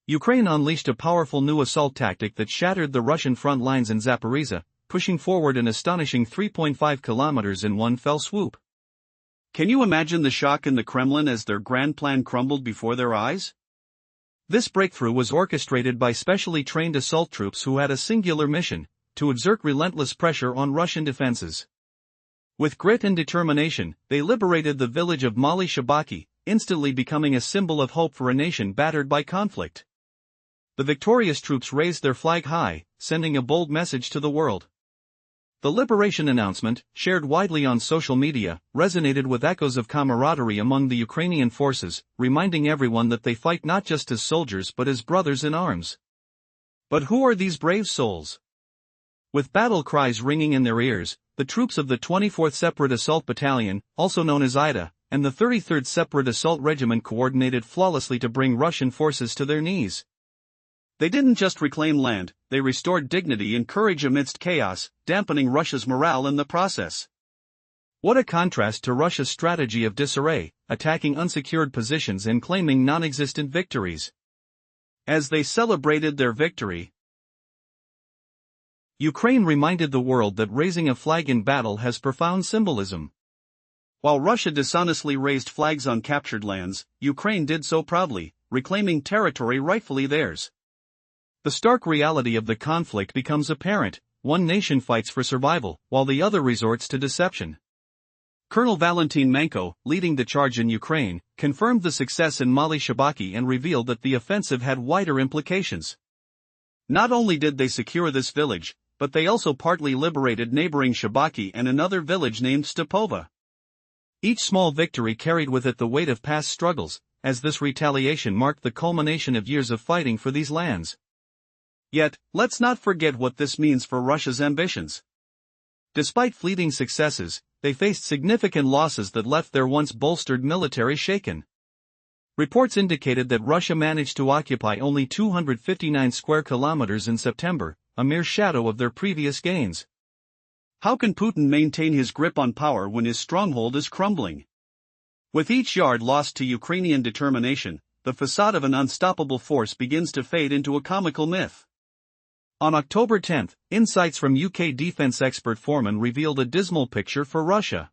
Ukraine unleashed a powerful new assault tactic that shattered the Russian front lines in Zaporizhzhia, pushing forward an astonishing 3.5 kilometers in one fell swoop. Can you imagine the shock in the Kremlin as their grand plan crumbled before their eyes? This breakthrough was orchestrated by specially trained assault troops who had a singular mission: to exert relentless pressure on Russian defenses. With grit and determination, they liberated the village of Mali Shabaki, instantly becoming a symbol of hope for a nation battered by conflict. The victorious troops raised their flag high, sending a bold message to the world. The liberation announcement, shared widely on social media, resonated with echoes of camaraderie among the Ukrainian forces, reminding everyone that they fight not just as soldiers but as brothers in arms. But who are these brave souls? With battle cries ringing in their ears, the troops of the 24th Separate Assault Battalion, also known as IDA, and the 33rd Separate Assault Regiment coordinated flawlessly to bring Russian forces to their knees. They didn't just reclaim land, they restored dignity and courage amidst chaos, dampening Russia's morale in the process. What a contrast to Russia's strategy of disarray, attacking unsecured positions and claiming non-existent victories. As they celebrated their victory, Ukraine reminded the world that raising a flag in battle has profound symbolism. While Russia dishonestly raised flags on captured lands, Ukraine did so proudly, reclaiming territory rightfully theirs. The stark reality of the conflict becomes apparent: one nation fights for survival, while the other resorts to deception. Colonel Valentin Manko, leading the charge in Ukraine, confirmed the success in Mali Shabaki and revealed that the offensive had wider implications. Not only did they secure this village, but they also partly liberated neighboring Shabaki and another village named Stepova. Each small victory carried with it the weight of past struggles, as this retaliation marked the culmination of years of fighting for these lands. Yet, let's not forget what this means for Russia's ambitions. Despite fleeting successes, they faced significant losses that left their once bolstered military shaken. Reports indicated that Russia managed to occupy only 259 square kilometers in September, a mere shadow of their previous gains. How can Putin maintain his grip on power when his stronghold is crumbling? With each yard lost to Ukrainian determination, the facade of an unstoppable force begins to fade into a comical myth. On October 10, insights from UK defense expert Foreman revealed a dismal picture for Russia.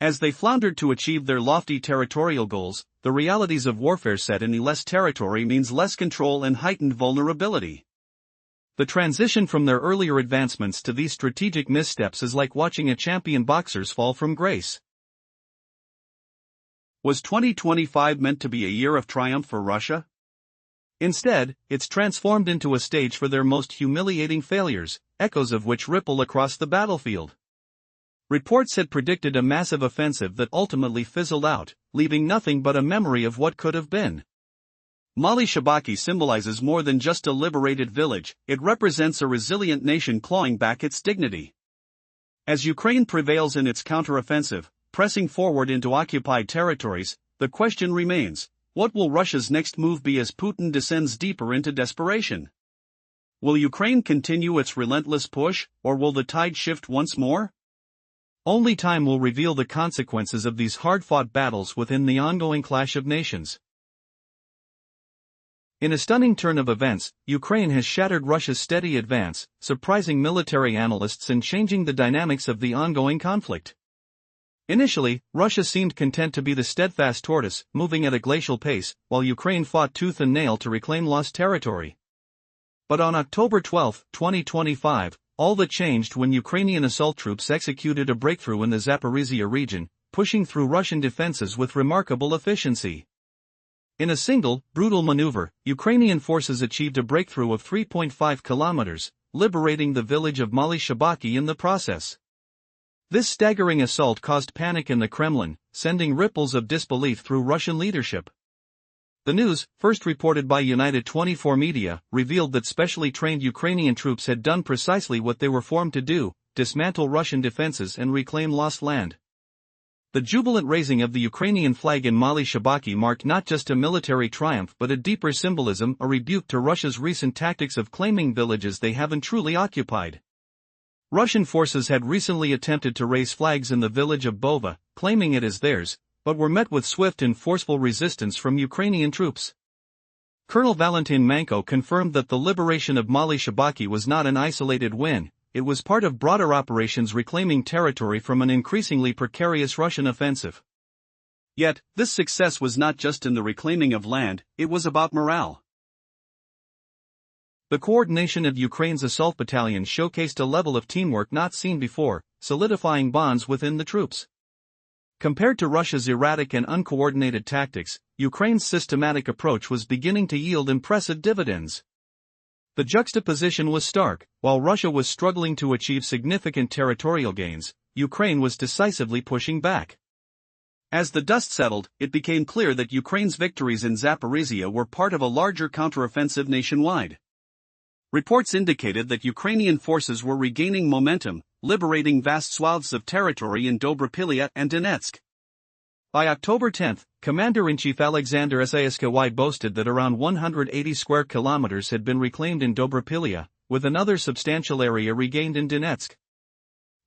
As they floundered to achieve their lofty territorial goals, the realities of warfare set in less territory means less control and heightened vulnerability. The transition from their earlier advancements to these strategic missteps is like watching a champion boxer's fall from grace. Was 2025 meant to be a year of triumph for Russia? Instead, it's transformed into a stage for their most humiliating failures, echoes of which ripple across the battlefield. Reports had predicted a massive offensive that ultimately fizzled out, leaving nothing but a memory of what could have been. Mali Shabaki symbolizes more than just a liberated village, it represents a resilient nation clawing back its dignity. As Ukraine prevails in its counteroffensive, pressing forward into occupied territories, the question remains: what will Russia's next move be as Putin descends deeper into desperation? Will Ukraine continue its relentless push, or will the tide shift once more? Only time will reveal the consequences of these hard-fought battles within the ongoing clash of nations. In a stunning turn of events, Ukraine has shattered Russia's steady advance, surprising military analysts and changing the dynamics of the ongoing conflict. Initially, Russia seemed content to be the steadfast tortoise, moving at a glacial pace, while Ukraine fought tooth and nail to reclaim lost territory. But on October 12, 2025, all that changed when Ukrainian assault troops executed a breakthrough in the Zaporizhzhia region, pushing through Russian defenses with remarkable efficiency. In a single, brutal maneuver, Ukrainian forces achieved a breakthrough of 3.5 kilometers, liberating the village of Mali Shabaki in the process. This staggering assault caused panic in the Kremlin, sending ripples of disbelief through Russian leadership. The news, first reported by United 24 Media, revealed that specially trained Ukrainian troops had done precisely what they were formed to do: dismantle Russian defenses and reclaim lost land. The jubilant raising of the Ukrainian flag in Mali Shabaki marked not just a military triumph but a deeper symbolism, a rebuke to Russia's recent tactics of claiming villages they haven't truly occupied. Russian forces had recently attempted to raise flags in the village of Bova, claiming it as theirs, but were met with swift and forceful resistance from Ukrainian troops. Colonel Valentin Manko confirmed that the liberation of Mali Shabaki was not an isolated win, it was part of broader operations reclaiming territory from an increasingly precarious Russian offensive. Yet, this success was not just in the reclaiming of land, it was about morale. The coordination of Ukraine's assault battalions showcased a level of teamwork not seen before, solidifying bonds within the troops. Compared to Russia's erratic and uncoordinated tactics, Ukraine's systematic approach was beginning to yield impressive dividends. The juxtaposition was stark: while Russia was struggling to achieve significant territorial gains, Ukraine was decisively pushing back. As the dust settled, it became clear that Ukraine's victories in Zaporizhia were part of a larger counteroffensive nationwide. Reports indicated that Ukrainian forces were regaining momentum, liberating vast swaths of territory in Dobropilya and Donetsk. By October 10, Commander-in-Chief Alexander Syevsky boasted that around 180 square kilometers had been reclaimed in Dobropilya, with another substantial area regained in Donetsk.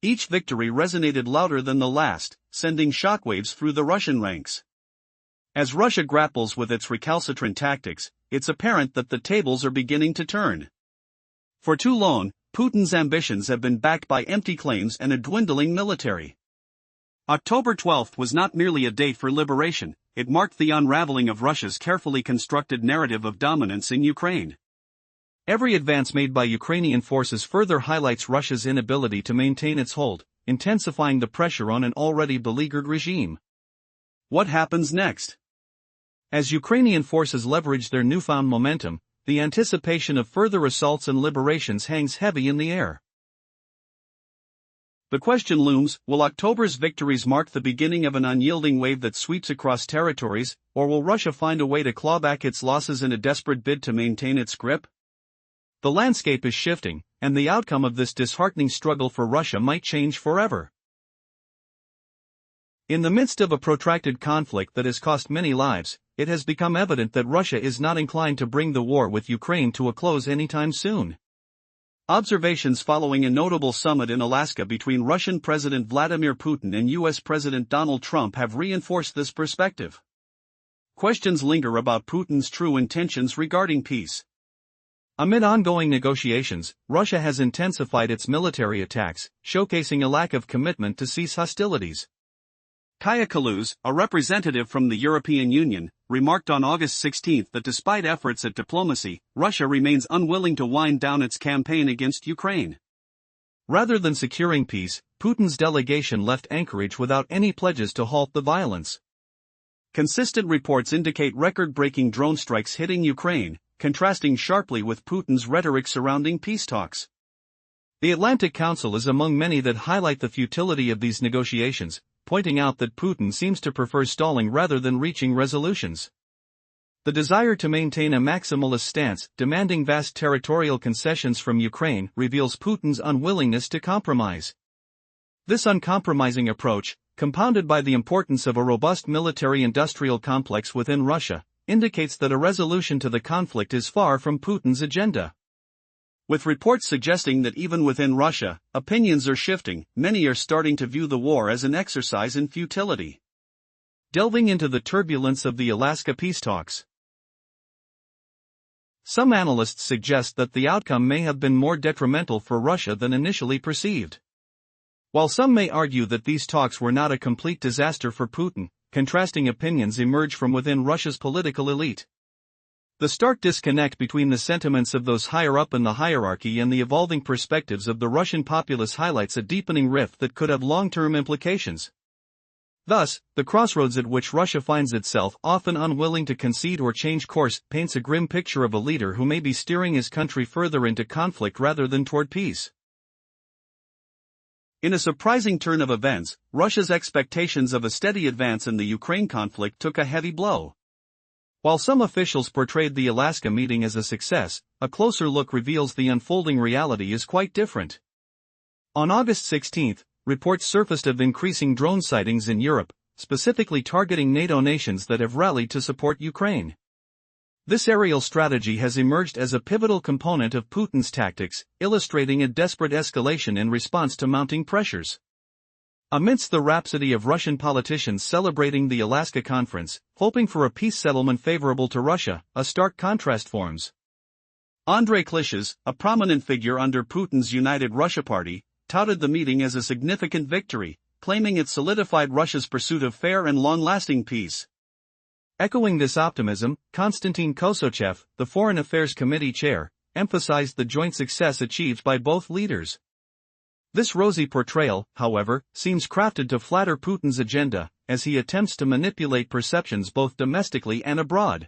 Each victory resonated louder than the last, sending shockwaves through the Russian ranks. As Russia grapples with its recalcitrant tactics, it's apparent that the tables are beginning to turn. For too long, Putin's ambitions have been backed by empty claims and a dwindling military. October 12 was not merely a date for liberation, it marked the unraveling of Russia's carefully constructed narrative of dominance in Ukraine. Every advance made by Ukrainian forces further highlights Russia's inability to maintain its hold, intensifying the pressure on an already beleaguered regime. What happens next? As Ukrainian forces leverage their newfound momentum, the anticipation of further assaults and liberations hangs heavy in the air. The question looms: will October's victories mark the beginning of an unyielding wave that sweeps across territories, or will Russia find a way to claw back its losses in a desperate bid to maintain its grip? The landscape is shifting, and the outcome of this disheartening struggle for Russia might change forever. In the midst of a protracted conflict that has cost many lives, it has become evident that Russia is not inclined to bring the war with Ukraine to a close anytime soon. Observations following a notable summit in Alaska between Russian President Vladimir Putin and U.S. President Donald Trump have reinforced this perspective. Questions linger about Putin's true intentions regarding peace. Amid ongoing negotiations, Russia has intensified its military attacks, showcasing a lack of commitment to cease hostilities. Kaja Kaluz, a representative from the European Union, remarked on August 16 that despite efforts at diplomacy, Russia remains unwilling to wind down its campaign against Ukraine. Rather than securing peace, Putin's delegation left Anchorage without any pledges to halt the violence. Consistent reports indicate record-breaking drone strikes hitting Ukraine, contrasting sharply with Putin's rhetoric surrounding peace talks. The Atlantic Council is among many that highlight the futility of these negotiations, pointing out that Putin seems to prefer stalling rather than reaching resolutions. The desire to maintain a maximalist stance, demanding vast territorial concessions from Ukraine, reveals Putin's unwillingness to compromise. This uncompromising approach, compounded by the importance of a robust military-industrial complex within Russia, indicates that a resolution to the conflict is far from Putin's agenda. With reports suggesting that even within Russia, opinions are shifting, many are starting to view the war as an exercise in futility. Delving into the turbulence of the Alaska peace talks. Some analysts suggest that the outcome may have been more detrimental for Russia than initially perceived. While some may argue that these talks were not a complete disaster for Putin, contrasting opinions emerge from within Russia's political elite. The stark disconnect between the sentiments of those higher up in the hierarchy and the evolving perspectives of the Russian populace highlights a deepening rift that could have long-term implications. Thus, the crossroads at which Russia finds itself, often unwilling to concede or change course, paints a grim picture of a leader who may be steering his country further into conflict rather than toward peace. In a surprising turn of events, Russia's expectations of a steady advance in the Ukraine conflict took a heavy blow. While some officials portrayed the Alaska meeting as a success, a closer look reveals the unfolding reality is quite different. On August 16, reports surfaced of increasing drone sightings in Europe, specifically targeting NATO nations that have rallied to support Ukraine. This aerial strategy has emerged as a pivotal component of Putin's tactics, illustrating a desperate escalation in response to mounting pressures. Amidst the rhapsody of Russian politicians celebrating the Alaska Conference, hoping for a peace settlement favorable to Russia, a stark contrast forms. Andrei Klishas, a prominent figure under Putin's United Russia Party, touted the meeting as a significant victory, claiming it solidified Russia's pursuit of fair and long-lasting peace. Echoing this optimism, Konstantin Kosachev, the Foreign Affairs Committee chair, emphasized the joint success achieved by both leaders. This rosy portrayal, however, seems crafted to flatter Putin's agenda, as he attempts to manipulate perceptions both domestically and abroad.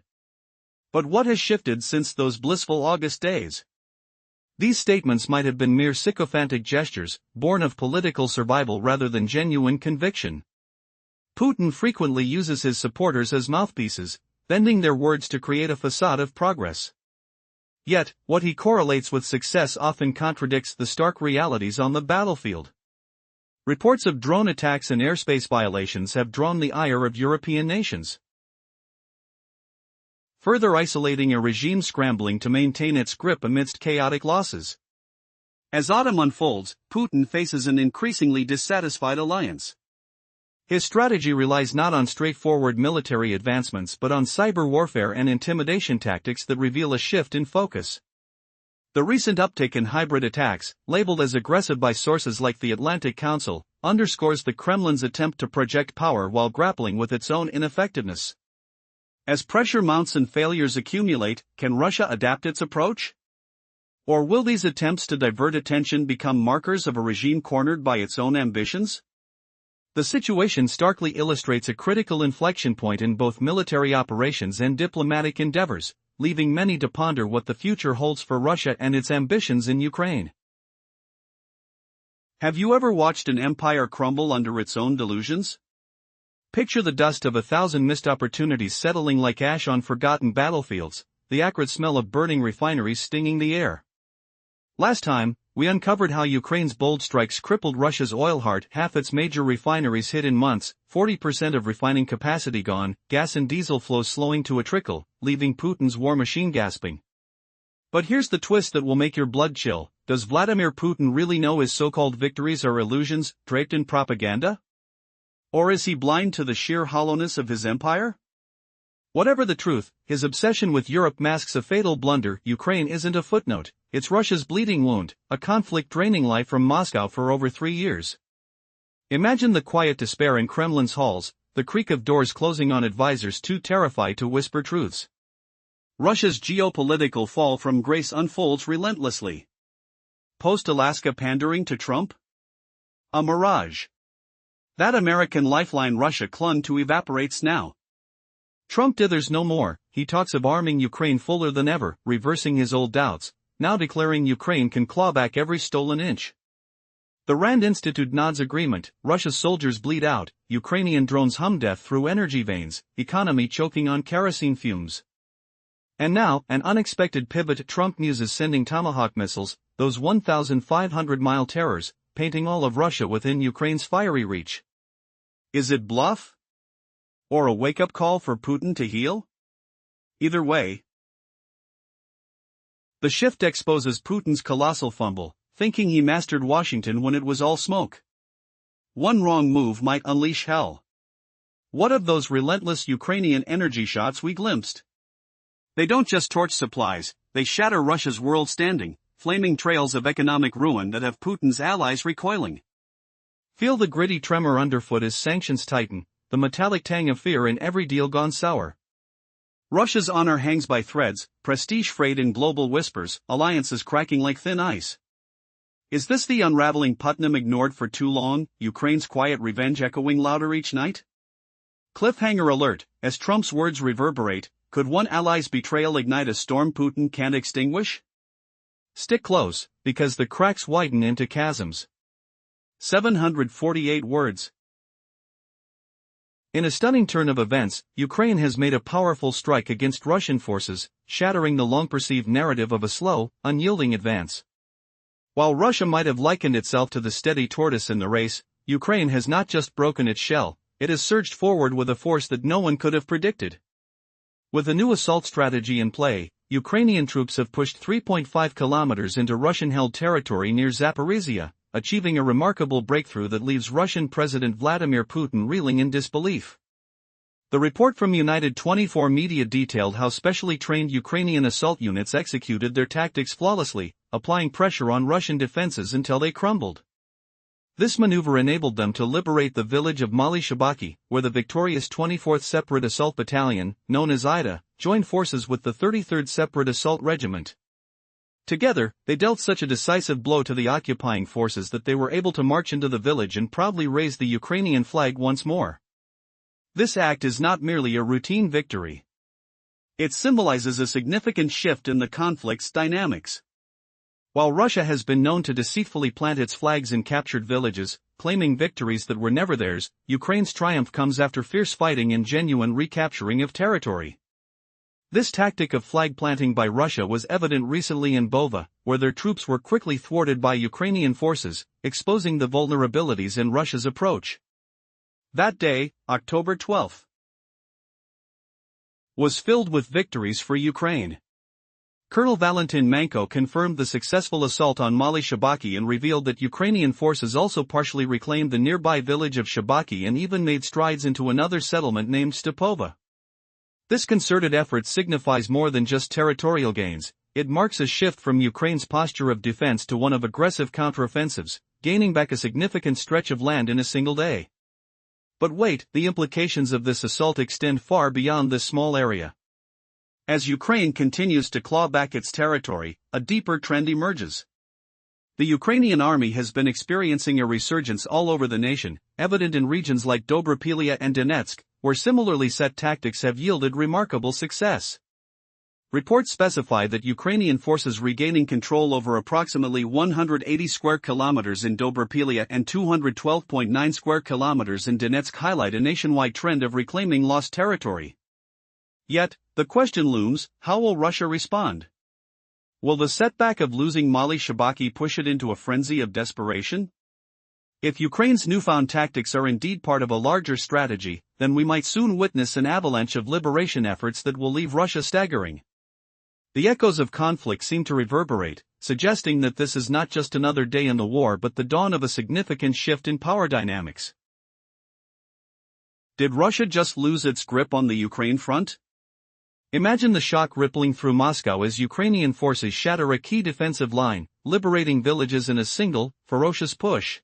But what has shifted since those blissful August days? These statements might have been mere sycophantic gestures, born of political survival rather than genuine conviction. Putin frequently uses his supporters as mouthpieces, bending their words to create a facade of progress. Yet, what he correlates with success often contradicts the stark realities on the battlefield. Reports of drone attacks and airspace violations have drawn the ire of European nations, further isolating a regime scrambling to maintain its grip amidst chaotic losses. As autumn unfolds, Putin faces an increasingly dissatisfied alliance. His strategy relies not on straightforward military advancements but on cyber warfare and intimidation tactics that reveal a shift in focus. The recent uptick in hybrid attacks, labeled as aggressive by sources like the Atlantic Council, underscores the Kremlin's attempt to project power while grappling with its own ineffectiveness. As pressure mounts and failures accumulate, can Russia adapt its approach? Or will these attempts to divert attention become markers of a regime cornered by its own ambitions? The situation starkly illustrates a critical inflection point in both military operations and diplomatic endeavors, leaving many to ponder what the future holds for Russia and its ambitions in Ukraine. Have you ever watched an empire crumble under its own delusions? Picture the dust of 1,000 missed opportunities settling like ash on forgotten battlefields, the acrid smell of burning refineries stinging the air. Last time, we uncovered how Ukraine's bold strikes crippled Russia's oil heart, half its major refineries hit in months, 40% of refining capacity gone, gas and diesel flows slowing to a trickle, leaving Putin's war machine gasping. But here's the twist that will make your blood chill: does Vladimir Putin really know his so-called victories are illusions, draped in propaganda? Or is he blind to the sheer hollowness of his empire? Whatever the truth, his obsession with Europe masks a fatal blunder. Ukraine isn't a footnote, it's Russia's bleeding wound, a conflict draining life from Moscow for over 3 years. Imagine the quiet despair in Kremlin's halls, the creak of doors closing on advisors too terrified to whisper truths. Russia's geopolitical fall from grace unfolds relentlessly. Post-Alaska pandering to Trump? A mirage. That American lifeline Russia clung to evaporates now. Trump dithers no more. He talks of arming Ukraine fuller than ever, reversing his old doubts, now declaring Ukraine can claw back every stolen inch. The Rand Institute nods agreement. Russia's soldiers bleed out, Ukrainian drones hum death through energy veins, economy choking on kerosene fumes. And now, an unexpected pivot. Trump muses sending Tomahawk missiles, those 1,500-mile terrors, painting all of Russia within Ukraine's fiery reach. Is it bluff? Or a wake-up call for Putin to heal? Either way, the shift exposes Putin's colossal fumble, thinking he mastered Washington when it was all smoke. One wrong move might unleash hell. What of those relentless Ukrainian energy shots we glimpsed? They don't just torch supplies, they shatter Russia's world standing, flaming trails of economic ruin that have Putin's allies recoiling. Feel the gritty tremor underfoot as sanctions tighten, the metallic tang of fear in every deal gone sour. Russia's honor hangs by threads, prestige frayed in global whispers, alliances cracking like thin ice. Is this the unraveling Putnam ignored for too long, Ukraine's quiet revenge echoing louder each night? Cliffhanger alert, as Trump's words reverberate, could one ally's betrayal ignite a storm Putin can't extinguish? Stick close, because the cracks widen into chasms. 748 words. In a stunning turn of events, Ukraine has made a powerful strike against Russian forces, shattering the long-perceived narrative of a slow, unyielding advance. While Russia might have likened itself to the steady tortoise in the race, Ukraine has not just broken its shell, it has surged forward with a force that no one could have predicted. With a new assault strategy in play, Ukrainian troops have pushed 3.5 kilometers into Russian-held territory near Zaporizhia, achieving a remarkable breakthrough that leaves Russian President Vladimir Putin reeling in disbelief. The report from United 24 Media detailed how specially trained Ukrainian assault units executed their tactics flawlessly, applying pressure on Russian defenses until they crumbled. This maneuver enabled them to liberate the village of Maly Shabaki, where the victorious 24th Separate Assault Battalion, known as IDA, joined forces with the 33rd Separate Assault Regiment. Together, they dealt such a decisive blow to the occupying forces that they were able to march into the village and proudly raise the Ukrainian flag once more. This act is not merely a routine victory. It symbolizes a significant shift in the conflict's dynamics. While Russia has been known to deceitfully plant its flags in captured villages, claiming victories that were never theirs, Ukraine's triumph comes after fierce fighting and genuine recapturing of territory. This tactic of flag planting by Russia was evident recently in Bova, where their troops were quickly thwarted by Ukrainian forces, exposing the vulnerabilities in Russia's approach. That day, October 12, was filled with victories for Ukraine. Colonel Valentin Manko confirmed the successful assault on Maly Shabaki and revealed that Ukrainian forces also partially reclaimed the nearby village of Shabaki and even made strides into another settlement named Stepova. This concerted effort signifies more than just territorial gains, it marks a shift from Ukraine's posture of defense to one of aggressive counteroffensives, gaining back a significant stretch of land in a single day. But wait, the implications of this assault extend far beyond this small area. As Ukraine continues to claw back its territory, a deeper trend emerges. The Ukrainian army has been experiencing a resurgence all over the nation, evident in regions like Dobropilya and Donetsk, where similarly set tactics have yielded remarkable success. Reports specify that Ukrainian forces regaining control over approximately 180 square kilometers in Dobropilya and 212.9 square kilometers in Donetsk highlight a nationwide trend of reclaiming lost territory. Yet, the question looms, how will Russia respond? Will the setback of losing Maly Shabaki push it into a frenzy of desperation? If Ukraine's newfound tactics are indeed part of a larger strategy, then we might soon witness an avalanche of liberation efforts that will leave Russia staggering. The echoes of conflict seem to reverberate, suggesting that this is not just another day in the war but the dawn of a significant shift in power dynamics. Did Russia just lose its grip on the Ukraine front? Imagine the shock rippling through Moscow as Ukrainian forces shatter a key defensive line, liberating villages in a single, ferocious push.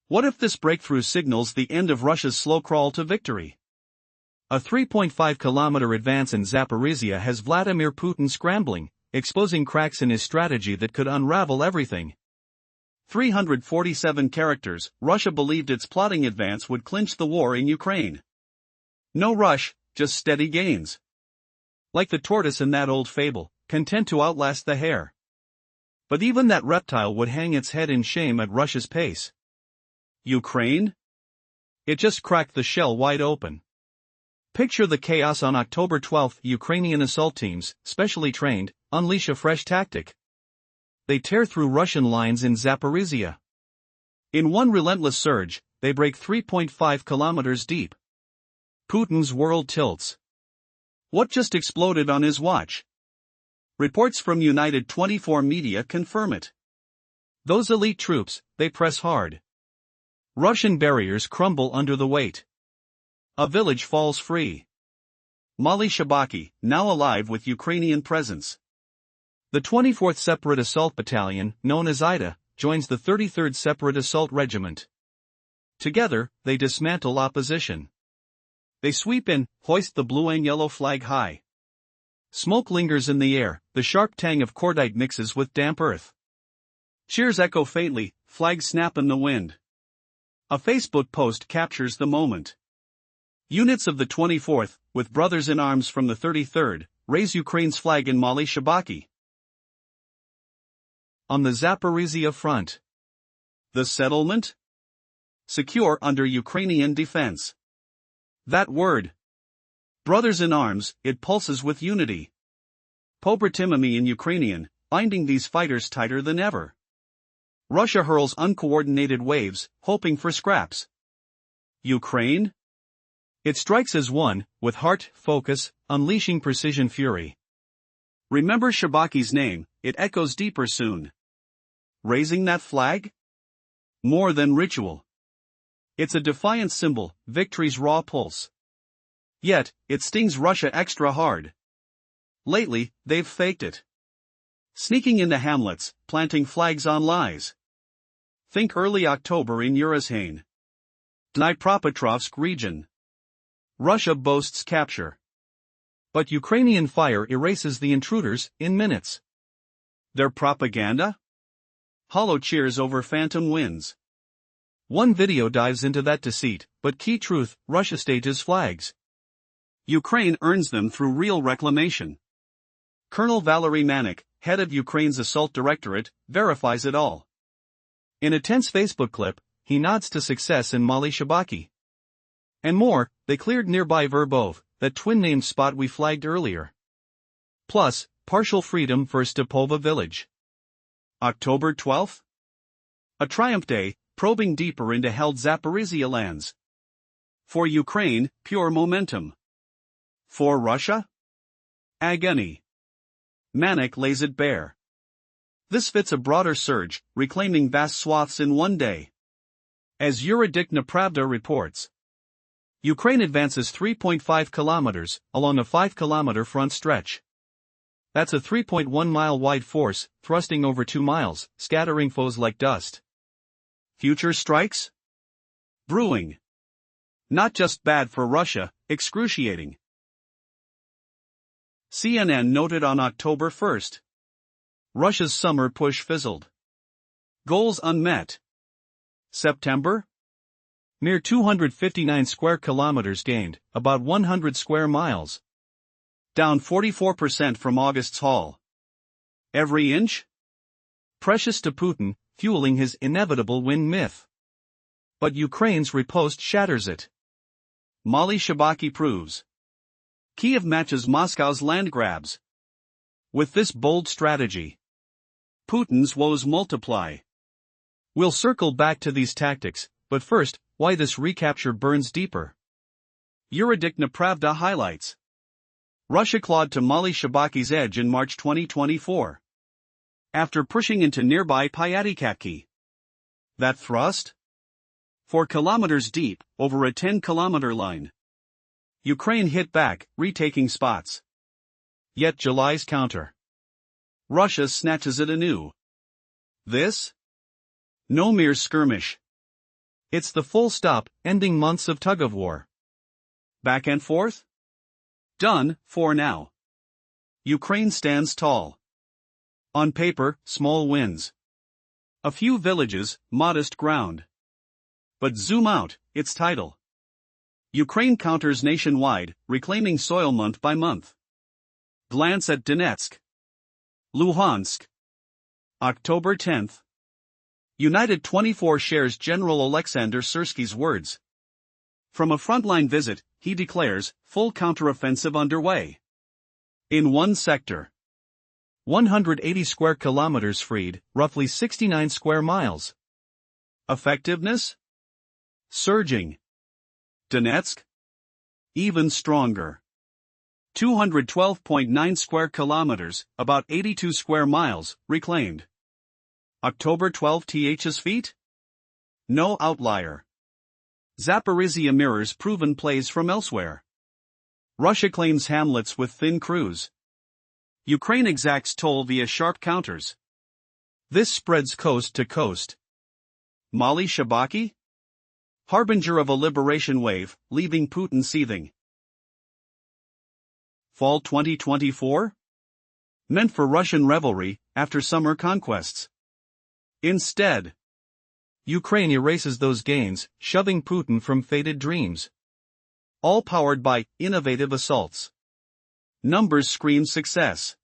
What if this breakthrough signals the end of Russia's slow crawl to victory? A 3.5-kilometer advance in Zaporizhia has Vladimir Putin scrambling, exposing cracks in his strategy that could unravel everything. 347 characters, Russia believed its plotting advance would clinch the war in Ukraine. No rush, just steady gains. Like the tortoise in that old fable, content to outlast the hare. But even that reptile would hang its head in shame at Russia's pace. Ukraine? It just cracked the shell wide open. Picture the chaos on October 12. Ukrainian assault teams, specially trained, unleash a fresh tactic. They tear through Russian lines in Zaporizhia. In one relentless surge, they break 3.5 kilometers deep. Putin's world tilts. What just exploded on his watch? Reports from United 24 Media confirm it. Those elite troops, they press hard. Russian barriers crumble under the weight. A village falls free. Maly Shabaki, now alive with Ukrainian presence. The 24th Separate Assault Battalion, known as IDA, joins the 33rd Separate Assault Regiment. Together, they dismantle opposition. They sweep in, hoist the blue and yellow flag high. Smoke lingers in the air, the sharp tang of cordite mixes with damp earth. Cheers echo faintly, flags snap in the wind. A Facebook post captures the moment. Units of the 24th, with brothers in arms from the 33rd, raise Ukraine's flag in Mali Shabaki. On the Zaporizhia front. The settlement? Secure under Ukrainian defense. That word. Brothers in arms, it pulses with unity. Pobratymami in Ukrainian, binding these fighters tighter than ever. Russia hurls uncoordinated waves, hoping for scraps. Ukraine? It strikes as one, with heart, focus, unleashing precision fury. Remember Shabaki's name, it echoes deeper soon. Raising that flag? More than ritual. It's a defiant symbol, victory's raw pulse. Yet, it stings Russia extra hard. Lately, they've faked it. Sneaking into hamlets, planting flags on lies. Think early October in Uruzhane. Dnipropetrovsk region. Russia boasts capture. But Ukrainian fire erases the intruders in minutes. Their propaganda? Hollow cheers over phantom wins. One video dives into that deceit, but key truth, Russia stages flags. Ukraine earns them through real reclamation. Colonel Valery Manik, head of Ukraine's assault directorate, verifies it all. In a tense Facebook clip, he nods to success in Mali Shabaki. And more, they cleared nearby Verbov, that twin-named spot we flagged earlier. Plus, partial freedom for Stepova village. October 12th? A triumph day, probing deeper into held Zaporizhia lands. For Ukraine, pure momentum. For Russia? Agony. Manik lays it bare. This fits a broader surge, reclaiming vast swaths in one day. As Yuridikna Pravda reports, Ukraine advances 3.5 kilometers, along a 5-kilometer front stretch. That's a 3.1-mile wide force, thrusting over 2 miles, scattering foes like dust. Future strikes? Brewing. Not just bad for Russia, excruciating. CNN noted on October 1st. Russia's summer push fizzled. Goals unmet. September? Mere 259 square kilometers gained, about 100 square miles. Down 44% from August's haul. Every inch? Precious to Putin, fueling his inevitable win myth. But Ukraine's riposte shatters it. Mali Shabaki proves. Kiev matches Moscow's land grabs. With this bold strategy, Putin's woes multiply. We'll circle back to these tactics, but first, why this recapture burns deeper. Yuridikna Pravda highlights. Russia clawed to Mali Shabaki's edge in March 2024. After pushing into nearby Pyatikapki. That thrust? 4 kilometers deep, over a 10-kilometer line. Ukraine hit back, retaking spots. Yet July's counter. Russia snatches it anew. This? No mere skirmish. It's the full stop, ending months of tug-of-war. Back and forth? Done, for now. Ukraine stands tall. On paper, small wins. A few villages, modest ground. But zoom out, its title. Ukraine counters nationwide, reclaiming soil month by month. Glance at Donetsk. Luhansk. October 10th. United 24 shares General Alexander Syrsky's words. From a frontline visit, he declares, full counteroffensive underway. In one sector. 180 square kilometers freed, roughly 69 square miles. Effectiveness? Surging. Donetsk? Even stronger. 212.9 square kilometers, about 82 square miles, reclaimed. October 12th's feat? No outlier. Zaporizhia mirrors proven plays from elsewhere. Russia claims hamlets with thin crews. Ukraine exacts toll via sharp counters. This spreads coast to coast. Mali Shabaki? Harbinger of a liberation wave, leaving Putin seething. Fall 2024? Meant for Russian revelry, after summer conquests. Instead, Ukraine erases those gains, shoving Putin from faded dreams. all powered by innovative assaults. Numbers scream success.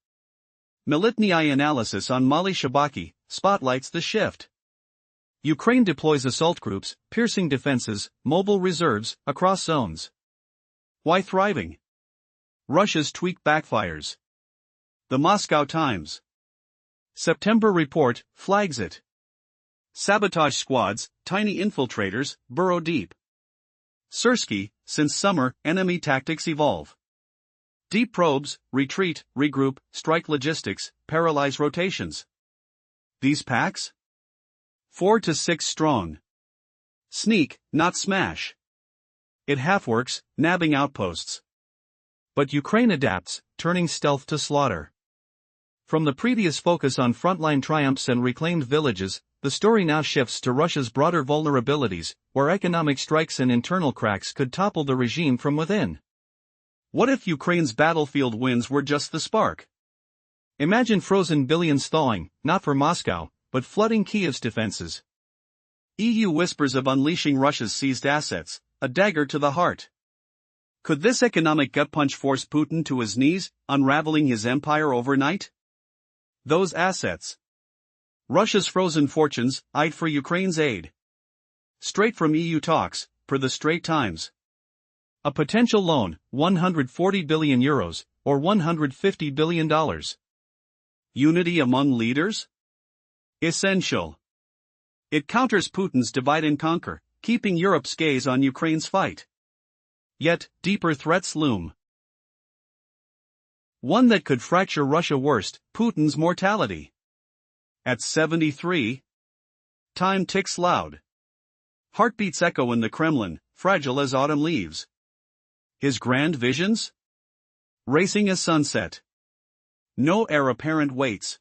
Military analysis on Mali Shabaki spotlights the shift. Ukraine deploys assault groups, piercing defenses, mobile reserves, across zones. Why thriving? Russia's tweak backfires. The Moscow Times. September report flags it. Sabotage squads, tiny infiltrators, burrow deep. Sersky, since summer, enemy tactics evolve. Deep probes, retreat, regroup, strike logistics, paralyze rotations. These packs? 4 to 6 strong. Sneak, not smash. It half works, nabbing outposts. But Ukraine adapts, turning stealth to slaughter. From the previous focus on frontline triumphs and reclaimed villages, the story now shifts to Russia's broader vulnerabilities, where economic strikes and internal cracks could topple the regime from within. What if Ukraine's battlefield wins were just the spark? Imagine frozen billions thawing, not for Moscow, but flooding Kyiv's defenses. EU whispers of unleashing Russia's seized assets, a dagger to the heart. Could this economic gut punch force Putin to his knees, unraveling his empire overnight? Those assets. Russia's frozen fortunes, eyed for Ukraine's aid. Straight from EU talks, per the Straits Times. A potential loan, €140 billion, or $150 billion. Unity among leaders? Essential. It counters Putin's divide and conquer, keeping Europe's gaze on Ukraine's fight. Yet, deeper threats loom. One that could fracture Russia worst, Putin's mortality. At 73, time ticks loud. Heartbeats echo in the Kremlin, fragile as autumn leaves. His grand visions? Racing as sunset. No heir apparent waits.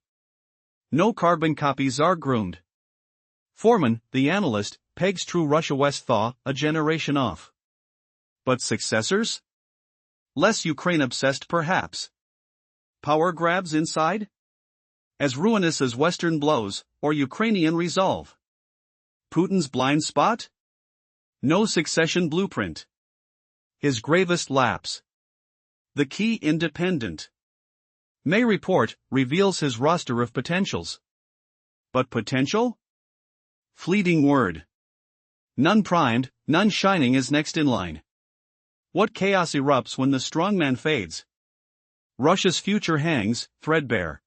No carbon copies are groomed. Foreman, the analyst, pegs true Russia West thaw, a generation off. But successors? Less Ukraine-obsessed perhaps. Power grabs inside? As ruinous as Western blows, or Ukrainian resolve. Putin's blind spot? No succession blueprint. His gravest lapse. The key independent. May report reveals his roster of potentials. But potential? Fleeting word. None primed, none shining is next in line. What chaos erupts when the strongman fades? Russia's future hangs, threadbare.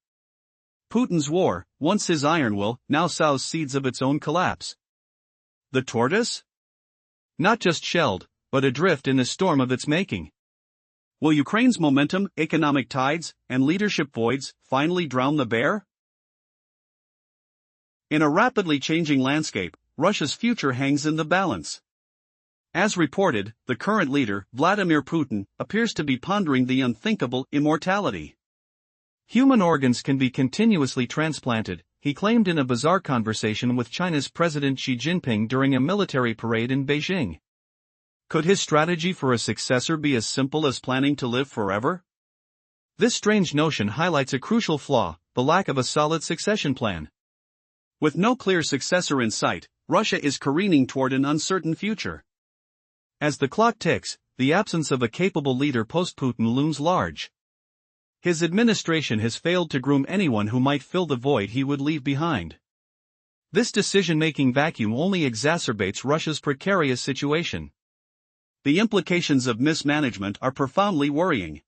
Putin's war, once his iron will, now sows seeds of its own collapse. The tortoise? Not just shelled, but adrift in a storm of its making. Will Ukraine's momentum, economic tides, and leadership voids finally drown the bear? In a rapidly changing landscape, Russia's future hangs in the balance. As reported, the current leader, Vladimir Putin, appears to be pondering the unthinkable immortality. Human organs can be continuously transplanted, he claimed in a bizarre conversation with China's President Xi Jinping during a military parade in Beijing. Could his strategy for a successor be as simple as planning to live forever? This strange notion highlights a crucial flaw, the lack of a solid succession plan. With no clear successor in sight, Russia is careening toward an uncertain future. As the clock ticks, the absence of a capable leader post-Putin looms large. His administration has failed to groom anyone who might fill the void he would leave behind. This decision-making vacuum only exacerbates Russia's precarious situation. The implications of mismanagement are profoundly worrying.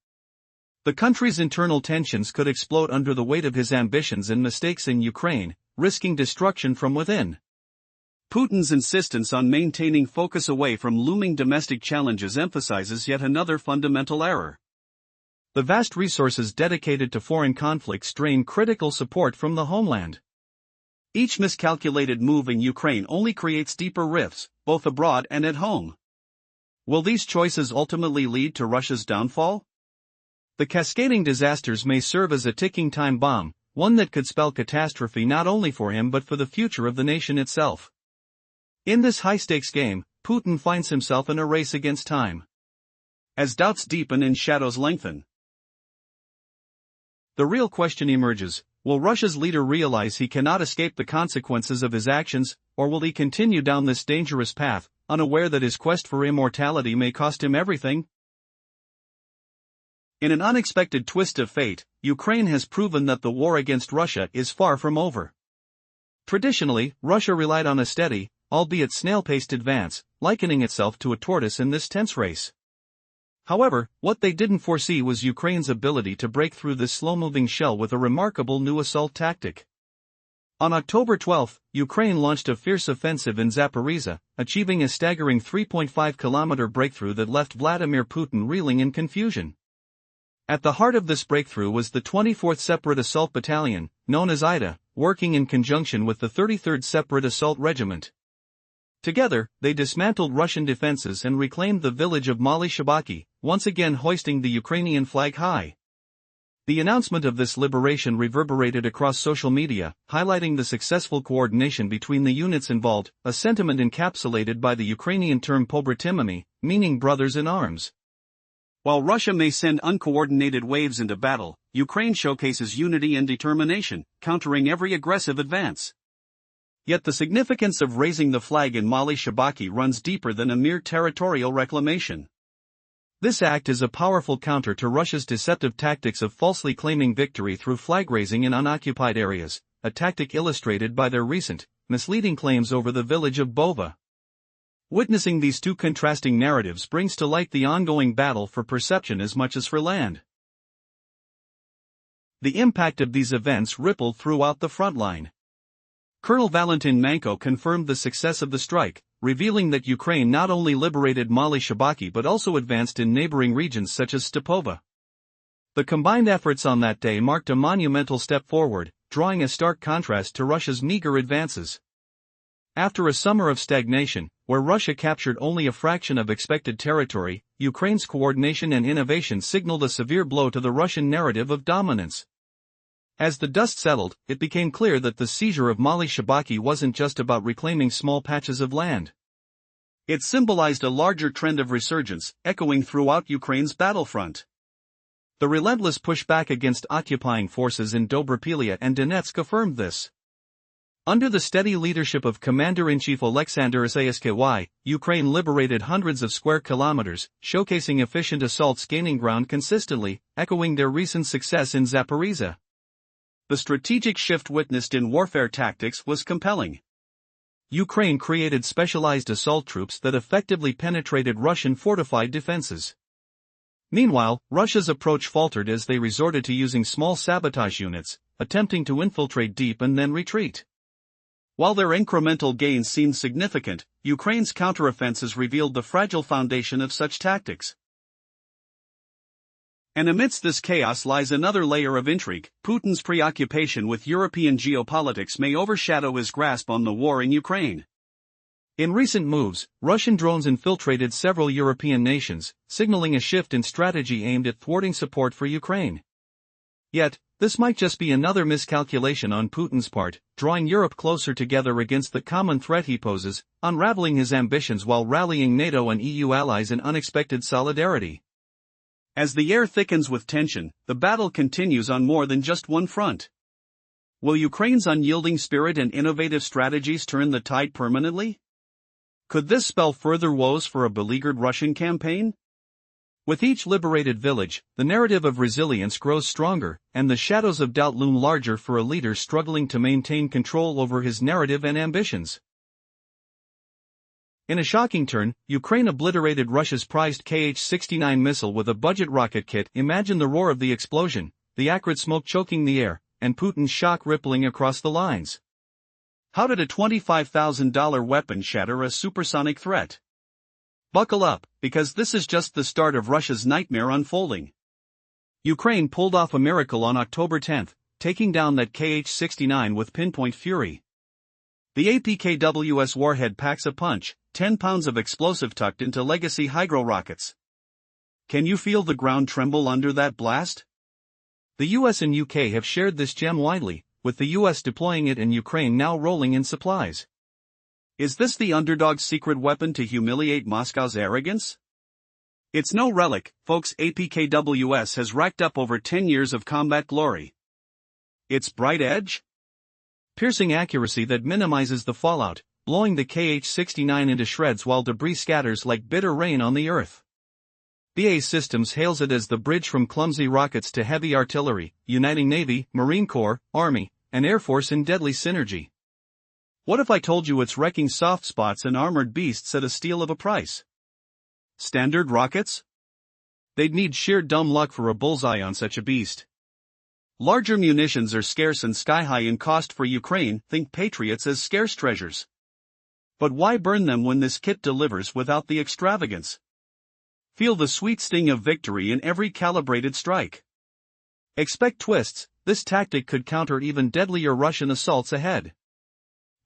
The country's internal tensions could explode under the weight of his ambitions and mistakes in Ukraine, risking destruction from within. Putin's insistence on maintaining focus away from looming domestic challenges emphasizes yet another fundamental error. The vast resources dedicated to foreign conflicts drain critical support from the homeland. Each miscalculated move in Ukraine only creates deeper rifts, both abroad and at home. Will these choices ultimately lead to Russia's downfall? The cascading disasters may serve as a ticking time bomb, one that could spell catastrophe not only for him but for the future of the nation itself. In this high-stakes game, Putin finds himself in a race against time. As doubts deepen and shadows lengthen, the real question emerges: will Russia's leader realize he cannot escape the consequences of his actions, or will he continue down this dangerous path, unaware that his quest for immortality may cost him everything? In an unexpected twist of fate, Ukraine has proven that the war against Russia is far from over. Traditionally, Russia relied on a steady, albeit snail-paced advance, likening itself to a tortoise in this tense race. However, what they didn't foresee was Ukraine's ability to break through this slow-moving shell with a remarkable new assault tactic. On October 12, Ukraine launched a fierce offensive in Zaporizhzhia, achieving a staggering 3.5-kilometer breakthrough that left Vladimir Putin reeling in confusion. At the heart of this breakthrough was the 24th Separate Assault Battalion, known as IDA, working in conjunction with the 33rd Separate Assault Regiment. Together, they dismantled Russian defenses and reclaimed the village of Mali Shabaki, once again hoisting the Ukrainian flag high. The announcement of this liberation reverberated across social media, highlighting the successful coordination between the units involved, a sentiment encapsulated by the Ukrainian term pobratymami, meaning brothers in arms. While Russia may send uncoordinated waves into battle, Ukraine showcases unity and determination, countering every aggressive advance. Yet the significance of raising the flag in Mali Shabaki runs deeper than a mere territorial reclamation. This act is a powerful counter to Russia's deceptive tactics of falsely claiming victory through flag raising in unoccupied areas, a tactic illustrated by their recent, misleading claims over the village of Bova. Witnessing these two contrasting narratives brings to light the ongoing battle for perception as much as for land. The impact of these events rippled throughout the front line. Colonel Valentin Manko confirmed the success of the strike, revealing that Ukraine not only liberated Mali Shabaki but also advanced in neighboring regions such as Stepova. The combined efforts on that day marked a monumental step forward, drawing a stark contrast to Russia's meager advances. After a summer of stagnation, where Russia captured only a fraction of expected territory, Ukraine's coordination and innovation signaled a severe blow to the Russian narrative of dominance. As the dust settled, it became clear that the seizure of Mali Shabaki wasn't just about reclaiming small patches of land. It symbolized a larger trend of resurgence, echoing throughout Ukraine's battlefront. The relentless pushback against occupying forces in Dobropilya and Donetsk affirmed this. Under the steady leadership of Commander-in-Chief Alexander Isayevsky, Ukraine liberated hundreds of square kilometers, showcasing efficient assaults gaining ground consistently, echoing their recent success in Zaporizhzhia. The strategic shift witnessed in warfare tactics was compelling. Ukraine created specialized assault troops that effectively penetrated Russian fortified defenses. Meanwhile, Russia's approach faltered as they resorted to using small sabotage units, attempting to infiltrate deep and then retreat. While their incremental gains seemed significant, Ukraine's counteroffensives revealed the fragile foundation of such tactics. And amidst this chaos lies another layer of intrigue. Putin's preoccupation with European geopolitics may overshadow his grasp on the war in Ukraine. In recent moves, Russian drones infiltrated several European nations, signaling a shift in strategy aimed at thwarting support for Ukraine. Yet, this might just be another miscalculation on Putin's part, drawing Europe closer together against the common threat he poses, unraveling his ambitions while rallying NATO and EU allies in unexpected solidarity. As the air thickens with tension, the battle continues on more than just one front. Will Ukraine's unyielding spirit and innovative strategies turn the tide permanently? Could this spell further woes for a beleaguered Russian campaign? With each liberated village, the narrative of resilience grows stronger, and the shadows of doubt loom larger for a leader struggling to maintain control over his narrative and ambitions. In a shocking turn, Ukraine obliterated Russia's prized Kh-69 missile with a budget rocket kit. Imagine the roar of the explosion, the acrid smoke choking the air, and Putin's shock rippling across the lines. How did a $25,000 weapon shatter a supersonic threat? Buckle up, because this is just the start of Russia's nightmare unfolding. Ukraine pulled off a miracle on October 10, taking down that Kh-69 with pinpoint fury. The APKWS warhead packs a punch, 10 pounds of explosive tucked into legacy hydro rockets. Can you feel the ground tremble under that blast? The US and UK have shared this gem widely, with the US deploying it and Ukraine now rolling in supplies. Is this the underdog's secret weapon to humiliate Moscow's arrogance? It's no relic, folks. APKWS has racked up over 10 years of combat glory. Its bright edge? Piercing accuracy that minimizes the fallout, blowing the Kh-69 into shreds while debris scatters like bitter rain on the earth. BAE Systems hails it as the bridge from clumsy rockets to heavy artillery, uniting Navy, Marine Corps, Army, and Air Force in deadly synergy. What if I told you it's wrecking soft spots and armored beasts at a steal of a price? Standard rockets? They'd need sheer dumb luck for a bullseye on such a beast. Larger munitions are scarce and sky-high in cost for Ukraine, think Patriots as scarce treasures. But why burn them when this kit delivers without the extravagance? Feel the sweet sting of victory in every calibrated strike. Expect twists, this tactic could counter even deadlier Russian assaults ahead.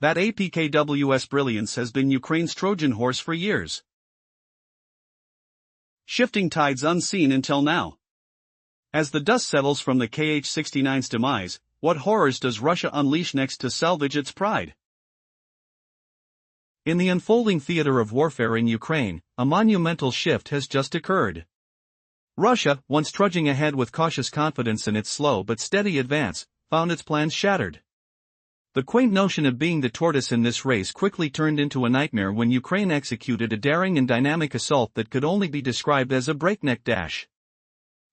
That APKWS brilliance has been Ukraine's Trojan horse for years. Shifting tides unseen until now. As the dust settles from the Kh-69's demise, what horrors does Russia unleash next to salvage its pride? In the unfolding theater of warfare in Ukraine, a monumental shift has just occurred. Russia, once trudging ahead with cautious confidence in its slow but steady advance, found its plans shattered. The quaint notion of being the tortoise in this race quickly turned into a nightmare when Ukraine executed a daring and dynamic assault that could only be described as a breakneck dash.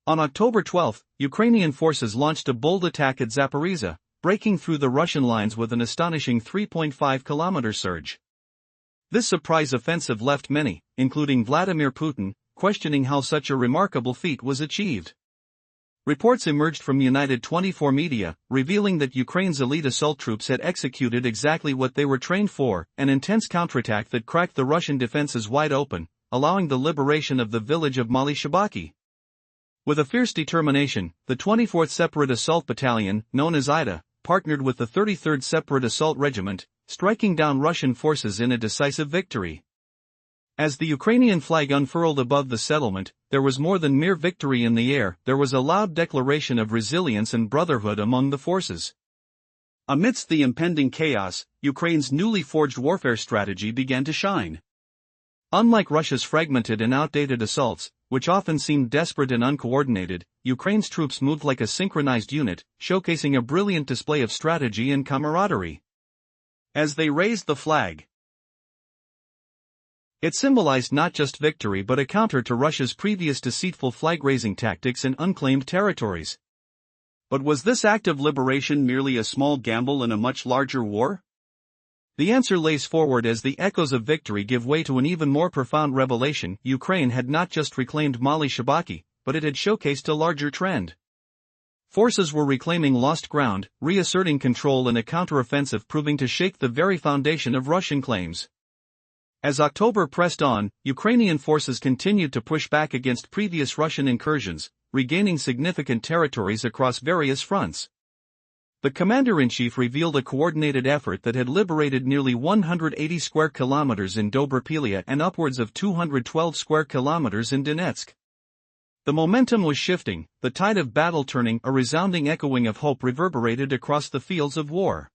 On October 12, Ukrainian forces launched a bold attack at Zaporizhzhia, breaking through the Russian lines with an astonishing 3.5-kilometer surge. This surprise offensive left many, including Vladimir Putin, questioning how such a remarkable feat was achieved. Reports emerged from United 24 media, revealing that Ukraine's elite assault troops had executed exactly what they were trained for, an intense counterattack that cracked the Russian defenses wide open, allowing the liberation of the village of Mali Shabaki. With a fierce determination, the 24th Separate Assault Battalion, known as IDA, partnered with the 33rd Separate Assault Regiment, striking down Russian forces in a decisive victory. As the Ukrainian flag unfurled above the settlement, there was more than mere victory in the air, there was a loud declaration of resilience and brotherhood among the forces. Amidst the impending chaos, Ukraine's newly forged warfare strategy began to shine. Unlike Russia's fragmented and outdated assaults, which often seemed desperate and uncoordinated, Ukraine's troops moved like a synchronized unit, showcasing a brilliant display of strategy and camaraderie. As they raised the flag, it symbolized not just victory but a counter to Russia's previous deceitful flag-raising tactics in unclaimed territories. But was this act of liberation merely a small gamble in a much larger war? The answer lays forward as the echoes of victory give way to an even more profound revelation: Ukraine had not just reclaimed Mali Shabaki, but it had showcased a larger trend. Forces were reclaiming lost ground, reasserting control in a counteroffensive proving to shake the very foundation of Russian claims. As October pressed on, Ukrainian forces continued to push back against previous Russian incursions, regaining significant territories across various fronts. The commander-in-chief revealed a coordinated effort that had liberated nearly 180 square kilometers in Dobropilya and upwards of 212 square kilometers in Donetsk. The momentum was shifting, the tide of battle turning, a resounding echoing of hope reverberated across the fields of war.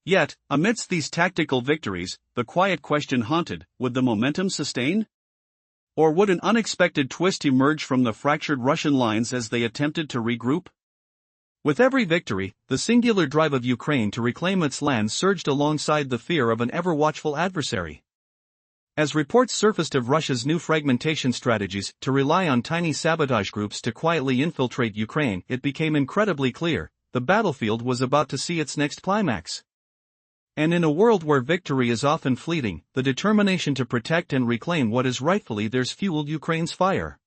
Yet, amidst these tactical victories, the quiet question haunted: would the momentum sustain? Or would an unexpected twist emerge from the fractured Russian lines as they attempted to regroup? With every victory, the singular drive of Ukraine to reclaim its land surged alongside the fear of an ever-watchful adversary. As reports surfaced of Russia's new fragmentation strategies to rely on tiny sabotage groups to quietly infiltrate Ukraine, it became incredibly clear: the battlefield was about to see its next climax. And in a world where victory is often fleeting, the determination to protect and reclaim what is rightfully theirs fueled Ukraine's fire.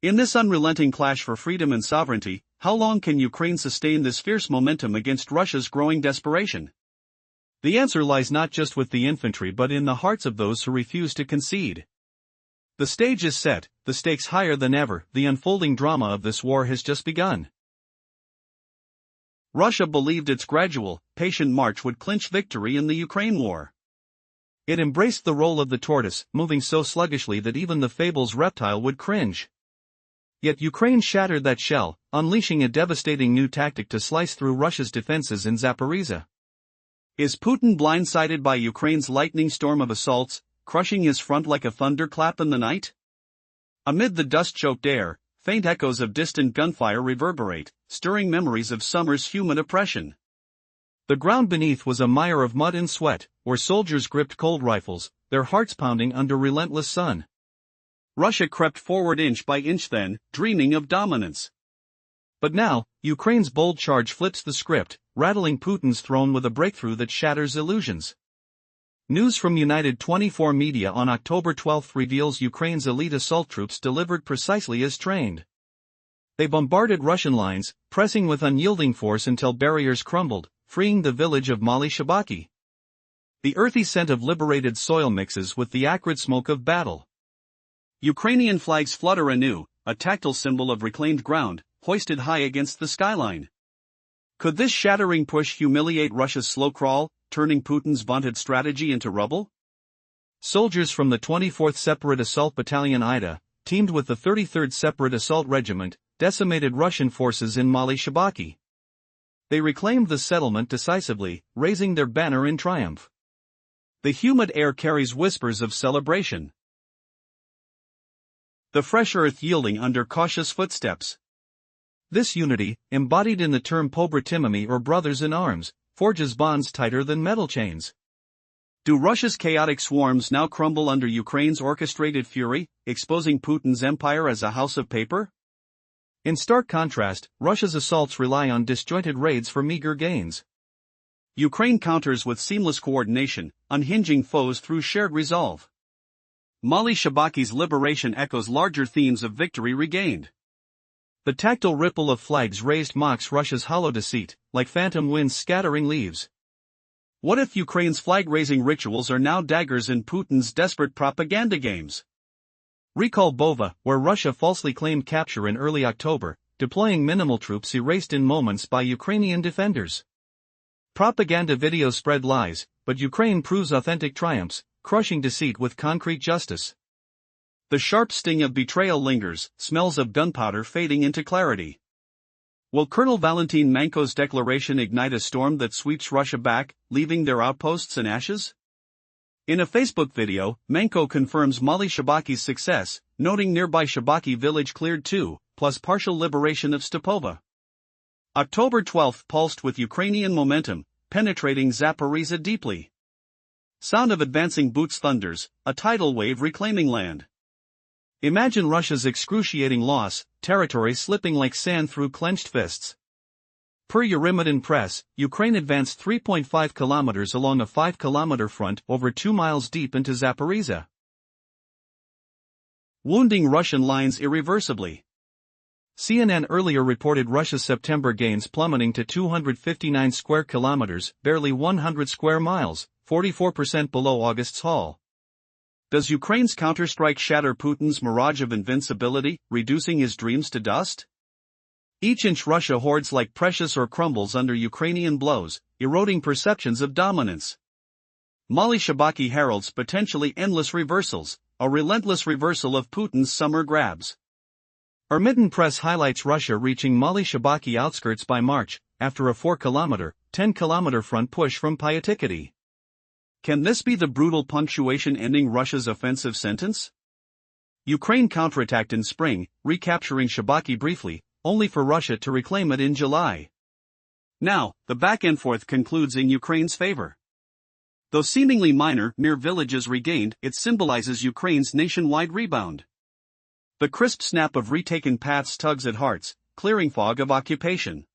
In this unrelenting clash for freedom and sovereignty, how long can Ukraine sustain this fierce momentum against Russia's growing desperation? The answer lies not just with the infantry but in the hearts of those who refuse to concede. The stage is set, the stakes higher than ever, the unfolding drama of this war has just begun. Russia believed its gradual, patient march would clinch victory in the Ukraine war. It embraced the role of the tortoise, moving so sluggishly that even the fable's reptile would cringe. Yet Ukraine shattered that shell, unleashing a devastating new tactic to slice through Russia's defenses in Zaporizhzhia. Is Putin blindsided by Ukraine's lightning storm of assaults, crushing his front like a thunderclap in the night? Amid the dust-choked air, faint echoes of distant gunfire reverberate, stirring memories of summer's human oppression. The ground beneath was a mire of mud and sweat, where soldiers gripped cold rifles, their hearts pounding under relentless sun. Russia crept forward inch by inch then, dreaming of dominance. But now, Ukraine's bold charge flips the script, rattling Putin's throne with a breakthrough that shatters illusions. News from United 24 Media on October 12 reveals Ukraine's elite assault troops delivered precisely as trained. They bombarded Russian lines, pressing with unyielding force until barriers crumbled, freeing the village of Mali Shabaki. The earthy scent of liberated soil mixes with the acrid smoke of battle. Ukrainian flags flutter anew, a tactile symbol of reclaimed ground, hoisted high against the skyline. Could this shattering push humiliate Russia's slow crawl, turning Putin's vaunted strategy into rubble? Soldiers from the 24th Separate Assault Battalion Ida, teamed with the 33rd Separate Assault Regiment, decimated Russian forces in Mali Shabaki. They reclaimed the settlement decisively, raising their banner in triumph. The humid air carries whispers of celebration. The fresh earth yielding under cautious footsteps. This unity, embodied in the term pobratymmy or brothers in arms, forges bonds tighter than metal chains. Do Russia's chaotic swarms now crumble under Ukraine's orchestrated fury, exposing Putin's empire as a house of paper? In stark contrast, Russia's assaults rely on disjointed raids for meager gains. Ukraine counters with seamless coordination, unhinging foes through shared resolve. Mali Shabaki's liberation echoes larger themes of victory regained. The tactile ripple of flags raised mocks Russia's hollow deceit, like phantom winds scattering leaves. What if Ukraine's flag-raising rituals are now daggers in Putin's desperate propaganda games? Recall Bova, where Russia falsely claimed capture in early October, deploying minimal troops erased in moments by Ukrainian defenders. Propaganda videos spread lies, but Ukraine proves authentic triumphs, crushing deceit with concrete justice. The sharp sting of betrayal lingers, smells of gunpowder fading into clarity. Will Colonel Valentin Manko's declaration ignite a storm that sweeps Russia back, leaving their outposts in ashes? In a Facebook video, Manko confirms Mali Shabaki's success, noting nearby Shabaki village cleared too, plus partial liberation of Stepova. October 12 pulsed with Ukrainian momentum, penetrating Zaporizhzhia deeply. Sound of advancing boots thunders, a tidal wave reclaiming land. Imagine Russia's excruciating loss, territory slipping like sand through clenched fists. Per Eurymedon Press, Ukraine advanced 3.5 kilometers along a 5-kilometer front over 2 miles deep into Zaporizhzhia, wounding Russian lines irreversibly. CNN earlier reported Russia's September gains plummeting to 259 square kilometers, barely 100 square miles, 44% below August's haul. Does Ukraine's counterstrike shatter Putin's mirage of invincibility, reducing his dreams to dust? Each inch Russia hoards like precious or crumbles under Ukrainian blows, eroding perceptions of dominance. Mali Shabaki heralds potentially endless reversals, a relentless reversal of Putin's summer grabs. Eurymedon Press highlights Russia reaching Mali Shabaki outskirts by March, after a 4-kilometer, 10-kilometer front push from Pyatikity. Can this be the brutal punctuation ending Russia's offensive sentence? Ukraine counterattacked in spring, recapturing Shabaki briefly, only for Russia to reclaim it in July. Now, the back-and-forth concludes in Ukraine's favor. Though seemingly minor, mere villages regained, it symbolizes Ukraine's nationwide rebound. The crisp snap of retaken paths tugs at hearts, clearing fog of occupation.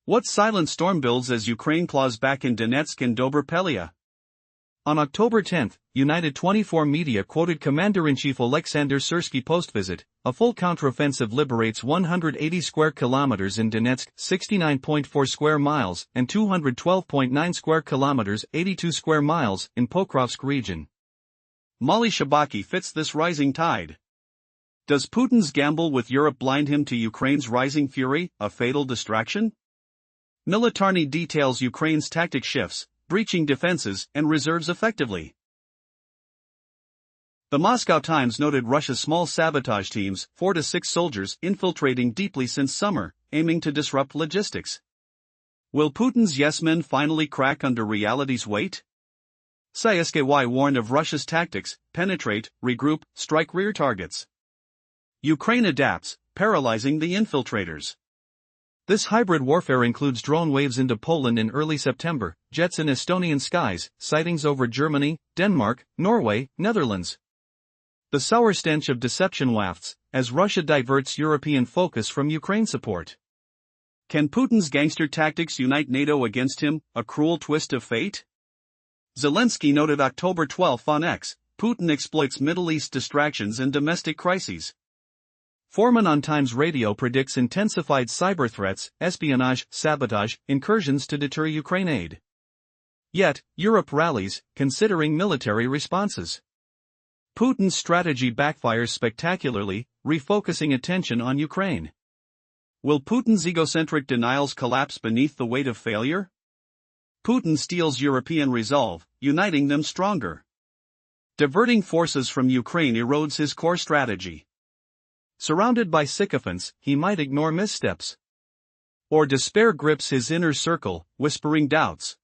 What silent storm builds as Ukraine claws back in Donetsk and Dobropelia? On October 10, United 24 Media quoted Commander-in-Chief Alexander Syrsky post-visit, a full counteroffensive liberates 180 square kilometers in Donetsk, 69.4 square miles, and 212.9 square kilometers, 82 square miles, in Pokrovsk region. Mali Shabaki fits this rising tide. Does Putin's gamble with Europe blind him to Ukraine's rising fury, a fatal distraction? Militarny details Ukraine's tactic shifts, breaching defenses and reserves effectively. The Moscow Times noted Russia's small sabotage teams, 4 to 6 soldiers, infiltrating deeply since summer, aiming to disrupt logistics. Will Putin's yes-men finally crack under reality's weight? CSKY warned of Russia's tactics: penetrate, regroup, strike rear targets. Ukraine adapts, paralyzing the infiltrators. This hybrid warfare includes drone waves into Poland in early September, jets in Estonian skies, sightings over Germany, Denmark, Norway, Netherlands. The sour stench of deception wafts, as Russia diverts European focus from Ukraine support. Can Putin's gangster tactics unite NATO against him, a cruel twist of fate? Zelensky noted October 12 on X, Putin exploits Middle East distractions and domestic crises. Foreman on Times Radio predicts intensified cyber threats, espionage, sabotage, incursions to deter Ukraine aid. Yet, Europe rallies, considering military responses. Putin's strategy backfires spectacularly, refocusing attention on Ukraine. Will Putin's egocentric denials collapse beneath the weight of failure? Putin steals European resolve, uniting them stronger. Diverting forces from Ukraine erodes his core strategy. Surrounded by sycophants, he might ignore missteps. Or despair grips his inner circle, whispering doubts.